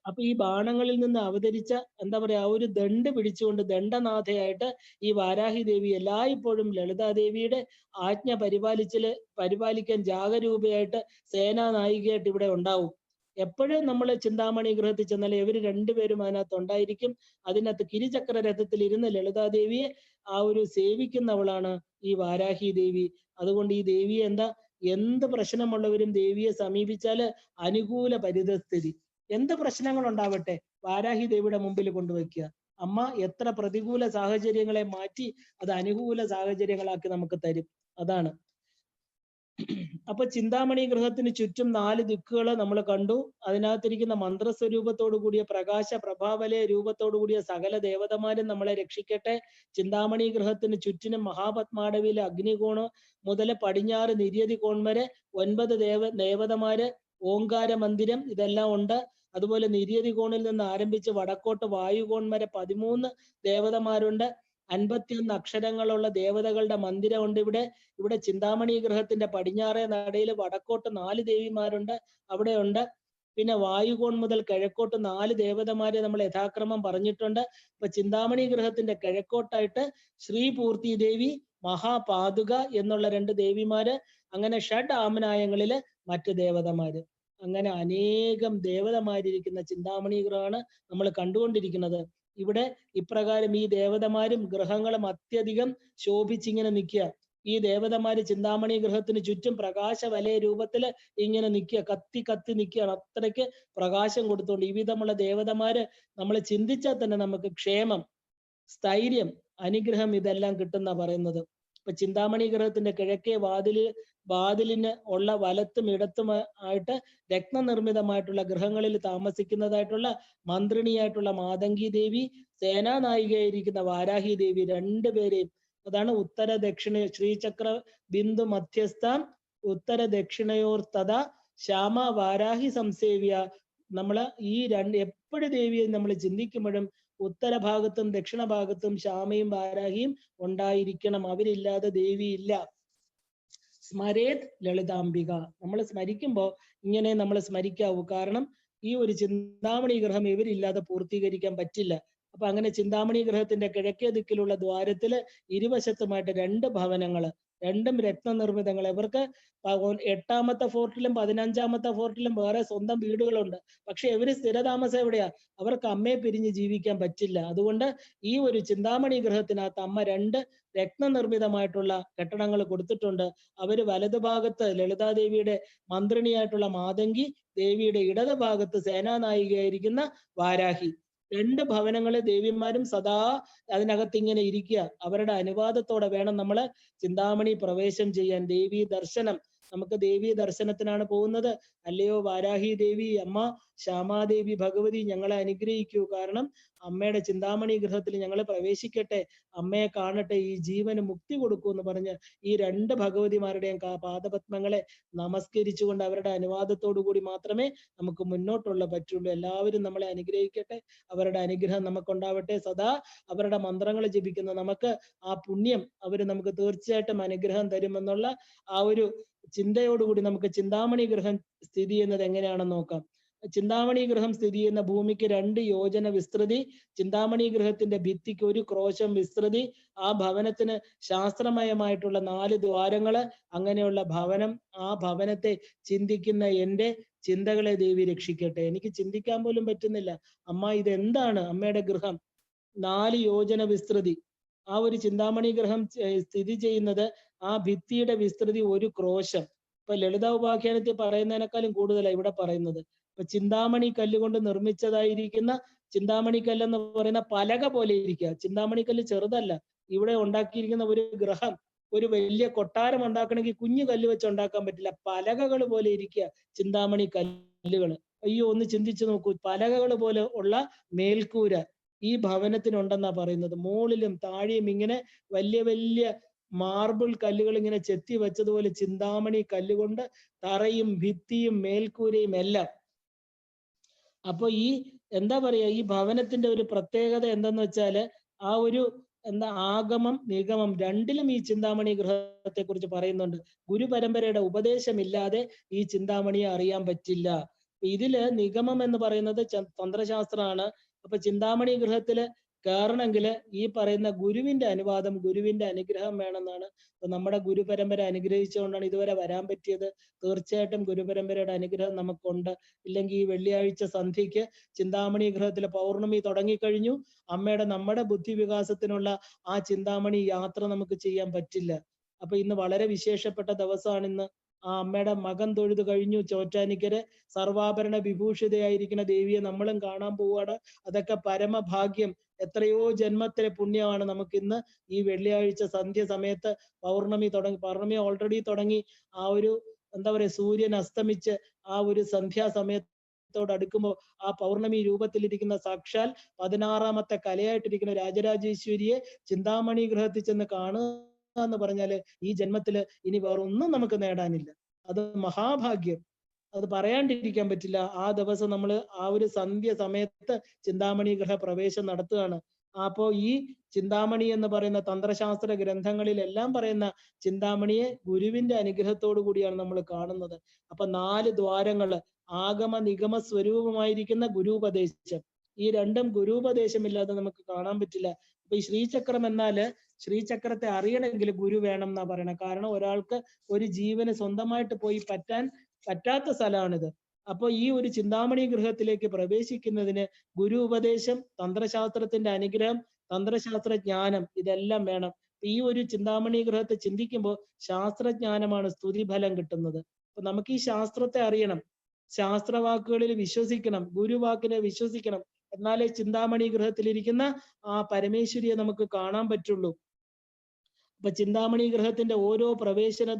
അപ്പൊ ഈ ബാണങ്ങളിൽ നിന്ന് അവതരിച്ച എന്താ പറയാ, ആ ഒരു ദണ്ഡ് പിടിച്ചുകൊണ്ട് ദണ്ഡനാഥയായിട്ട് ഈ വാരാഹി ദേവി എല്ലായ്പ്പോഴും ലളിതാദേവിയുടെ ആജ്ഞ പരിപാലിക്കാൻ ജാഗരൂപയായിട്ട് സേനാനായികയായിട്ട് ഇവിടെ ഉണ്ടാവും. എപ്പോഴും നമ്മൾ ചിന്താമണി ഗൃഹത്തിൽ ചെന്നാൽ ഇവർ രണ്ടുപേരും അതിനകത്ത് ഉണ്ടായിരിക്കും. അതിനകത്ത് കിരിചക്ര രഥത്തിൽ ഇരുന്ന് ലളിതാദേവിയെ ആ ഒരു സേവിക്കുന്നവളാണ് ഈ വാരാഹി ദേവി. അതുകൊണ്ട് ഈ ദേവിയെ എന്താ, എന്ത് പ്രശ്നമുള്ളവരും ദേവിയെ സമീപിച്ചാല് അനുകൂല പരിതസ്ഥിതി, എന്ത് പ്രശ്നങ്ങൾ ഉണ്ടാവട്ടെ വാരാഹി ദേവിയുടെ മുമ്പിൽ കൊണ്ടുവയ്ക്കുക. അമ്മ എത്ര പ്രതികൂല സാഹചര്യങ്ങളെ മാറ്റി അത് അനുകൂല സാഹചര്യങ്ങളാക്കി നമുക്ക് തരും. അതാണ്. അപ്പൊ ചിന്താമണി ഗൃഹത്തിന് ചുറ്റും 4 ദിക്കുകൾ നമ്മൾ കണ്ടു. അതിനകത്തിരിക്കുന്ന മന്ത്രസ്വരൂപത്തോടു കൂടിയ പ്രകാശ പ്രഭാവലയ രൂപത്തോടു കൂടിയ സകല ദേവതമാരും നമ്മളെ രക്ഷിക്കട്ടെ. ചിന്താമണി ഗൃഹത്തിന് ചുറ്റിനും മഹാപത്മാടവിയിലെ അഗ്നികോണ് മുതൽ പടിഞ്ഞാറ് നിര്യതി കോൺ വരെ 9 ദേവതമാര്, ഓങ്കാര മന്ദിരം ഇതെല്ലാം ഉണ്ട്. അതുപോലെ നിര്യതി കോണിൽ നിന്ന് ആരംഭിച്ച് വടക്കോട്ട് വായുകോൺ വരെ 13 ദേവതമാരുണ്ട്. 51 അക്ഷരങ്ങളുള്ള ദേവതകളുടെ മന്ദിരമുണ്ട് ഇവിടെ. ഇവിടെ ചിന്താമണി ഗൃഹത്തിന്റെ പടിഞ്ഞാറേ നടയിൽ വടക്കോട്ട് 4 ദേവിമാരുണ്ട്, അവിടെ ഉണ്ട്. പിന്നെ വായുകോൺ മുതൽ കിഴക്കോട്ട് 4 ദേവതമാരെ നമ്മൾ യഥാക്രമം പറഞ്ഞിട്ടുണ്ട്. ഇപ്പൊ ചിന്താമണി ഗൃഹത്തിന്റെ കിഴക്കോട്ടായിട്ട് ശ്രീപൂർത്തി ദേവി, മഹാപാതുക എന്നുള്ള 2 ദേവിമാര്, അങ്ങനെ ഷഡ് ആമനായങ്ങളില് മറ്റ് ദേവതമാര്, അങ്ങനെ അനേകം ദേവതമാരിരിക്കുന്ന ചിന്താമണി ഗൃഹമാണ് നമ്മൾ കണ്ടുകൊണ്ടിരിക്കുന്നത്. ഇവിടെ ഇപ്രകാരം ഈ ദേവതമാരും ഗ്രഹങ്ങളും അത്യധികം ശോഭിച്ചിങ്ങനെ നിൽക്കുക. ഈ ദേവതമാര് ചിന്താമണി ഗൃഹത്തിന് ചുറ്റും പ്രകാശ വലയ രൂപത്തില് ഇങ്ങനെ നിൽക്കുക, കത്തി കത്തി നിൽക്കുകയാണ്. അത്രയ്ക്ക് പ്രകാശം കൊടുത്തുകൊണ്ട് ഈ വിധമുള്ള ദേവതമാര് നമ്മൾ ചിന്തിച്ചാൽ തന്നെ നമുക്ക് ക്ഷേമം, സ്ഥൈര്യം, അനുഗ്രഹം ഇതെല്ലാം കിട്ടുന്ന പറയുന്നത്. ഇപ്പൊ ചിന്താമണി ഗൃഹത്തിന്റെ കിഴക്കേ വാതിലിന് ഉള്ള വലത്തും ഇടത്തും ആയിട്ട് രത്നനിർമ്മിതമായിട്ടുള്ള ഗൃഹങ്ങളിൽ താമസിക്കുന്നതായിട്ടുള്ള മന്ത്രിണിയായിട്ടുള്ള മാതംഗി ദേവി, സേനാനായികയായിരിക്കുന്ന വാരാഹി ദേവി, 2 പേരെയും, അതാണ് ഉത്തര ദക്ഷിണ ശ്രീചക്ര ബിന്ദു മധ്യസ്ഥാം ഉത്തര ദക്ഷിണയോർ തഥാ ശ്യാമ വാരാഹി സംസേവ്യ. നമ്മള് ഈ എപ്പോഴും ദേവിയെ നമ്മൾ ചിന്തിക്കുമ്പോഴും ഉത്തര ഭാഗത്തും ദക്ഷിണ ഭാഗത്തും ശ്യാമയും വാരാഹിയും ഉണ്ടായിരിക്കണം. അവരില്ലാതെ ദേവിയില്ല. സ്മരേത് ലളിതാംബിക. നമ്മൾ സ്മരിക്കുമ്പോൾ ഇങ്ങനെ നമ്മൾ സ്മരിക്കാവൂ. കാരണം ഈ ഒരു ചിന്താമണി ഗ്രഹം ഇവരില്ലാതെ പൂർത്തീകരിക്കാൻ പറ്റില്ല. അപ്പൊ അങ്ങനെ ചിന്താമണി ഗ്രഹത്തിന്റെ കിഴക്കേ ദിക്കിലുള്ള ദ്വാരത്തില് ഇരുവശത്തുമായിട്ട് 2 ഭവനങ്ങള്, 2ഉം രത്നനിർമ്മിതങ്ങൾ. ഇവർക്ക് 8ാമത്തെ ഫോർട്ടിലും 15ാമത്തെ ഫോർട്ടിലും വേറെ സ്വന്തം വീടുകളുണ്ട്. പക്ഷെ ഇവര് സ്ഥിരതാമസം എവിടെയാ? അവർക്ക് അമ്മയെ പിരിഞ്ഞ് ജീവിക്കാൻ പറ്റില്ല. അതുകൊണ്ട് ഈ ഒരു ചിന്താമണി ഗ്രഹത്തിനകത്ത് അമ്മ 2 രത്നനിർമ്മിതമായിട്ടുള്ള കെട്ടിടങ്ങൾ കൊടുത്തിട്ടുണ്ട്. അവര് വലതുഭാഗത്ത് ലളിതാദേവിയുടെ മന്ത്രിണിയായിട്ടുള്ള മാതംഗി, ദേവിയുടെ ഇടതുഭാഗത്ത് സേനാനായികയായിരിക്കുന്ന വാരാഹി. 2 ഭവനങ്ങളെ ദേവിമാരും സദാ അതിനകത്ത് ഇങ്ങനെ ഇരിക്കുക. അവരുടെ അനുവാദത്തോടെ വേണം നമ്മള് ചിന്താമണി പ്രവേശം ചെയ്യാൻ. ദേവീ ദർശനം, നമുക്ക് ദേവീ ദർശനത്തിനാണ് പോകുന്നത്. അല്ലയോ വാരാഹി ദേവി, അമ്മ ശ്യാമാദേവി ഭഗവതി, ഞങ്ങളെ അനുഗ്രഹിക്കൂ. കാരണം അമ്മയുടെ ചിന്താമണി ഗൃഹത്തിൽ ഞങ്ങൾ പ്രവേശിക്കട്ടെ, അമ്മയെ കാണട്ടെ, ഈ ജീവന് മുക്തി കൊടുക്കൂ എന്ന് പറഞ്ഞ് ഈ 2 ഭഗവതിമാരുടെയും പാദപത്മങ്ങളെ നമസ്കരിച്ചുകൊണ്ട് അവരുടെ അനുവാദത്തോടു കൂടി മാത്രമേ നമുക്ക് മുന്നോട്ടുള്ള പറ്റുള്ളൂ. എല്ലാവരും നമ്മളെ അനുഗ്രഹിക്കട്ടെ, അവരുടെ അനുഗ്രഹം നമുക്കുണ്ടാവട്ടെ. സദാ അവരുടെ മന്ത്രങ്ങൾ ജപിക്കുന്ന നമുക്ക് ആ പുണ്യം അവർ നമുക്ക് തീർച്ചയായിട്ടും അനുഗ്രഹം തരുമെന്നുള്ള ആ ഒരു ചിന്തയോടുകൂടി നമുക്ക് ചിന്താമണി ഗൃഹം സ്ഥിതി ചെയ്യുന്നത് എങ്ങനെയാണെന്ന് നോക്കാം. ചിന്താമണി ഗൃഹം സ്ഥിതി ചെയ്യുന്ന ഭൂമിക്ക് 2 യോജന വിസ്തൃതി, ചിന്താമണി ഗൃഹത്തിന്റെ ഭിത്തിക്ക് 1 ക്രോശം വിസ്തൃതി, ആ ഭവനത്തിന് ശാസ്ത്രമയമായിട്ടുള്ള 4 ദ്വാരങ്ങള്, അങ്ങനെയുള്ള ഭവനം. ആ ഭവനത്തെ ചിന്തിക്കുന്ന എൻ്റെ ചിന്തകളെ ദേവി രക്ഷിക്കട്ടെ. എനിക്ക് ചിന്തിക്കാൻ പോലും പറ്റുന്നില്ല. അമ്മ ഇതെന്താണ്? അമ്മയുടെ ഗൃഹം 4 യോജന വിസ്തൃതി. ആ ഒരു ചിന്താമണി ഗൃഹം സ്ഥിതി ചെയ്യുന്നത് ആ ഭിത്തിയുടെ വിസ്തൃതി 1 ക്രോശം. ഇപ്പൊ ലളിത ഉപാഖ്യാനത്തിൽ പറയുന്നതിനേക്കാളും കൂടുതലാണ് ഇവിടെ പറയുന്നത്. ഇപ്പൊ ചിന്താമണി കല്ലുകൊണ്ട് നിർമ്മിച്ചതായിരിക്കുന്ന ചിന്താമണി കല്ലെന്ന് പറയുന്ന പലക പോലെ ഇരിക്കുക. ചിന്താമണി കല്ല് ചെറുതല്ല. ഇവിടെ ഉണ്ടാക്കിയിരിക്കുന്ന ഒരു ഗ്രഹം, ഒരു വലിയ കൊട്ടാരം ഉണ്ടാക്കണമെങ്കിൽ കുഞ്ഞു കല്ല് വെച്ച് ഉണ്ടാക്കാൻ പറ്റില്ല. പലകകൾ പോലെ ഇരിക്കുക ചിന്താമണി കല്ലുകൾ. അയ്യോ, ഒന്ന് ചിന്തിച്ചു നോക്കൂ. പലകകൾ പോലെ ഉള്ള മേൽക്കൂര ഈ ഭവനത്തിനുണ്ടെന്നാ പറയുന്നത്. മുകളിലും താഴെയും ഇങ്ങനെ വലിയ വലിയ മാർബിൾ കല്ലുകൾ ഇങ്ങനെ ചെത്തി വെച്ചതുപോലെ ചിന്താമണി കല്ലുകൊണ്ട് തറയും ഭിത്തിയും മേൽക്കൂരയും എല്ലാം. അപ്പൊ ഈ എന്താ പറയാ, ഈ ഭവനത്തിന്റെ ഒരു പ്രത്യേകത എന്തെന്ന് വെച്ചാല് ആ ഒരു ആഗമം നിഗമം രണ്ടിലും ഈ ചിന്താമണി ഗൃഹത്തെ കുറിച്ച് പറയുന്നുണ്ട്. ഗുരുപരമ്പരയുടെ ഉപദേശമില്ലാതെ ഈ ചിന്താമണിയെ അറിയാൻ പറ്റില്ല. ഇതില് നിഗമം എന്ന് പറയുന്നത് തന്ത്രശാസ്ത്രമാണ്. അപ്പൊ ചിന്താമണി ഗൃഹത്തില് കയറണമെങ്കിൽ ഈ പറയുന്ന ഗുരുവിന്റെ അനുവാദം, ഗുരുവിന്റെ അനുഗ്രഹം വേണമെന്നാണ്. അപ്പൊ നമ്മുടെ ഗുരുപരമ്പര അനുഗ്രഹിച്ചുകൊണ്ടാണ് ഇതുവരെ വരാൻ പറ്റിയത്. തീർച്ചയായിട്ടും ഗുരുപരമ്പരയുടെ അനുഗ്രഹം നമുക്കുണ്ട്. ഇല്ലെങ്കിൽ ഈ വെള്ളിയാഴ്ച സന്ധ്യയ്ക്ക് ചിന്താമണി ഗൃഹത്തിലെ പൗർണമി തുടങ്ങിക്കഴിഞ്ഞു. അമ്മയുടെ നമ്മുടെ ബുദ്ധി വികാസത്തിനുള്ള ആ ചിന്താമണി യാത്ര നമുക്ക് ചെയ്യാൻ പറ്റില്ല. അപ്പൊ ഇന്ന് വളരെ വിശേഷപ്പെട്ട ദിവസമാണ്. ഇന്ന് ആ അമ്മയുടെ മകൻ തൊഴുത് കഴിഞ്ഞു. ചോറ്റാനിക്കര് സർവാഭരണ വിഭൂഷിതയായിരിക്കുന്ന ദേവിയെ നമ്മളും കാണാൻ പോവാണ്. അതൊക്കെ പരമഭാഗ്യം. എത്രയോ ജന്മത്തിലെ പുണ്യമാണ് നമുക്കിന്ന് ഈ വെള്ളിയാഴ്ച സന്ധ്യ സമയത്ത് പൗർണമി പൗർണമി ഓൾറെഡി തുടങ്ങി. ആ ഒരു എന്താ പറയാ, സൂര്യൻ അസ്തമിച്ച് ആ ഒരു സന്ധ്യാസമയത്തോട് അടുക്കുമ്പോൾ ആ പൗർണമി രൂപത്തിലിരിക്കുന്ന സാക്ഷാൽ 16ാമത്തെ കലയായിട്ടിരിക്കുന്ന രാജരാജേശ്വരിയെ ചിന്താമണി ഗൃഹത്തിൽ ചെന്ന് കാണുക എന്ന് പറഞ്ഞാല് ഈ ജന്മത്തില് ഇനി വേറൊന്നും നമുക്ക് നേടാനില്ല. അത് മഹാഭാഗ്യം. അത് പറയാണ്ടിരിക്കാൻ പറ്റില്ല. ആ ദിവസം നമ്മൾ ആ ഒരു സന്ധ്യ സമയത്ത് ചിന്താമണി ഗൃഹ പ്രവേശം നടത്തുകയാണ്. അപ്പോ ഈ ചിന്താമണി എന്ന് പറയുന്ന തന്ത്രശാസ്ത്ര ഗ്രന്ഥങ്ങളിലെല്ലാം പറയുന്ന ചിന്താമണിയെ ഗുരുവിന്റെ അനുഗ്രഹത്തോടു കൂടിയാണ് നമ്മൾ കാണുന്നത്. അപ്പൊ 4 ദ്വാരങ്ങള്, ആഗമ നിഗമ സ്വരൂപമായിരിക്കുന്ന ഗുരുപദേശം, ഈ രണ്ടും ഗുരുപദേശമില്ലാതെ നമുക്ക് കാണാൻ പറ്റില്ല. അപ്പൊ ഈ ശ്രീചക്രം എന്നാല്, ശ്രീചക്രത്തെ അറിയണമെങ്കിൽ ഗുരു വേണം എന്നാ പറയണത്. കാരണം ഒരാൾക്ക് ഒരു ജീവന് സ്വന്തമായിട്ട് പോയി പറ്റാത്ത സ്ഥലമാണിത്. അപ്പൊ ഈ ഒരു ചിന്താമണി ഗൃഹത്തിലേക്ക് പ്രവേശിക്കുന്നതിന് ഗുരു ഉപദേശം, തന്ത്രശാസ്ത്രത്തിന്റെ അനുഗ്രഹം, തന്ത്രശാസ്ത്ര ജ്ഞാനം ഇതെല്ലാം വേണം. ഈ ഒരു ചിന്താമണി ഗൃഹത്തെ ചിന്തിക്കുമ്പോൾ ശാസ്ത്രജ്ഞാനമാണ് സ്തുതിഫലം കിട്ടുന്നത്. അപ്പൊ നമുക്ക് ഈ ശാസ്ത്രത്തെ അറിയണം, ശാസ്ത്രവാക്കുകളിൽ വിശ്വസിക്കണം, ഗുരുവാക്കിനെ വിശ്വസിക്കണം. എന്നാലേ ചിന്താമണി ഗൃഹത്തിലിരിക്കുന്ന ആ പരമേശ്വരിയെ നമുക്ക് കാണാൻ പറ്റുള്ളൂ. അപ്പൊ ചിന്താമണി ഗൃഹത്തിന്റെ ഓരോ പ്രവേശന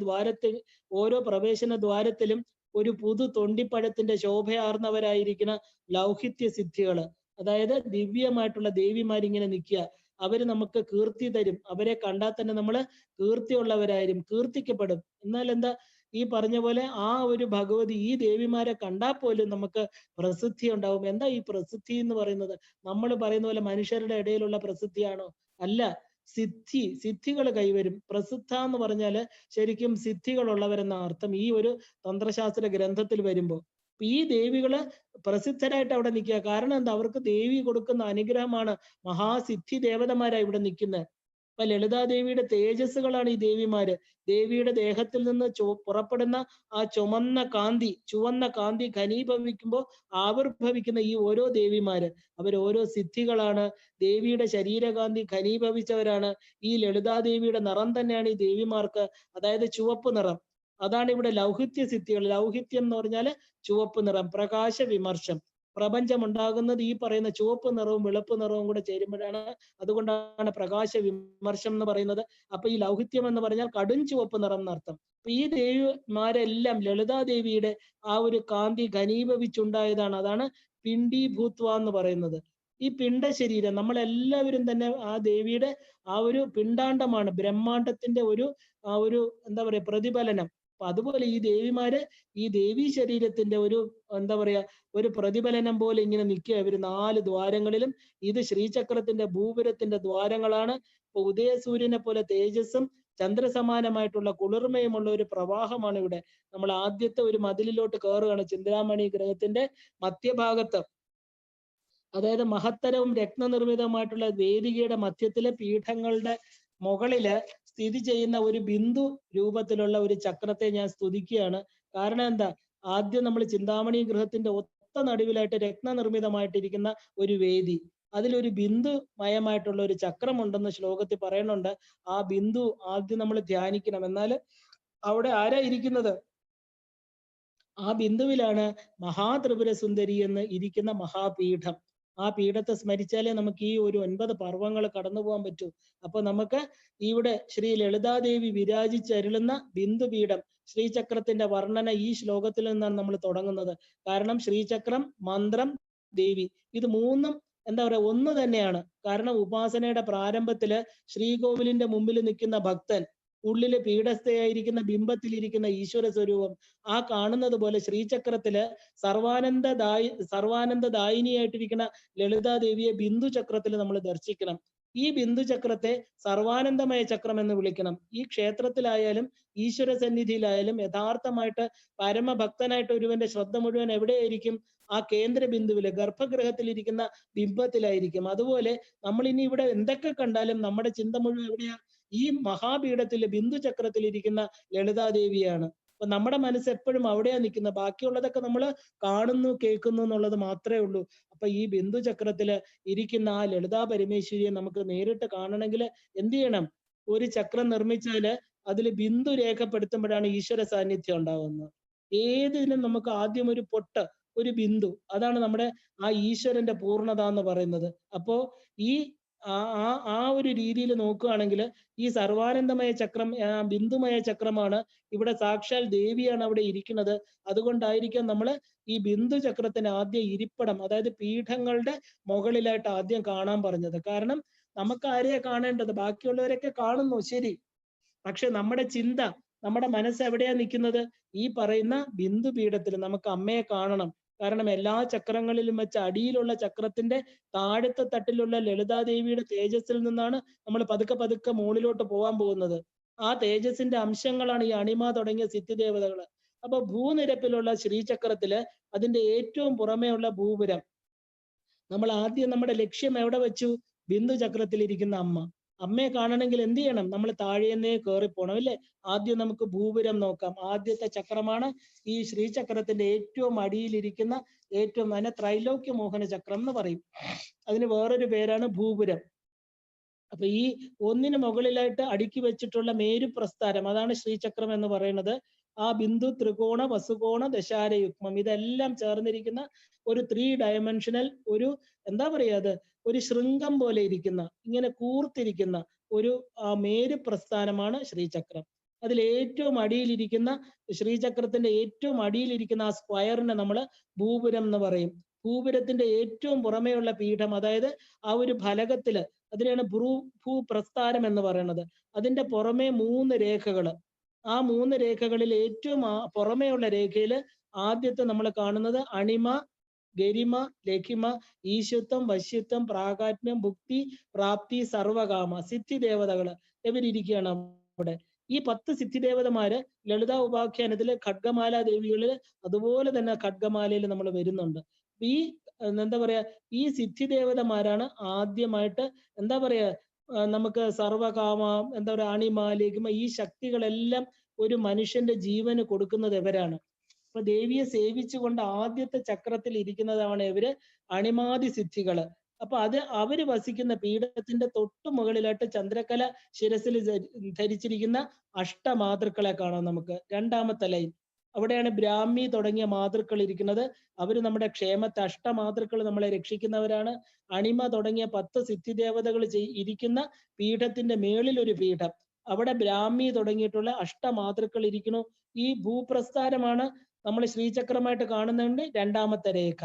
ദ്വാരത്തിലും ഒരു പുതു തൊണ്ടിപ്പഴത്തിന്റെ ശോഭയാർന്നവരായിരിക്കുന്ന ലൗഹിത്യ സിദ്ധികള്, അതായത് ദിവ്യമായിട്ടുള്ള ദേവിമാരിങ്ങനെ നിൽക്കുക. അവര് നമുക്ക് കീർത്തി തരും. അവരെ കണ്ടാൽ തന്നെ നമ്മള് കീർത്തിയുള്ളവരായിരിക്കും, കീർത്തിക്കപ്പെടും. എന്നാൽ എന്താ, ഈ പറഞ്ഞ പോലെ ആ ഒരു ഭഗവതി, ഈ ദേവിമാരെ കണ്ടാൽ പോലും നമുക്ക് പ്രസിദ്ധി ഉണ്ടാവും. എന്താ ഈ പ്രസിദ്ധി എന്ന് പറയുന്നത്? നമ്മൾ പറയുന്ന പോലെ മനുഷ്യരുടെ ഇടയിലുള്ള പ്രസിദ്ധിയാണോ? അല്ല, സിദ്ധികൾ കൈവരും. പ്രസിദ്ധ എന്ന് പറഞ്ഞാല് ശരിക്കും സിദ്ധികളുള്ളവരെന്ന അർത്ഥം ഈ ഒരു തന്ത്രശാസ്ത്ര ഗ്രന്ഥത്തിൽ വരുമ്പോ. ഈ ദേവികള് പ്രസിദ്ധരായിട്ട് അവിടെ നിൽക്കുക. കാരണം എന്താ, അവർക്ക് ദേവി കൊടുക്കുന്ന അനുഗ്രഹമാണ്. മഹാസിദ്ധി ദേവതമാരാ ഇവിടെ നിൽക്കുന്നത്. അപ്പൊ ലളിതാദേവിയുടെ തേജസ്സുകളാണ് ഈ ദേവിമാര്. ദേവിയുടെ ദേഹത്തിൽ നിന്ന് പുറപ്പെടുന്ന ആ ചുവന്ന കാന്തി ഘനീഭവിക്കുമ്പോൾ ആവിർഭവിക്കുന്ന ഈ ഓരോ ദേവിമാര്, അവരോരോ സിദ്ധികളാണ്. ദേവിയുടെ ശരീരകാന്തി ഘനീഭവിച്ചവരാണ്. ഈ ലളിതാദേവിയുടെ നിറം തന്നെയാണ് ഈ ദേവിമാർക്ക്, അതായത് ചുവപ്പ് നിറം. അതാണ് ഇവിടെ ലൗഹിത്യ സിദ്ധികൾ. ലൗഹിത്യം എന്ന് പറഞ്ഞാല് ചുവപ്പ് നിറം, പ്രകാശ വിമർശം. പ്രപഞ്ചം ഉണ്ടാകുന്നത് ഈ പറയുന്ന ചുവപ്പ് നിറവും വെളുപ്പ് നിറവും കൂടെ ചേരുമ്പോഴാണ്. അതുകൊണ്ടാണ് പ്രകാശ വിമർശം എന്ന് പറയുന്നത്. അപ്പൊ ഈ ലൗഹിത്യം എന്ന് പറഞ്ഞാൽ കടും ചുവപ്പ് നിറം എന്നർത്ഥം. അപ്പൊ ഈ ദേവിമാരെല്ലാം ലളിതാദേവിയുടെ ആ ഒരു കാന്തി ഘനീഭവിച്ചുണ്ടായതാണ്. അതാണ് പിണ്ഡീഭൂത്വ എന്ന് പറയുന്നത്. ഈ പിണ്ഡ ശരീരം, നമ്മളെല്ലാവരും തന്നെ ആ ദേവിയുടെ ആ ഒരു പിണ്ഡാണ്ടമാണ്, ബ്രഹ്മാണ്ടത്തിന്റെ ആ ഒരു എന്താ പറയാ പ്രതിഫലനം. അപ്പൊ അതുപോലെ ഈ ദേവിമാര് ഈ ദേവീ ശരീരത്തിന്റെ എന്താ പറയാ ഒരു പ്രതിഫലനം പോലെ ഇങ്ങനെ നിൽക്കുക. ഇവര് 4 ദ്വാരങ്ങളിലും. ഇത് ശ്രീചക്രത്തിന്റെ ഭൂപുരത്തിന്റെ ദ്വാരങ്ങളാണ്. ഇപ്പൊ ഉദയസൂര്യനെ പോലെ തേജസ്സും ചന്ദ്രസമാനമായിട്ടുള്ള കുളിർമയുമുള്ള ഒരു പ്രവാഹമാണ് ഇവിടെ. നമ്മൾ ആദ്യത്തെ ഒരു മതിലിലോട്ട് കയറുകയാണ്. ചിന്താമണി ഗ്രഹത്തിന്റെ മധ്യഭാഗത്ത്, അതായത് മഹത്തരവും രത്നനിർമ്മിതമായിട്ടുള്ള വേദികയുടെ മധ്യത്തിലെ പീഠങ്ങളുടെ മുകളില് സ്ഥിതി ചെയ്യുന്ന ഒരു ബിന്ദു രൂപത്തിലുള്ള ഒരു ചക്രത്തെ ഞാൻ സ്തുതിക്കുകയാണ്. കാരണം എന്താ, ആദ്യം നമ്മൾ ചിന്താമണി ഗൃഹത്തിന്റെ ഒത്ത നടുവിലായിട്ട് രത്നനിർമ്മിതമായിട്ടിരിക്കുന്ന ഒരു വേദി, അതിലൊരു ബിന്ദുമയമായിട്ടുള്ള ഒരു ചക്രമുണ്ടെന്ന് ശ്ലോകത്തിൽ പറയുന്നുണ്ട്. ആ ബിന്ദു ആദ്യം നമ്മൾ ധ്യാനിക്കണം. എന്നാൽ അവിടെ ആരാ ഇരിക്കുന്നത്? ആ ബിന്ദുവിലാണ് മഹാത്രിപുര സുന്ദരി എന്ന് ഇരിക്കുന്ന മഹാപീഠം. ആ പീഠത്തെ സ്മരിച്ചാലേ നമുക്ക് ഈ ഒരു 9 പർവ്വങ്ങൾ കടന്നു പോകാൻ പറ്റൂ. അപ്പൊ നമുക്ക് ഇവിടെ ശ്രീ ലളിതാദേവി വിരാജിച്ചരുളുന്ന ബിന്ദുപീഠം, ശ്രീചക്രത്തിന്റെ വർണ്ണന ഈ ശ്ലോകത്തിൽ നിന്നാണ് നമ്മൾ തുടങ്ങുന്നത്. കാരണം ശ്രീചക്രം, മന്ത്രം, ദേവി, ഇത് മൂന്നും എന്താ പറയാ ഒന്ന് തന്നെയാണ്. കാരണം ഉപാസനയുടെ പ്രാരംഭത്തില് ശ്രീകോവിലിന്റെ മുമ്പിൽ നിൽക്കുന്ന ഭക്തൻ ഉള്ളില് പീഠസ്ഥയായിരിക്കുന്ന ബിംബത്തിലിരിക്കുന്ന ഈശ്വര സ്വരൂപം ആ കാണുന്നത് പോലെ ശ്രീചക്രത്തില് സർവാനന്ദദായിനിയായിട്ടിരിക്കുന്ന ലളിതാദേവിയെ ബിന്ദു ചക്രത്തിൽ നമ്മൾ ദർശിക്കണം. ഈ ബിന്ദു ചക്രത്തെ സർവാനന്ദമയ ചക്രം എന്ന് വിളിക്കണം. ഈ ക്ഷേത്രത്തിലായാലും ഈശ്വര സന്നിധിയിലായാലും യഥാർത്ഥമായിട്ട് പരമഭക്തനായിട്ട് ഒരുവന്റെ ശ്രദ്ധ മുഴുവൻ എവിടെയായിരിക്കും? ആ കേന്ദ്ര ബിന്ദുവില്, ഗർഭഗൃഹത്തിലിരിക്കുന്ന ബിംബത്തിലായിരിക്കും. അതുപോലെ നമ്മൾ ഇനി ഇവിടെ എന്തൊക്കെ കണ്ടാലും നമ്മുടെ ചിന്ത മുഴുവൻ എവിടെയാ? ഈ മഹാപീഠത്തില് ബിന്ദു ചക്രത്തിലിരിക്കുന്ന ലളിതാദേവിയാണ്. അപ്പൊ നമ്മുടെ മനസ്സ് എപ്പോഴും അവിടെയാ നിൽക്കുന്നത്. ബാക്കിയുള്ളതൊക്കെ നമ്മൾ കാണുന്നു, കേൾക്കുന്നു എന്നുള്ളത് മാത്രമേ ഉള്ളൂ. അപ്പൊ ഈ ബിന്ദു ചക്രത്തില് ഇരിക്കുന്ന ആ ലളിതാ പരമേശ്വരിയെ നമുക്ക് നേരിട്ട് കാണണമെങ്കിൽ എന്ത് ചെയ്യണം? ഒരു ചക്രം നിർമ്മിച്ചാല് അതിൽ ബിന്ദു രേഖപ്പെടുത്തുമ്പോഴാണ് ഈശ്വര സാന്നിധ്യം ഉണ്ടാവുന്നത്. ഏതിനും നമുക്ക് ആദ്യം ഒരു പൊട്ട്, ഒരു ബിന്ദു, അതാണ് നമ്മുടെ ആ ഈശ്വരന്റെ പൂർണ്ണത എന്ന് പറയുന്നത്. അപ്പോ ഈ ആ ഒരു രീതിയിൽ നോക്കുകയാണെങ്കിൽ ഈ സർവാനന്ദമയ ചക്രം, ബിന്ദുമയ ചക്രമാണ്. ഇവിടെ സാക്ഷാൽ ദേവിയാണ് അവിടെ ഇരിക്കുന്നത്. അതുകൊണ്ടായിരിക്കാം നമ്മൾ ഈ ബിന്ദു ചക്രത്തിന് ആദ്യം ഇരിപ്പിടം, അതായത് പീഠങ്ങളുടെ മുകളിലായിട്ട് ആദ്യം കാണാൻ പറഞ്ഞത്. കാരണം നമുക്ക് ആരെയാ കാണേണ്ടത്? ബാക്കിയുള്ളവരൊക്കെ കാണുന്നു, ശരി. പക്ഷെ നമ്മുടെ ചിന്ത, നമ്മുടെ മനസ്സ് എവിടെയാ നിൽക്കുന്നത്? ഈ പറയുന്ന ബിന്ദു പീഠത്തിൽ നമുക്ക് അമ്മയെ കാണണം. കാരണം എല്ലാ ചക്രങ്ങളിലും വെച്ച് അടിയിലുള്ള ചക്രത്തിന്റെ താഴത്തെ തട്ടിലുള്ള ലളിതാദേവിയുടെ തേജസ്സിൽ നിന്നാണ് നമ്മൾ പതുക്കെ പതുക്കെ മുകളിലോട്ട് പോകാൻ പോകുന്നത്. ആ തേജസ്സിന്റെ അംശങ്ങളാണ് ഈ അണിമ തുടങ്ങിയ സിദ്ധിദേവതകൾ. അപ്പൊ ഭൂനിരപ്പിലുള്ള ശ്രീചക്രത്തില് അതിന്റെ ഏറ്റവും പുറമേയുള്ള ഭൂപുരം, നമ്മൾ ആദ്യം നമ്മുടെ ലക്ഷ്യം എവിടെ വെച്ചു? ബിന്ദു ചക്രത്തിലിരിക്കുന്ന അമ്മ. അമ്മയെ കാണണമെങ്കിൽ എന്ത് ചെയ്യണം? നമ്മൾ താഴേന്നേ കയറിപ്പോണം അല്ലേ? ആദ്യം നമുക്ക് ഭൂപുരം നോക്കാം. ആദ്യത്തെ ചക്രമാണ് ഈ ശ്രീചക്രത്തിന്റെ ഏറ്റവും അടിയിലിരിക്കുന്ന ഏറ്റവും, അതിനെ ത്രൈലോക്യ മോഹന ചക്രം എന്ന് പറയും. അതിന് വേറൊരു പേരാണ് ഭൂപുരം. അപ്പൊ ഈ ഒന്നിന് മുകളിലായിട്ട് അടുക്കി വെച്ചിട്ടുള്ള മേരു പ്രസ്ഥാനം, അതാണ് ശ്രീചക്രം എന്ന് പറയുന്നത്. ആ ബിന്ദു, ത്രികോണ, വസുകോണ, ദശാരയുഗ്മം ഇതെല്ലാം ചേർന്നിരിക്കുന്ന ഒരു 3 ഡയമെൻഷനൽ ഒരു എന്താ പറയാ, അത് ഒരു ശൃംഗം പോലെ ഇരിക്കുന്ന, ഇങ്ങനെ കൂർത്തിരിക്കുന്ന ഒരു മേരു പ്രസ്ഥാനമാണ് ശ്രീചക്രം. അതിൽ ഏറ്റവും അടിയിലിരിക്കുന്ന ശ്രീചക്രത്തിന്റെ ഏറ്റവും അടിയിലിരിക്കുന്ന ആ സ്ക്വയറിനെ നമ്മൾ ഭൂപുരം എന്ന് പറയും. ഭൂപുരത്തിന്റെ ഏറ്റവും പുറമേയുള്ള പീഠം, അതായത് ആ ഒരു ഫലകത്തില്, അതിനെയാണ് ഭൂപ്രസ്ഥാനം എന്ന് പറയുന്നത്. അതിന്റെ പുറമേ 3 രേഖകള്. ആ 3 രേഖകളിൽ ഏറ്റവും പുറമേയുള്ള രേഖയില് ആദ്യത്തെ നമ്മൾ കാണുന്നത് അണിമ, ഗരിമ, ലഘിമ, ഈശുത്വം, വശ്യത്വം, പ്രാകാത്മ്യം, ഭുക്തി, പ്രാപ്തി, സർവകാമ സിദ്ധിദേവതകള് ഇവരിയ്ക്കുകയാണ് അവിടെ. ഈ 10 സിദ്ധിദേവതമാര് ലളിതാ ഉപാഖ്യാനത്തില് ഖഡ്ഗമാല ദേവികളില് അതുപോലെ തന്നെ ഖഡ്ഗമാലയിൽ നമ്മൾ വരുന്നുണ്ട്. ഈ എന്താ പറയാ, ഈ സിദ്ധിദേവതമാരാണ് ആദ്യമായിട്ട് എന്താ പറയാ, നമുക്ക് സർവകാമ, എന്താ പറയാ, അണിമ, ലഘിമ, ഈ ശക്തികളെല്ലാം ഒരു മനുഷ്യന്റെ ജീവന് കൊടുക്കുന്നത് ഇവരാണ്. അപ്പൊ ദേവിയെ സേവിച്ചുകൊണ്ട് ആദ്യത്തെ ചക്രത്തിൽ ഇരിക്കുന്നതാണ് ഇവര് അണിമാതി സിദ്ധികള്. അപ്പൊ അത് അവര് വസിക്കുന്ന പീഠത്തിന്റെ തൊട്ടു മുകളിലായിട്ട് ചന്ദ്രകല ശിരസിൽ ധരിച്ചിരിക്കുന്ന അഷ്ടമാതൃക്കളെ കാണാം നമുക്ക്. രണ്ടാമത്തെ ലൈൻ, അവിടെയാണ് ബ്രാഹ്മി തുടങ്ങിയ മാതൃക്കൾ ഇരിക്കുന്നത്. അവര് നമ്മുടെ ക്ഷേമത്തെ, അഷ്ടമാതൃക്കൾ നമ്മളെ രക്ഷിക്കുന്നവരാണ്. അണിമ തുടങ്ങിയ 10 സിദ്ധിദേവതകൾ ഇരിക്കുന്ന പീഠത്തിന്റെ മേളിൽ ഒരു പീഠം, അവിടെ ബ്രാഹ്മി തുടങ്ങിയിട്ടുള്ള അഷ്ടമാതൃക്കൾ ഇരിക്കുന്നു. ഈ ഭൂപ്രസ്ഥാനമാണ് നമ്മൾ ശ്രീചക്രമായിട്ട് കാണുന്നുണ്ട് രണ്ടാമത്തെ രേഖ.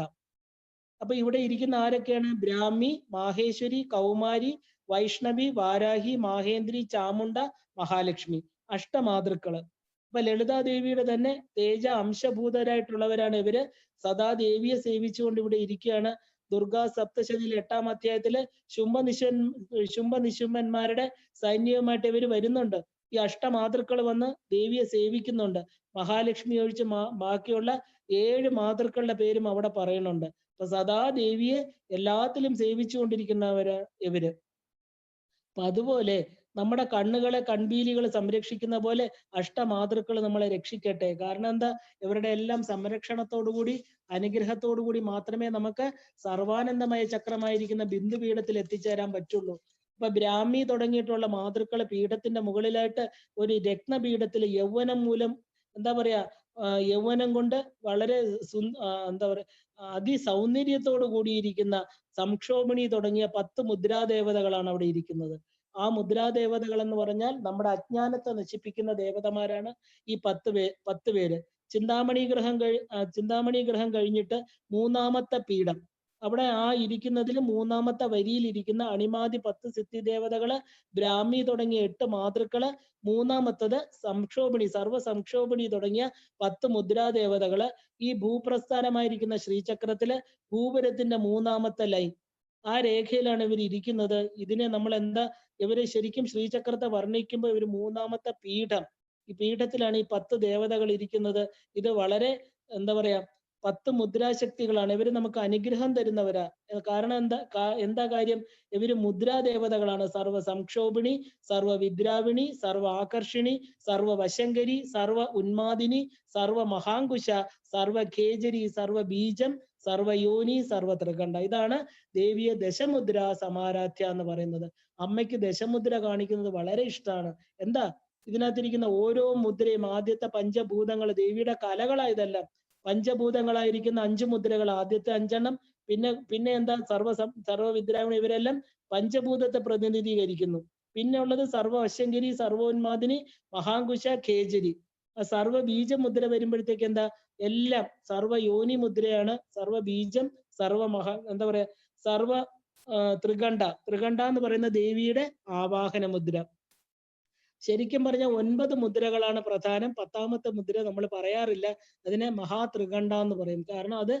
അപ്പൊ ഇവിടെ ഇരിക്കുന്ന ആരൊക്കെയാണ്? ബ്രാഹ്മി, മാഹേശ്വരി, കൗമാരി, വൈഷ്ണവി, വാരാഹി, മാഹേന്ദ്രി, ചാമുണ്ട, മഹാലക്ഷ്മി, അഷ്ടമാതൃക്കള്. അപ്പൊ ലളിതാദേവിയുടെ തന്നെ തേജ അംശഭൂതരായിട്ടുള്ളവരാണ് ഇവര്. സദാ ദേവിയെ സേവിച്ചുകൊണ്ട് ഇവിടെ ഇരിക്കുകയാണ്. ദുർഗാ സപ്തശതിയിൽ 8-ാം അധ്യായത്തില് ശുംഭനിശുംഭന്മാരുടെ സൈന്യവുമായിട്ട് ഇവര് വരുന്നുണ്ട്. ഈ അഷ്ടമാതൃക്കൾ വന്ന് ദേവിയെ സേവിക്കുന്നുണ്ട്. മഹാലക്ഷ്മി ഒഴിച്ച് ബാക്കിയുള്ള 7 മാതൃക്കളുടെ പേരും അവിടെ പറയുന്നുണ്ട്. അപ്പൊ സദാ ദേവിയെ എല്ലാത്തിലും സേവിച്ചുകൊണ്ടിരിക്കുന്നവര് ഇവര്. അപ്പൊ അതുപോലെ നമ്മുടെ കണ്ണുകളെ, കൺപീലികൾ സംരക്ഷിക്കുന്ന പോലെ അഷ്ടമാതൃക്കൾ നമ്മളെ രക്ഷിക്കട്ടെ. കാരണം എന്താ? ഇവരുടെ എല്ലാം സംരക്ഷണത്തോടുകൂടി, അനുഗ്രഹത്തോടുകൂടി മാത്രമേ നമുക്ക് സർവാനന്ദമയ ചക്രമായിരിക്കുന്ന ബിന്ദു പീഠത്തിൽ എത്തിച്ചേരാൻ പറ്റുള്ളൂ. അപ്പൊ ബ്രാഹ്മി തുടങ്ങിയിട്ടുള്ള മാതൃക്കൾ പീഠത്തിന്റെ മുകളിലായിട്ട് ഒരു രത്നപീഠത്തിൽ യൗവനം മൂലം എന്താ പറയാ, യൗവനം കൊണ്ട് വളരെ എന്താ പറയാ, അതിസൗന്ദര്യത്തോടു കൂടിയിരിക്കുന്ന സംക്ഷോഭിണി തുടങ്ങിയ 10 മുദ്രാദേവതകളാണ് അവിടെ ഇരിക്കുന്നത്. ആ മുദ്രാദേവതകൾ എന്ന് പറഞ്ഞാൽ നമ്മുടെ അജ്ഞാനത്തെ നശിപ്പിക്കുന്ന ദേവതമാരാണ് ഈ 10 പേര്. ചിന്താമണി ഗ്രഹം കഴിഞ്ഞിട്ട് 3-ാമത്തെ പീഠം, അവിടെ ആ ഇരിക്കുന്നതിൽ 3-ാമത്തെ വരിയിൽ ഇരിക്കുന്ന അണിമാതി 10 സിദ്ധിദേവതകള്, ബ്രാഹ്മി തുടങ്ങിയ 8 മാതൃക്കള്, 3-ാമത്തത് സംക്ഷോഭിണി, സർവ്വ സംക്ഷോഭിണി തുടങ്ങിയ 10 മുദ്രാദേവതകള്. ഈ ഭൂപ്രസ്ഥാനമായിരിക്കുന്ന ശ്രീചക്രത്തില് ഭൂപുരത്തിന്റെ 3-ാമത്തെ ലൈൻ, ആ രേഖയിലാണ് ഇവർ ഇരിക്കുന്നത്. ഇതിനെ നമ്മൾ എന്താ, ഇവര് ശരിക്കും ശ്രീചക്രത്തെ വർണ്ണിക്കുമ്പോൾ ഇവർ 3-ാമത്തെ പീഠം, ഈ പീഠത്തിലാണ് ഈ 10 ദേവതകൾ ഇരിക്കുന്നത്. ഇത് വളരെ എന്താ പറയാ, 10 മുദ്രാശക്തികളാണ്. ഇവര് നമുക്ക് അനുഗ്രഹം തരുന്നവരാ. കാരണം എന്താ കാര്യം? ഇവര് മുദ്രാദേവതകളാണ്. സർവ സംക്ഷോഭിണി, സർവ വിദ്രാവിണി, സർവ ആകർഷിണി, സർവ വശങ്കരി, സർവ ഉന്മാദിനി, സർവ മഹാങ്കുശ, സർവ ഖേജരി, സർവ ബീജം, സർവയോനി, സർവ ത്രികണ്ഠ. ഇതാണ് ദേവിയെ ദശമുദ്ര സമാരാധ്യ എന്ന് പറയുന്നത്. അമ്മയ്ക്ക് ദശമുദ്ര കാണിക്കുന്നത് വളരെ ഇഷ്ടമാണ്. എന്താ? ഇതിനകത്തിരിക്കുന്ന ഓരോ മുദ്രയും ആദ്യത്തെ പഞ്ചഭൂതങ്ങൾ, ദേവിയുടെ കലകളായതെല്ലാം പഞ്ചഭൂതങ്ങളായിരിക്കുന്ന 5 മുദ്രകൾ, ആദ്യത്തെ 5 പിന്നെ എന്താ, സർവ വിദ്രാവിണി, ഇവരെല്ലാം പഞ്ചഭൂതത്തെ പ്രതിനിധീകരിക്കുന്നു. പിന്നെ ഉള്ളത് സർവ വശങ്കരി, സർവോന്മാദിനി, മഹാങ്കുശ, ഖേജരി. സർവ ബീജമുദ്ര വരുമ്പോഴത്തേക്ക് എന്താ, എല്ലാം സർവ യോനി മുദ്രയാണ്. സർവ ബീജം, സർവ എന്താ പറയാ, സർവ ത്രികണ്ഠ എന്ന് പറയുന്ന ദേവിയുടെ ആവാഹന മുദ്ര. ശരിക്കും പറഞ്ഞാൽ 9 മുദ്രകളാണ് പ്രധാനം. 10ാമത്തെ മുദ്ര നമ്മൾ പറയാറില്ല. അതിനെ മഹാത്രികണ്ഠ എന്ന് പറയും. കാരണം അത്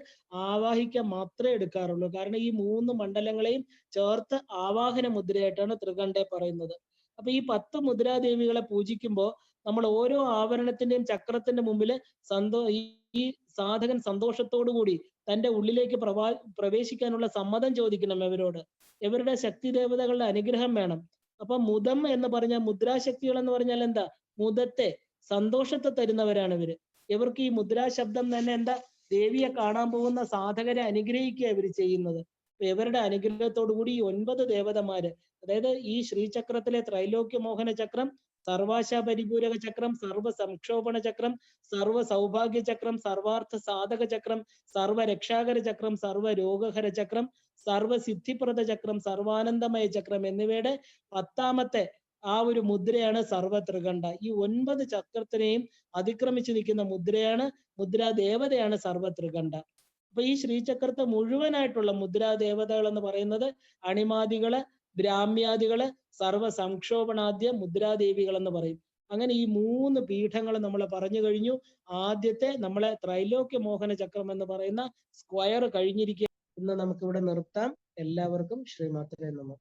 ആവാഹിക്കാൻ മാത്രമേ എടുക്കാറുള്ളൂ. കാരണം ഈ 3 മണ്ഡലങ്ങളെയും ചേർത്ത് ആവാഹന മുദ്രയായിട്ടാണ് ത്രികണ്ഠയെ പറയുന്നത്. അപ്പൊ ഈ 10 മുദ്രാദേവികളെ പൂജിക്കുമ്പോൾ നമ്മൾ ഓരോ ആവരണത്തിന്റെയും ചക്രത്തിന്റെ മുമ്പിൽ ഈ സാധകൻ സന്തോഷത്തോടു കൂടി തന്റെ ഉള്ളിലേക്ക് പ്രവേശിക്കാനുള്ള സമ്മതം ചോദിക്കണം ഇവരോട്. ഇവരുടെ ശക്തി ദേവതകളുടെ അനുഗ്രഹം വേണം. അപ്പൊ മുദം എന്ന് പറഞ്ഞാൽ മുദ്രാശക്തികൾ എന്ന് പറഞ്ഞാൽ എന്താ? മുദത്തെ, സന്തോഷത്തെ തരുന്നവരാണ് ഇവര്. ഇവർക്ക് ഈ മുദ്രാശബ്ദം തന്നെ എന്താ? ദേവിയെ കാണാൻ പോകുന്ന സാധകരെ അനുഗ്രഹിക്കുക ഇവർ ചെയ്യുന്നത്. അപ്പൊ ഇവരുടെ അനുഗ്രഹത്തോടു കൂടി ഈ 9 ദേവതമാര്, അതായത് ഈ ശ്രീചക്രത്തിലെ ത്രൈലോക്യ മോഹന ചക്രം, സർവാശ പരിപൂരക ചക്രം, സർവ സംക്ഷോഭണ ചക്രം, സർവ സൗഭാഗ്യ ചക്രം, സർവാർത്ഥ സാധക ചക്രം, സർവ രക്ഷാകര ചക്രം, സർവ രോഗഹര ചക്രം, സർവസിദ്ധിപ്രദ ചക്രം, സർവാനന്ദമയ ചക്രം എന്നിവയുടെ 10ാമത്തെ ആ ഒരു മുദ്രയാണ് സർവത്രികണ്ഠ. ഈ 9 ചക്രത്തിനെയും അതിക്രമിച്ചു നിൽക്കുന്ന മുദ്രയാണ്, മുദ്രാദേവതയാണ് സർവത്രികണ്ഠ. അപ്പൊ ഈ ശ്രീചക്രത്തെ മുഴുവനായിട്ടുള്ള മുദ്രാദേവതകൾ എന്ന് പറയുന്നത് അണിമാദികള്, ബ്രാഹ്മ്യാദികള്, സർവ സംക്ഷോഭണാദ്യ മുദ്രാദേവികൾ എന്ന് പറയും. അങ്ങനെ ഈ 3 പീഠങ്ങൾ നമ്മൾ പറഞ്ഞു കഴിഞ്ഞു. ആദ്യത്തെ നമ്മളെ ത്രൈലോക്യ മോഹന ചക്രം എന്ന് പറയുന്ന സ്ക്വയർ കഴിഞ്ഞിരിക്കുക. ഇന്ന് നമുക്കിവിടെ നിർത്താം. എല്ലാവർക്കും ശ്രീമാത്രേ നമഃ.